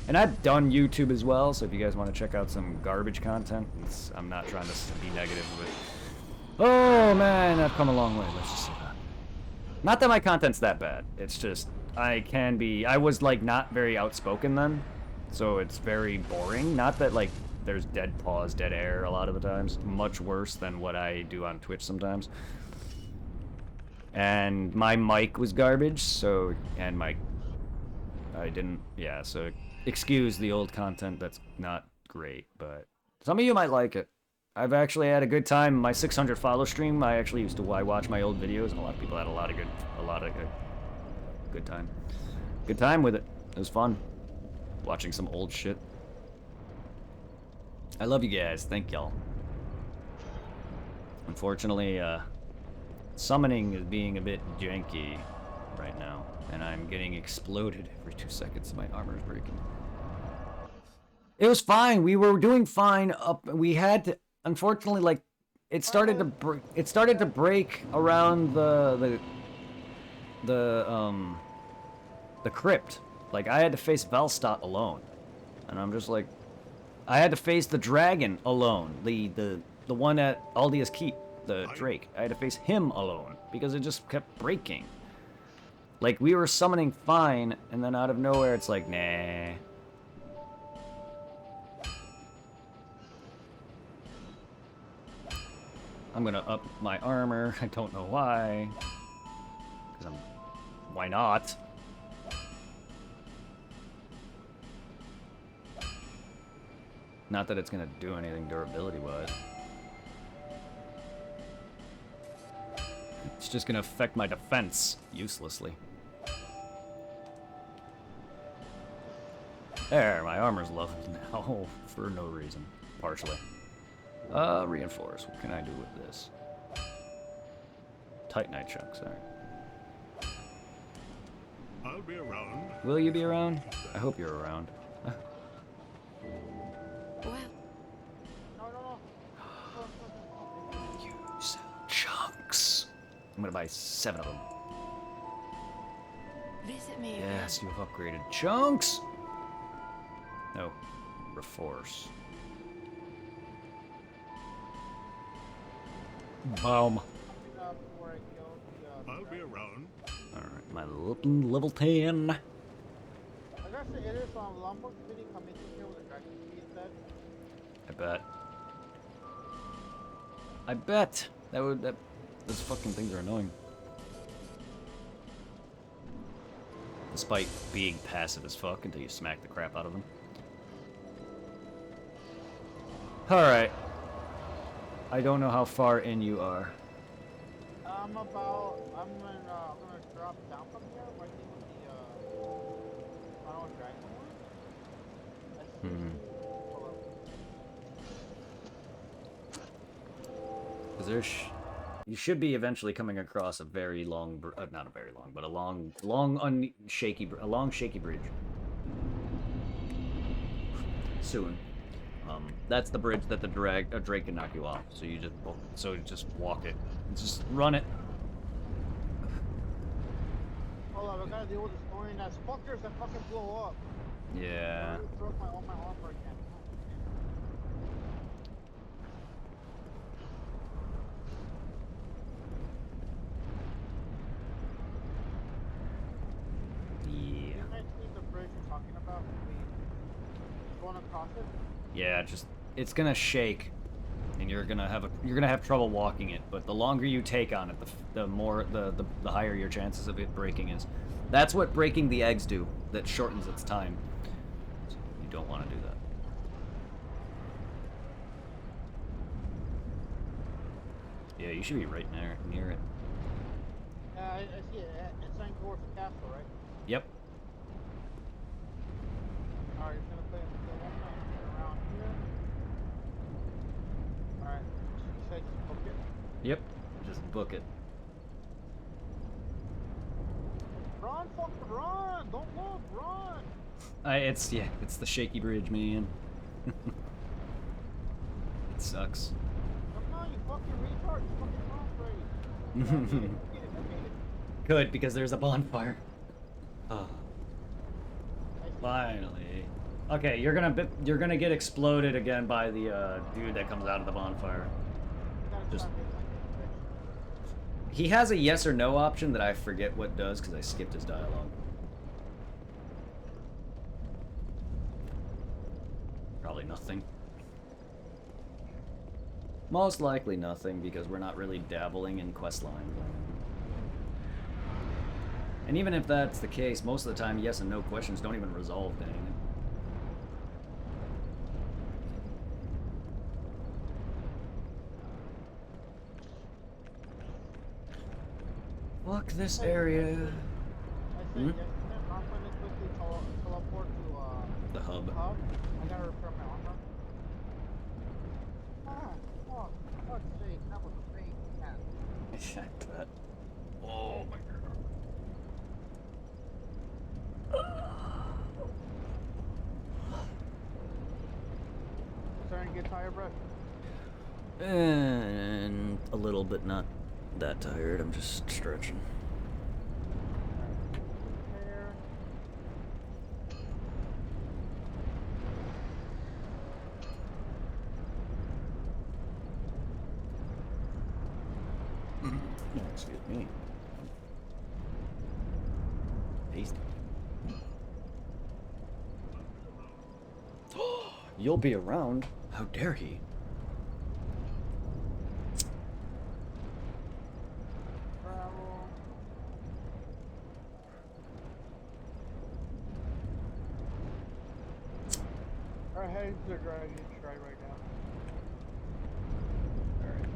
And I've done YouTube as well, so if you guys want to check out some garbage content, I'm not trying to be negative, but oh man, I've come a long way. Let's just say that. Not that my content's that bad. It's just I was like not very outspoken then, so it's very boring. Not that like there's dead pause, dead air a lot of the times. Much worse than what I do on Twitch sometimes. And my mic was garbage, so so excuse the old content that's not great, but some of you might like it. I've actually had a good time. My 600 follow stream, I actually used to watch my old videos, and a lot of people had a lot of good time. Good time with it. It was fun. Watching some old shit. I love you guys. Thank y'all. Unfortunately, summoning is being a bit janky right now, and I'm getting exploded every 2 seconds. My armor's breaking. It was fine. We were doing fine up. We had to, unfortunately, like, it started to break around the crypt. Like, I had to face Valstott alone, and I'm just like, I had to face the dragon alone. The one at Aldia's Keep, the Drake. I had to face him alone because it just kept breaking. Like, we were summoning fine, and then out of nowhere, it's like, nah. I'm gonna up my armor. I don't know why. Why not? Not that it's gonna do anything durability-wise. It's just gonna affect my defense uselessly. There, my armor's leveled now for no reason. Partially. Reinforce. What can I do with this? Titanite chunks, alright. I'll be around. Will you be around? I hope you're around. Well, You sell chunks. I'm gonna buy 7 of them. visit me. Yes, you have upgraded chunks. No, reforce. Boom. I'll be around. Alright, my level 10. I gotta say, it is Lombok City coming in here with a dragon being dead. I bet. I bet that those fucking things are annoying. Despite being passive as fuck until you smack the crap out of them. Alright. I don't know how far in you are. I'm gonna drop down from here, right in the final dragon one. I see Hmm. hold up. Cause you should be eventually coming across a very long, not a very long, but a long shaky bridge. Soon. That's the bridge that the drake can knock you off. So you just walk it, just run it. Hold up, I gotta deal with this annoying ass fuckers that fucking blow up. Yeah. I broke my armor again. Yeah. You might see the bridge you're talking about. Going across it. Yeah, it's gonna shake, and you're gonna have trouble walking it. But the longer you take on it, the higher your chances of it breaking is. That's what breaking the eggs do. That shortens its time. So you don't want to do that. Yeah, you should be right near it. Yeah, I see it. It's heading towards the castle, right? Yep. Alright, it's gonna play around here. Alright, you said just book it? Yep. Just book it. Run, fucking run! Don't look, run! It's the shaky bridge, man. It sucks. Come on, you fucking retard! You fucking wrong, Brady. Good, because there's a bonfire. Oh. I see. Finally. Okay, you're gonna get exploded again by the dude that comes out of the bonfire. Just he has a yes or no option that I forget what does because I skipped his dialogue. Probably nothing. Most likely nothing because we're not really dabbling in quest lines. And even if that's the case, most of the time yes and no questions don't even resolve anything. Fuck this area. I said, yes, I'm gonna quickly teleport to The hub. I gotta repair my armor. Fuck, fuck's sake, that was a fake cat. That. Oh my Starting to get tired, bro? god. And a little bit, not that tired. I'm just stretching. Repair. Excuse me. Tasty. You'll be around. How dare he? Travel. Alright, heading to the dragon shrine right now. Alright.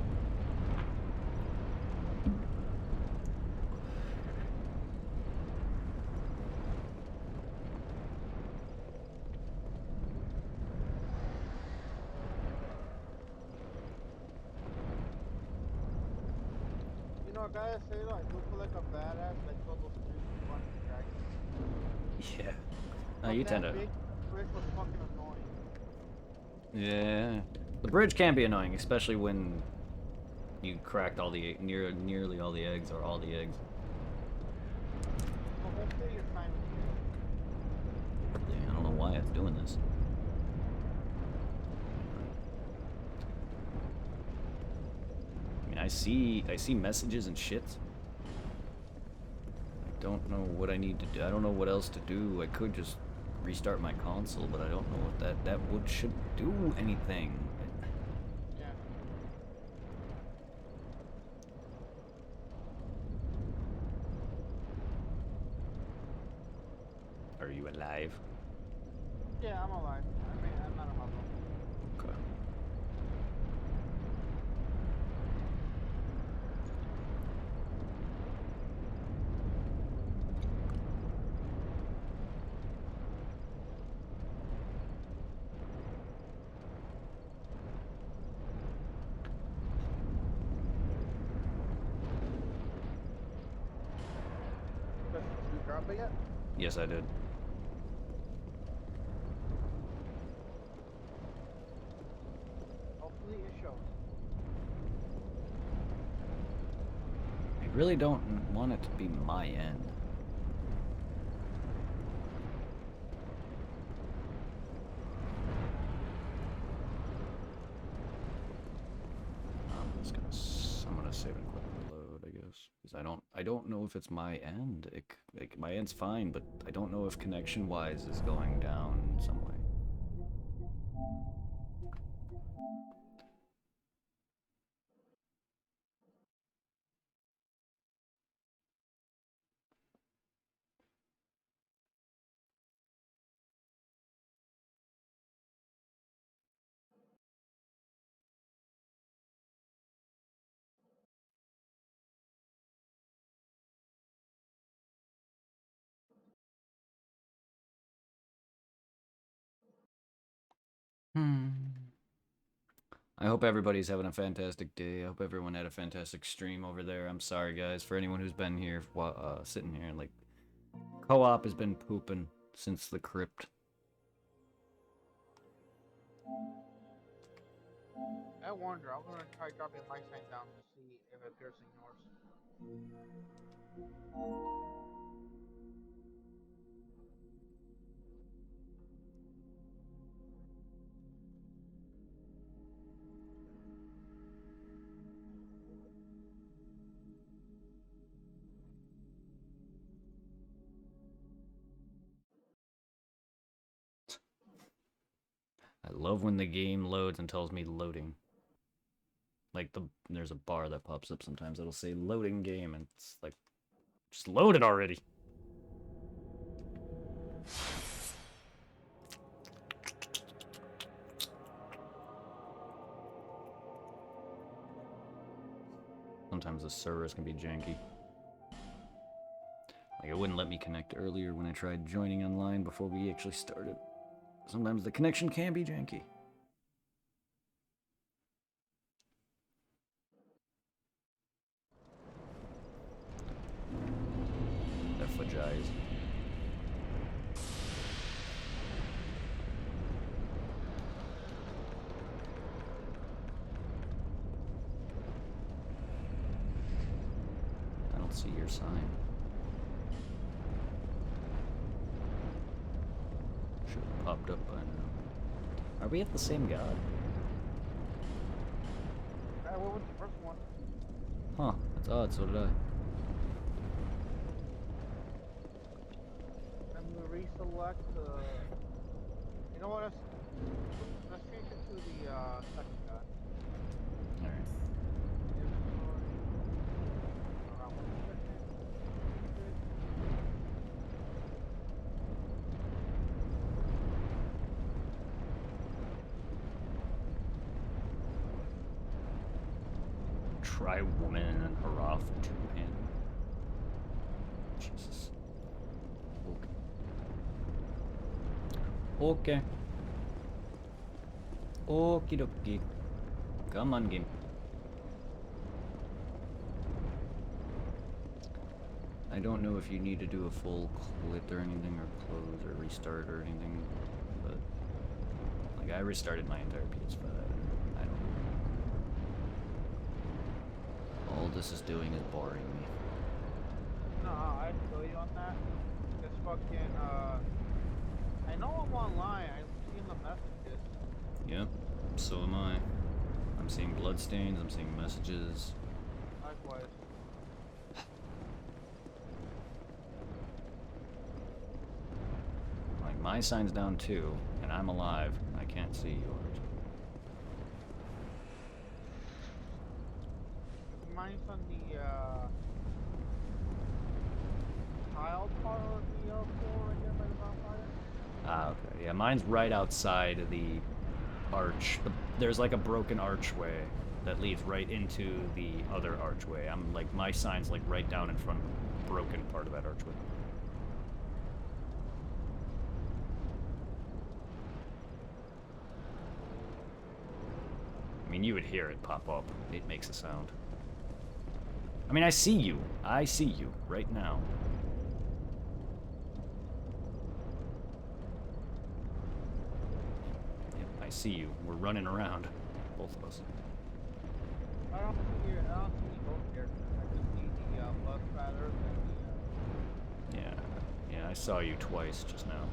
You know, I gotta say, like, you feel like a badass, like, all those dudes who run the dragon. Yeah. No, But you that tend to. big bridge was fucking annoying. Yeah. The bridge can be annoying, especially when you cracked all the nearly all the eggs or all the eggs. Well, let's say you're fine with it. Yeah, I don't know why it's doing this. I mean, I see messages and shit. I don't know what I need to do. I don't know what else to do. I could just restart my console, but I don't know what that should do anything. Yeah. Are you alive? Yeah, I'm alive. I mean, I'm not a hobble. Okay. Did you drop it yet? Yes, I did. Hopefully it shows. I really don't want it to be my end. I'm gonna save and click reload, I guess, because I don't know if it's my end. My end's fine, but I don't know if connection-wise is going down in some way. I hope everybody's having a fantastic day. I hope everyone had a fantastic stream over there. I'm sorry, guys, for anyone who's been here, sitting here. Like, co-op has been pooping since the crypt. I wonder. I'm gonna try dropping my sign down to see if it appears in yours. I love when the game loads and tells me loading. Like, there's a bar that pops up sometimes that'll say loading game, and it's like, just load it already. Sometimes the servers can be janky. Like, it wouldn't let me connect earlier when I tried joining online before we actually started. Sometimes the connection can be janky. They're fudge eyes. I don't see your sign. Should have popped up by now. Are we at the same god? I went with the first one. Huh, that's odd, so did I. I'm gonna reselect the. You know what? Let's change it to the second god. Alright. Try woman and Haraf two-handed. Jesus. Okay. Okie dokie. Come on, game. I don't know if you need to do a full quit or anything, or close, or restart, or anything, but like I restarted my entire PS5. I don't know. All this is doing is boring me. No, I feel you on that. It's fucking, I know I'm online. I'm seeing the messages. Yep, so am I. I'm seeing bloodstains, I'm seeing messages. Likewise. Like, my My sign's down too, and I'm alive. I can't see yours. Mine's on the tiled part of the floor right there by the bonfire. Ah, okay. Yeah, mine's right outside of the arch. There's like a broken archway that leads right into the other archway. I'm like, my sign's like right down in front of the broken part of that archway. I mean, you would hear it pop up. It makes a sound. I mean, I see you. I see you right now. Yep, I see you. We're running around. Both of us. I don't see both characters. I just see the bus spatters and the Yeah, I saw you twice just now.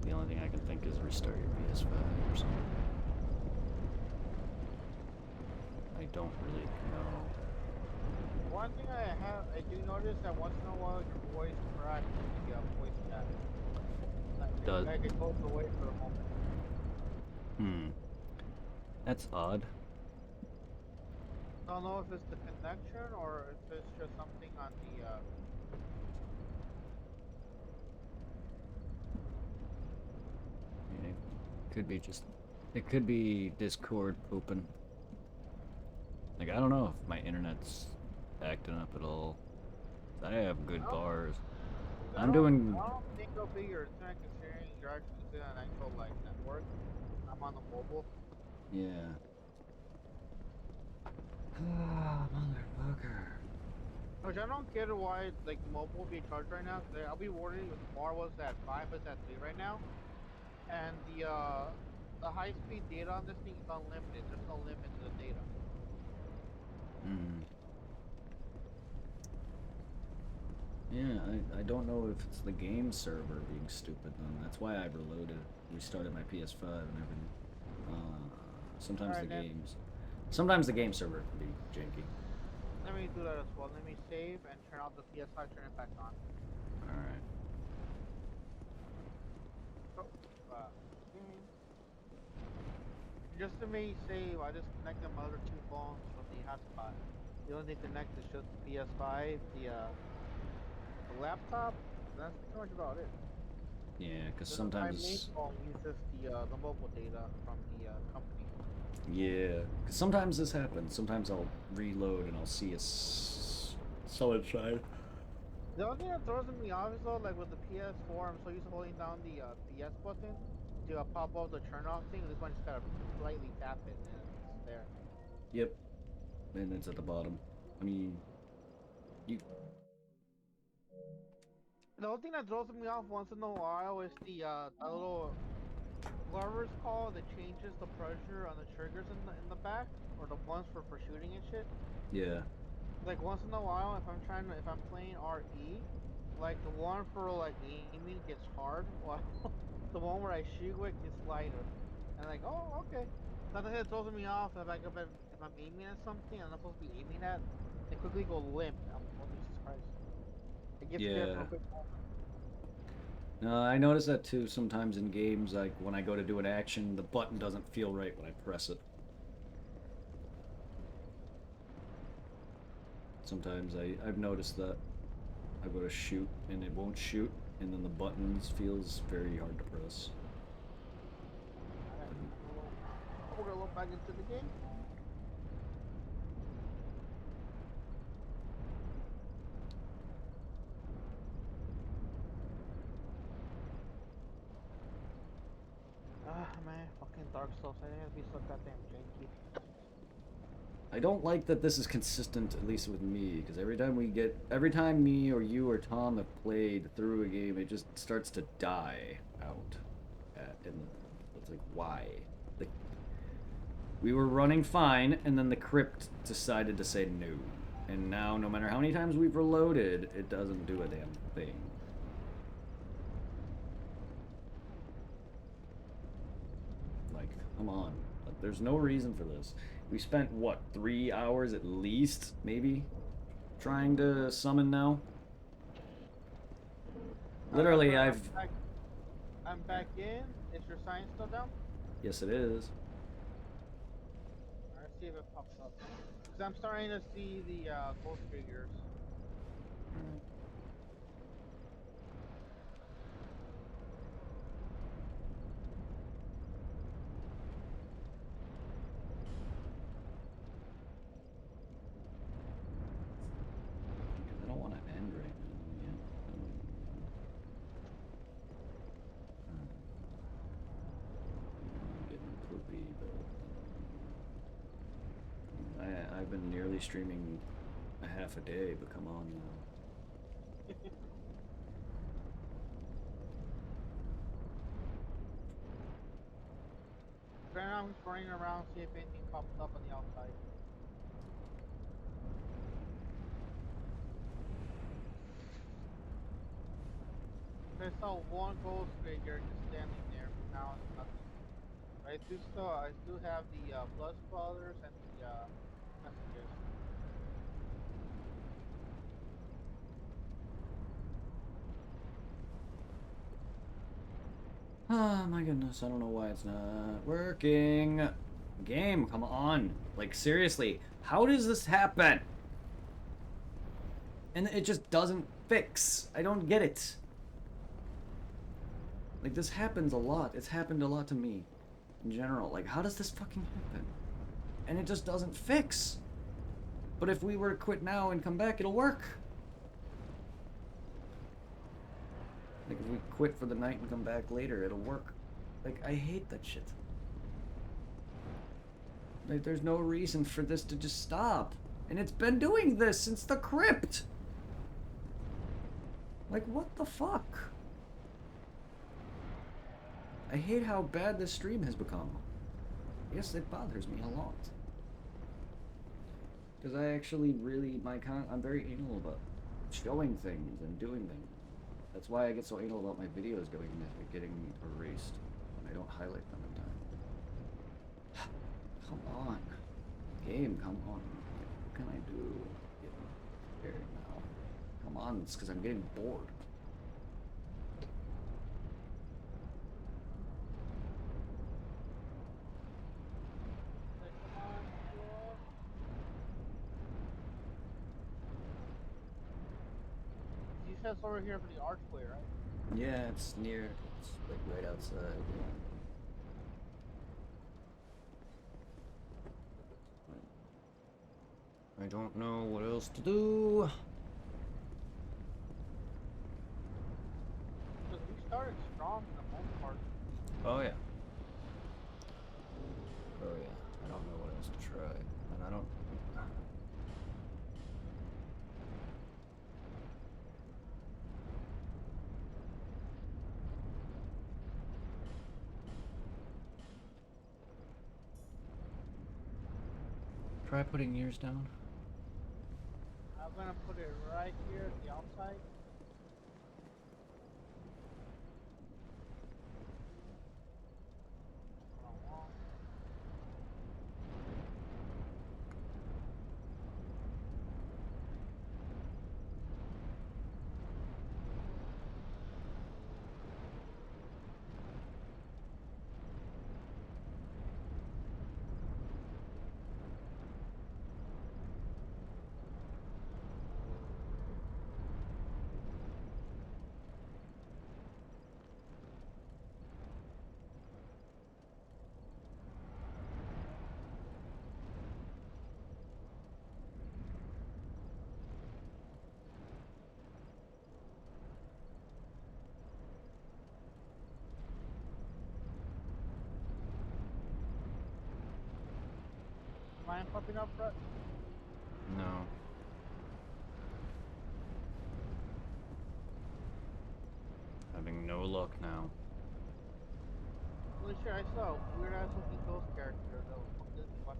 The only thing I can think is restart your PS5 or something. I don't really know. one thing I do notice that once in a while your voice cracks in the voice chat. Does Like it goes away for a moment. That's odd. I don't know if it's the connection or if it's just something on the Yeah, it could be just. It could be Discord pooping. Like, I don't know if my internet's acting up at all. I have good bars. I'm doing. I don't think it'll be your internet considering you're actually using an actual like network. I'm on the mobile. Yeah. Ah, motherfucker. Which I don't get why like mobile will be charged right now. Cause I'll be worried if the bar was at 5, but it's at 3 right now. And the high speed data on this thing is unlimited. There's no limit to the data. Yeah, I don't know if it's the game server being stupid then. That's why I restarted my PS5 and everything. Sometimes Alright, sometimes the game server can be janky. Let me do that as well. Let me save and turn off the PS5, turn it back on. Alright. Just to make save, I just connected my other 2 phones from the hotspot. The only thing connected is just the PS5, the laptop. That's pretty much about it. Yeah, because My main sometimes. phone uses the mobile data from the company. Yeah, because sometimes this happens. Sometimes I'll reload and I'll see a solid side. The only thing that throws me off is though, like with the PS4, I'm so used to holding down the PS button to pop off the turn off thing. This one just gotta slightly tap it and it's there. Yep. And it's at the bottom. I mean, you. The only thing that throws me off once in a while is the little lever's call that changes the pressure on the triggers in the back, or the ones for shooting and shit. Yeah. Like once in a while, if I'm playing RE, like the one for like aiming gets hard, while the one where I shoot with gets lighter. And like, oh, okay. Sometimes it throws me off if I'm aiming at something I'm not supposed to be aiming at, they quickly go limp. I'm oh Jesus Christ. It gets there for Yeah. a quick moment. No, I notice that too sometimes in games, like when I go to do an action, the button doesn't feel right when I press it. Sometimes I've noticed that. I go to shoot and it won't shoot, and then the buttons feels very hard to press. We're gonna look back into the game. Ah man, fucking Dark Souls. I think it'd be so goddamn janky. I don't like that this is consistent, at least with me, because every time me or you or Tom have played through a game, it just starts to die out. And it's like, why? We were running fine, and then the crypt decided to say no. And now, no matter how many times we've reloaded, it doesn't do a damn thing. Like, come on. There's no reason for this. We spent, what, 3 hours at least, maybe, trying to summon now? Literally, I'm back in. Is your sign still down? Yes, it is. Let's see if it pops up. Because I'm starting to see the ghost figures. Alright. Because I don't want to end right now. Yeah. I'm getting poopy, but I've been nearly streaming a half a day, but come on now. Right now I'm just running around, see if anything pops up on the outside. I saw one ghost figure just standing there, but now it's nothing. I still have the Blood Brothers and the messages. Oh my goodness, I don't know why it's not working. Game, come on. Like, seriously, how does this happen? And it just doesn't fix. I don't get it. Like, this happens a lot. It's happened a lot to me. In general. Like, how does this fucking happen? And it just doesn't fix. But if we were to quit now and come back, it'll work. Like, if we quit for the night and come back later, it'll work. Like, I hate that shit. Like, there's no reason for this to just stop. And it's been doing this since the crypt! Like, what the fuck? I hate how bad this stream has become. Yes, it bothers me a lot. Because I actually really, I'm very anal about showing things and doing things. That's why I get so anal about my videos getting erased when I don't highlight them in time. Come on. Game, come on. What can I do? Get scared now. Come on, it's because I'm getting bored. You said it's over here for the archway, right? Yeah, it's near. It's like right outside. I don't know what else to do. Because we started strong for the most part. Oh yeah. Oh yeah. I don't know what else to try, and I don't. Try putting yours down. I'm gonna put it right here at the outside. Mine popping up, Brett? No. Having no luck now. Holy shit, I saw a weird ass looking ghost character though. What the fuck?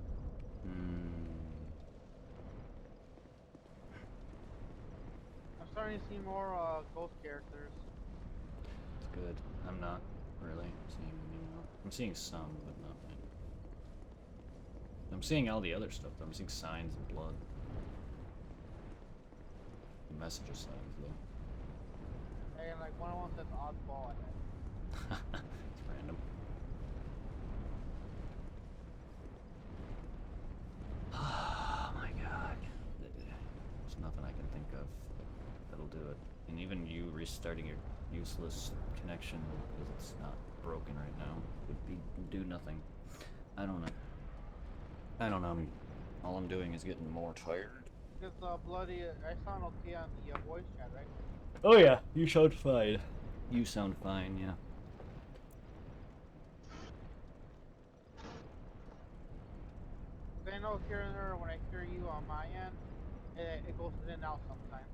starting to see more ghost characters. It's good. I'm not really seeing any more. I'm seeing some, but not many. I'm seeing all the other stuff, though. I'm seeing signs and blood. The messenger signs, though. And like one of them says oddball in it. It's random. Oh my god. There's nothing I can think of that'll do it. And even you restarting your useless connection because it's not broken right now would do nothing. I don't know. I don't know. All I'm doing is getting more tired. Because bloody, I sound okay on the voice chat, right? Oh yeah, you sound fine. You sound fine, yeah. Because I know here and there when I hear you on my end, it goes in and out sometimes.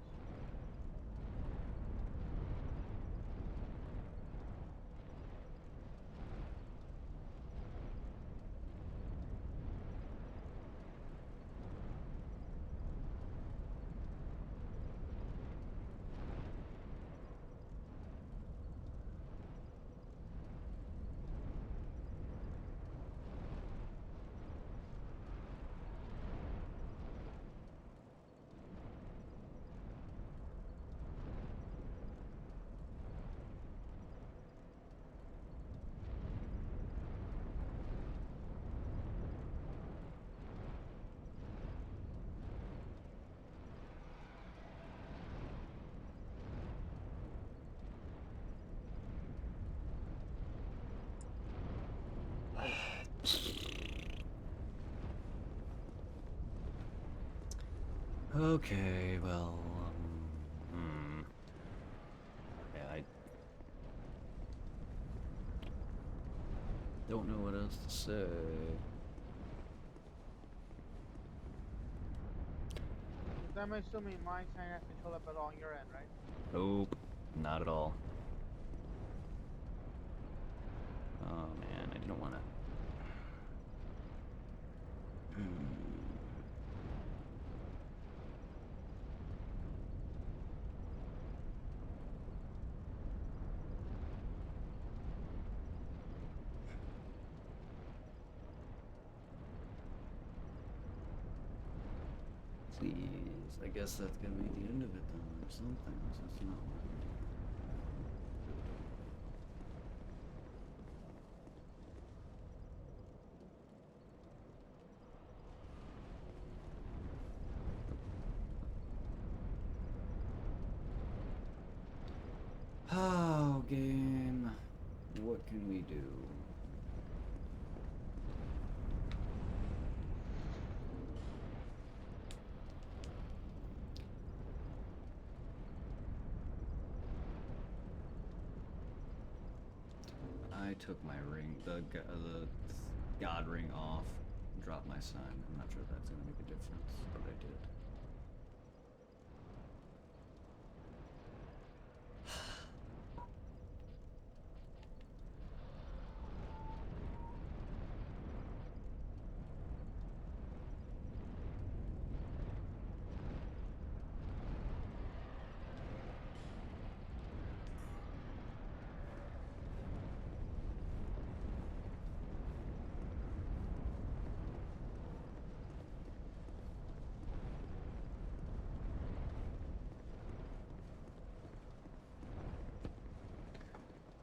Okay, well, yeah, I don't know what else to say. Because I'm assuming my sign has to show up at all on your end, right? Nope, not at all. Oh man, I didn't want to. Please, I guess that's gonna be the end of it then, or something. So it's not Oh, game. What can we do? I took my ring, the god ring off, dropped my sign. I'm not sure if that's gonna make a difference, but I did.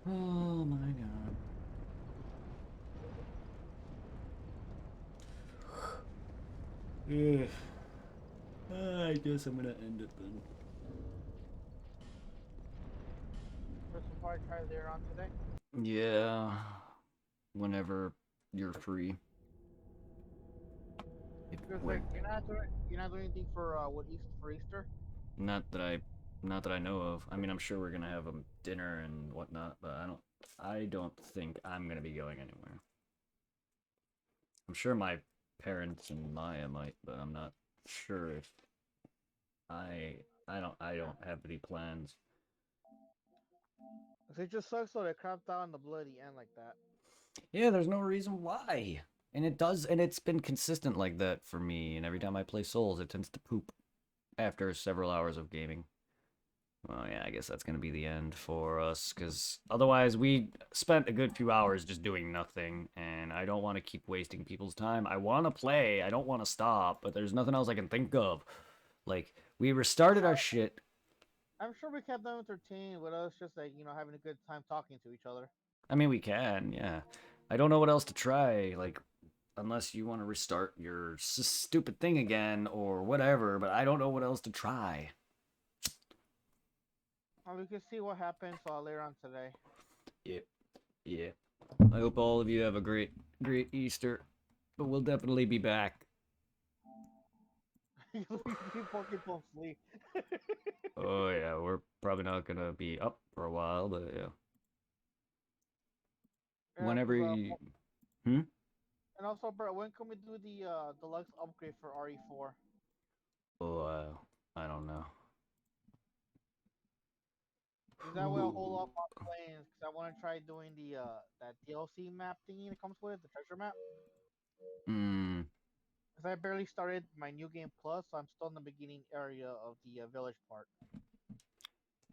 Oh my god. Ugh. I guess I'm gonna end it then. First of all, I tried there on today. Yeah. Whenever you're free. Because like you're not doing anything for for Easter. Not that I know of. I mean, I'm sure we're gonna have a dinner and whatnot, but I don't think I'm gonna be going anywhere. I'm sure my parents and Maya might, but I'm not sure if I don't have any plans. So it just sucks though they crapped out on the bloody end like that. Yeah, there's no reason why. And it's been consistent like that for me, and every time I play Souls, it tends to poop after several hours of gaming. Well, yeah, I guess that's gonna be the end for us, because otherwise we spent a good few hours just doing nothing, and I don't want to keep wasting people's time. I want to play, I don't want to stop, but there's nothing else I can think of. Like, we restarted our shit. I'm sure we kept them entertained with us just like, having a good time talking to each other. I mean, we can, yeah. I don't know what else to try, like, unless you want to restart your stupid thing again or whatever, but I don't know what else to try. We can see what happens later on today. Yep, yeah. I hope all of you have a great Easter, but we'll definitely be back. You fucking don't sleep. Oh yeah, we're probably not gonna be up for a while, but yeah. Yeah, Whenever 'cause, you, hmm? and also, bro, when can we do the deluxe upgrade for RE4? Oh, I don't know. Because that way I'll hold off on playing. Because I want to try doing the that DLC map thingy that comes with it, the treasure map. Hmm. Because I barely started my new game plus, so I'm still in the beginning area of the village part.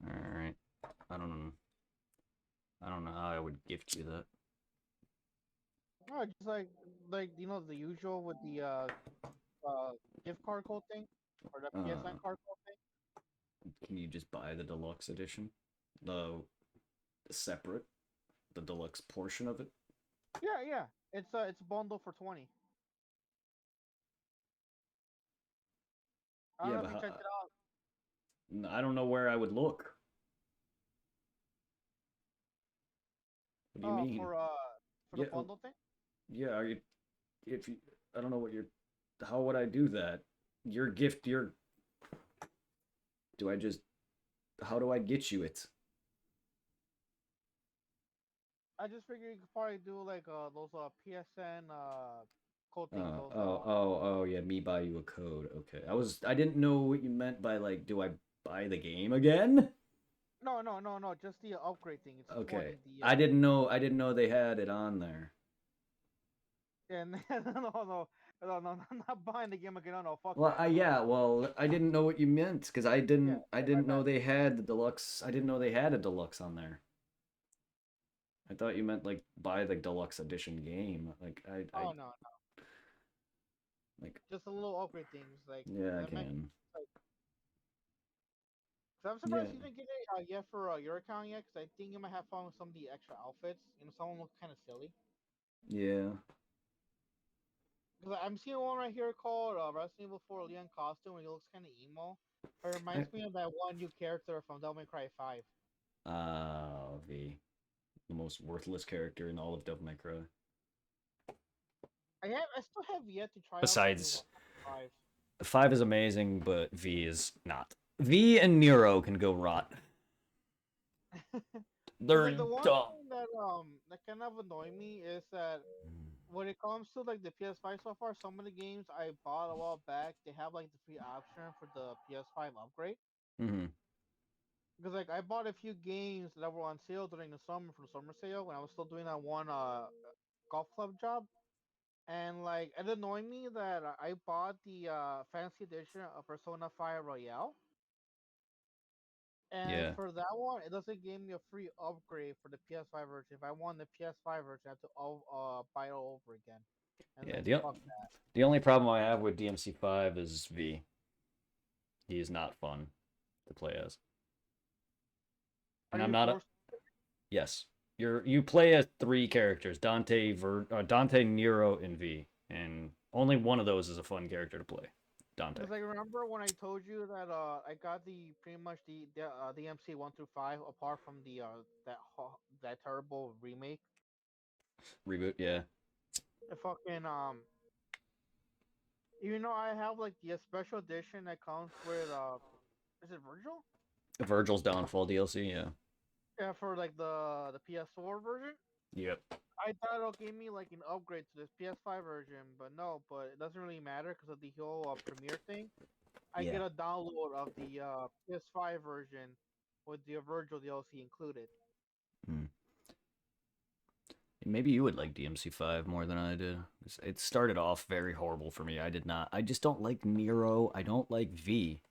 All right. I don't know. I don't know how I would gift you that. No, just like the usual with the gift card code thing or the PSN Uh, card code thing. can you just buy the deluxe edition, the separate, the deluxe portion of it? Yeah, yeah. It's a bundle for 20. I don't Yeah, know but if you checked it out. I don't know where I would look. What do you mean? For the Yeah, bundle thing. yeah. Are you? If you, I don't know what you're. How would I do that? Your gift, your. Do I just? How do I get you it? I just figured you could probably do like those PSN code things. Those Yeah, me buy you a code. Okay. I didn't know what you meant by like, do I buy the game again? no, just the upgrade thing. It's Okay. 20. The I didn't know they had it on there. yeah, no, I'm not buying the game again. No, fuck Well, that. yeah, well, I didn't know what you meant because Yeah, I my didn't know bad. they had the deluxe. I didn't know they had a deluxe on there. I thought you meant like buy the deluxe edition game. Like Oh no, like just a little upgrade things. Like yeah, I that makes can. like. So I'm Yeah. surprised you didn't get it yet for your account yet, because I think you might have fun with some of the extra outfits. Some of them look kind of silly. Yeah. Because I'm seeing one right here called Resident Evil 4 Leon costume, where he looks kind of emo. It I, reminds me of that one new character from Devil May Cry 5. V, the most worthless character in all of Devil May Cry. I still have yet to try out the new Besides, one, 5. 5 is amazing, but V is not. V and Nero can go rot. Because They're like the one dumb. thing that kind of annoyed me is that when it comes to like the PS5 so far, some of the games I bought a while back, they have like the free option for the PS5 upgrade. Mm-hmm. Because like I bought a few games that were on sale during the summer for the summer sale when I was still doing that one golf club job. And like it annoyed me that I bought the fancy edition of Persona 5 Royale. And Yeah. for that one, it doesn't give me a free upgrade for the PS5 version. If I want the PS5 version, I have to buy it all over again. And Yeah. like fuck that. The only problem I have with DMC5 is V. He is not fun to play as. Are And I'm you not a forced? yes. You play as 3 characters, Dante, Nero, and V, and only one of those is a fun character to play. Dante. Because I remember when I told you that I got the pretty much the MC 1 through 5 apart from the that terrible remake. Reboot, yeah. The fucking even though I have like the special edition that comes with is it Virgil? Virgil's Downfall DLC, yeah. Yeah, for like the PS4 version. Yep. I thought it'll give me like an upgrade to this PS5 version, but no. But it doesn't really matter because of the whole premiere thing. I Yeah. get a download of the PS5 version with the Virgil DLC included. Hmm. Maybe you would like DMC5 more than I did. It started off very horrible for me. I did not. I just don't like Nero. I don't like V.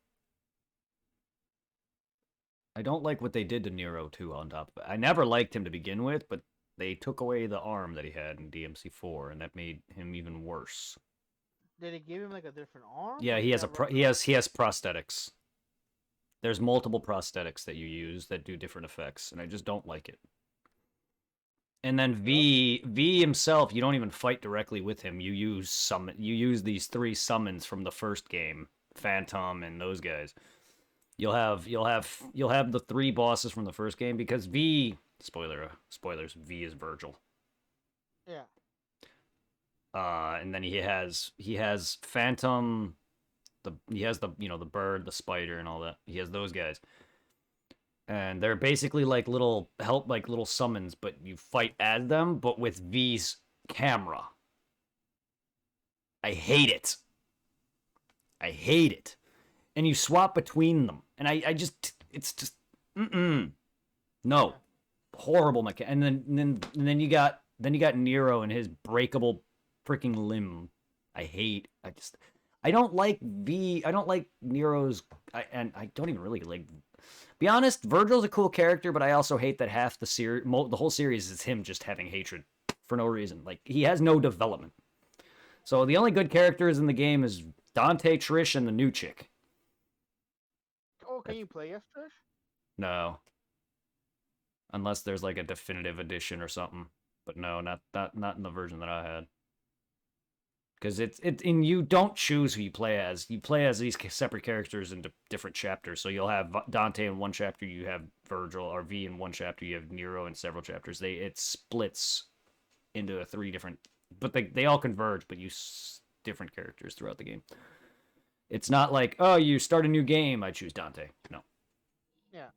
I don't like what they did to Nero too. On top of it, I never liked him to begin with, but they took away the arm that he had in DMC4, and that made him even worse. Did they give him like a different arm? Yeah, Or he did has a he has prosthetics. There's multiple prosthetics that you use that do different effects, and I just don't like it. And then V himself, you don't even fight directly with him. You use these 3 summons from the first game, Phantom and those guys. You'll have the 3 bosses from the first game because spoilers, V is Virgil. Yeah. And then he has Phantom, he has the bird, the spider, and all that. He has those guys, and they're basically like little summons, but you fight as them, but with V's camera. I hate it. And you swap between them, and it's just no, horrible mechanic. And then you got Nero and his breakable freaking limb. I don't like Nero's, and I don't even really like. Be honest, Virgil's a cool character, but I also hate that half the whole series is him just having hatred for no reason. Like, he has no development. So the only good characters in the game is Dante, Trish, and the new chick. Oh, can you play as Trish? No, unless there's like a definitive edition or something. But no, not in the version that I had. Because and you don't choose who you play as. You play as these separate characters in different chapters. So you'll have Dante in one chapter, you have Virgil, or V in one chapter, you have Nero in several chapters. It splits into 3 different, but they all converge, but you different characters throughout the game. It's not like, oh, you start a new game, I choose Dante. No. Yeah.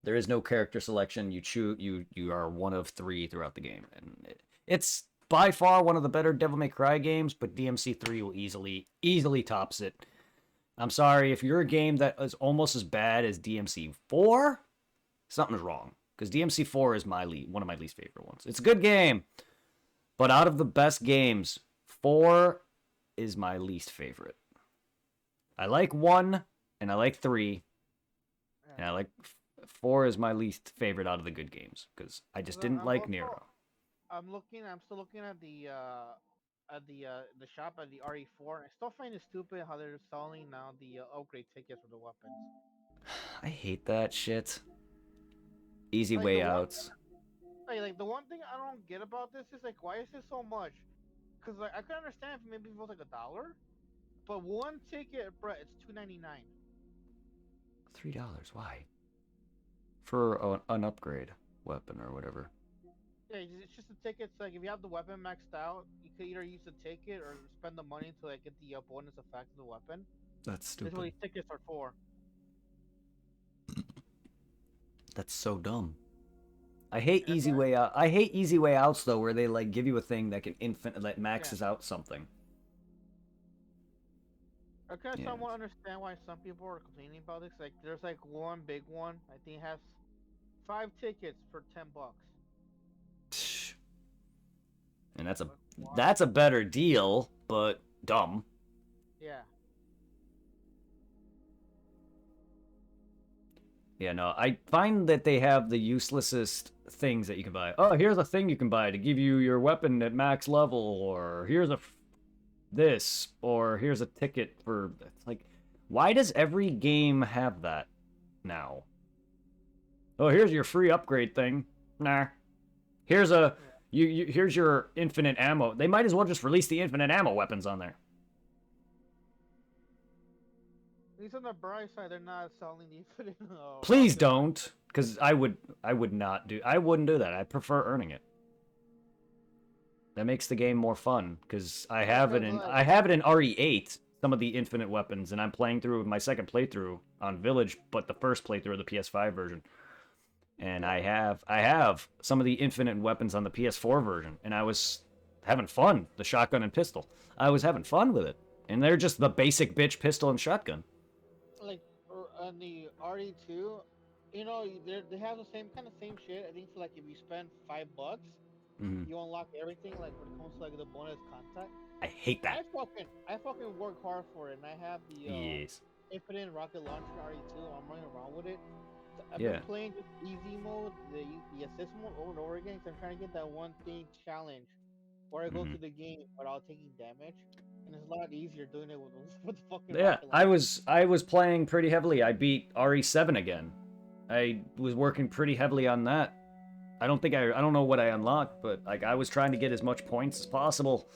There is no character selection. You choose you are one of 3 throughout the game, and it's by far one of the better Devil May Cry games, but DMC3 will easily tops it. I'm sorry, if you're a game that is almost as bad as DMC4, something's wrong. Because DMC4 is one of my least favorite ones. It's a good game, but out of the best games, 4 is my least favorite. I like 1, and I like 3, and I like 4 is my least favorite out of the good games, because I just didn't like Nero. I'm still looking at the shop at the RE4. I still find it stupid how they're selling now the upgrade tickets for the weapons. I hate that shit. Easy Like, way outs. Like the one thing I don't get about this is like, why is this so much? Because like I can understand if maybe it was like $1, but one ticket, bro, it's $2.99. $3? Why? For an upgrade weapon or whatever. Yeah, it's just the tickets. Like, if you have the weapon maxed out, you could either use the ticket or spend the money to like get the bonus effect of the weapon. That's stupid. That's what these tickets are for. That's so dumb. I hate easy way out. I hate easy way outs though, where they like give you a thing that can maxes out something. I kind of somewhat understand why some people are complaining about this. Like, there's like one big one. I think it has 5 tickets for $10. And that's a better deal, but dumb. Yeah. Yeah, no, I find that they have the uselessest things that you can buy. Oh, here's a thing you can buy to give you your weapon at max level, or here's this, or here's a ticket for... It's like, why does every game have that now? Oh, here's your free upgrade thing. Nah. Here's here's your infinite ammo. They might as well just release the infinite ammo weapons on there. At least on the bright side, they're not selling the infinite. Please don't, because I wouldn't do that. I prefer earning it. That makes the game more fun, because I have it in RE8, some of the infinite weapons, and I'm playing through my second playthrough on Village, but the first playthrough of the PS5 version. And I have some of the infinite weapons on the PS4 version, and I was having fun. The shotgun and pistol. I was having fun with it. And they're just the basic bitch pistol and shotgun. Like, on the RE2, you know, they have the same shit. I think for like if you spend $5, you unlock everything. Like when it comes to like the bonus contact. I hate that. I fucking work hard for it, and I have the infinite rocket launcher RE2. I'm running around with it. I've been Yeah. playing just easy mode, the assist mode over and over again. Cause I'm trying to get that one thing challenge where I go Mhm. through the game without taking damage, and it's a lot easier doing it with with the fucking Yeah, rocket I launcher. was playing pretty heavily. I beat RE7 again. I was working pretty heavily on that. I don't know what I unlocked, but like I was trying to get as much points as possible.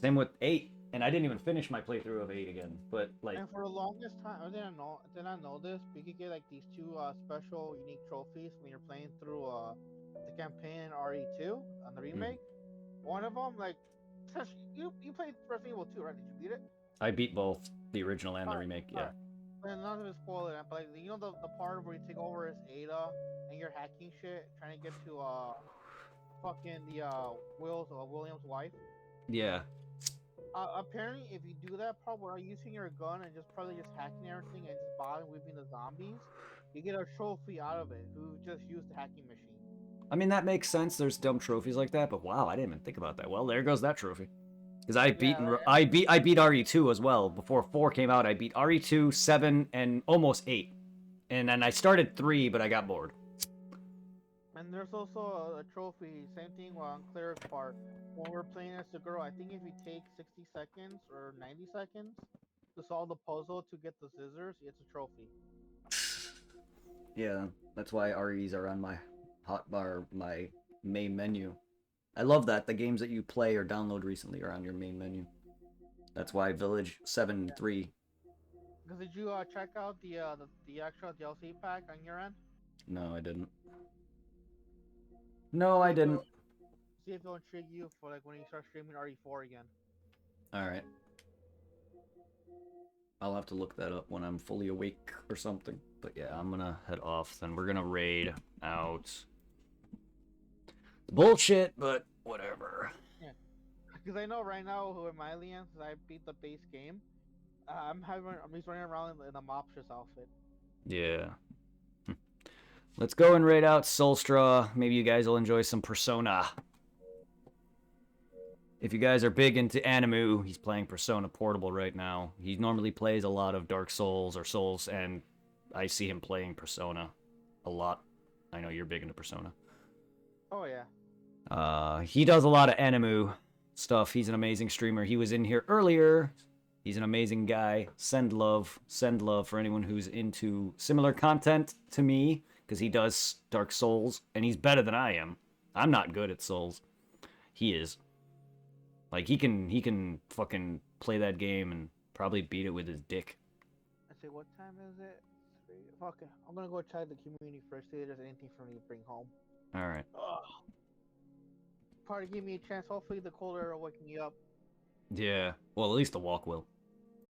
Same with 8, and I didn't even finish my playthrough of 8 again. But like, And for the longest time, I did not know this. But you could get like these two special unique trophies when you're playing through the campaign in RE2 on the mhm. remake. One of them, like, you played Resident Evil 2, right? Did you beat it? I beat both the original and the Alright, remake. Yeah. alright. And none of it spoiled it, but like, you know the part where you take over as Ada and you're hacking shit, trying to get to fucking the William's wife. Yeah. Apparently, if you do that part without using your gun and just probably just hacking everything and just bottom whipping the zombies, you get a trophy out of it. Who just used the hacking machine? I mean that makes sense. There's dumb trophies like that, but wow, I didn't even think about that. Well, there goes that trophy. Because Yeah, like, I beat RE2 as well. Before 4 came out, I beat RE2, 7, and almost 8. And then I started 3, but I got bored. and there's also a trophy, same thing on Cleric's part. When we're playing as a girl, I think if you take 60 seconds or 90 seconds to solve the puzzle to get the scissors, it's a trophy. Yeah, that's why REs are on my hotbar, my main menu. I love that the games that you play or download recently are on your main menu. That's why Village 7 3. Because did you check out the extra DLC pack on your end? No, I didn't. No, See I if it'll didn't. see if it'll intrigue you for like when you start streaming RE4 again. Alright. I'll have to look that up when I'm fully awake or something. But yeah, I'm gonna head off. Then we're gonna raid out. Bullshit, but whatever. Yeah, because I know right now who am I, Liam? Since I beat the base game, I'm just running around in a mobstress outfit. Yeah. Let's go and raid out Soulstra. Maybe you guys will enjoy some Persona. If you guys are big into Animu, he's playing Persona Portable right now. He normally plays a lot of Dark Souls or Souls, and I see him playing Persona a lot. I know you're big into Persona. Oh yeah. He does a lot of Animu stuff. He's an amazing streamer. He was in here earlier. He's an amazing guy. Send love for anyone who's into similar content to me, because he does Dark Souls, and he's better than I am. I'm not good at Souls. He is. Like, he can fucking play that game and probably beat it with his dick. I say, what time is it? Fuck it. I'm gonna go check the community first. See if there's anything for me to bring home. Alright. Ugh. Probably give me a chance. Hopefully the cold air will wake me up. Yeah. Well, at least the walk will.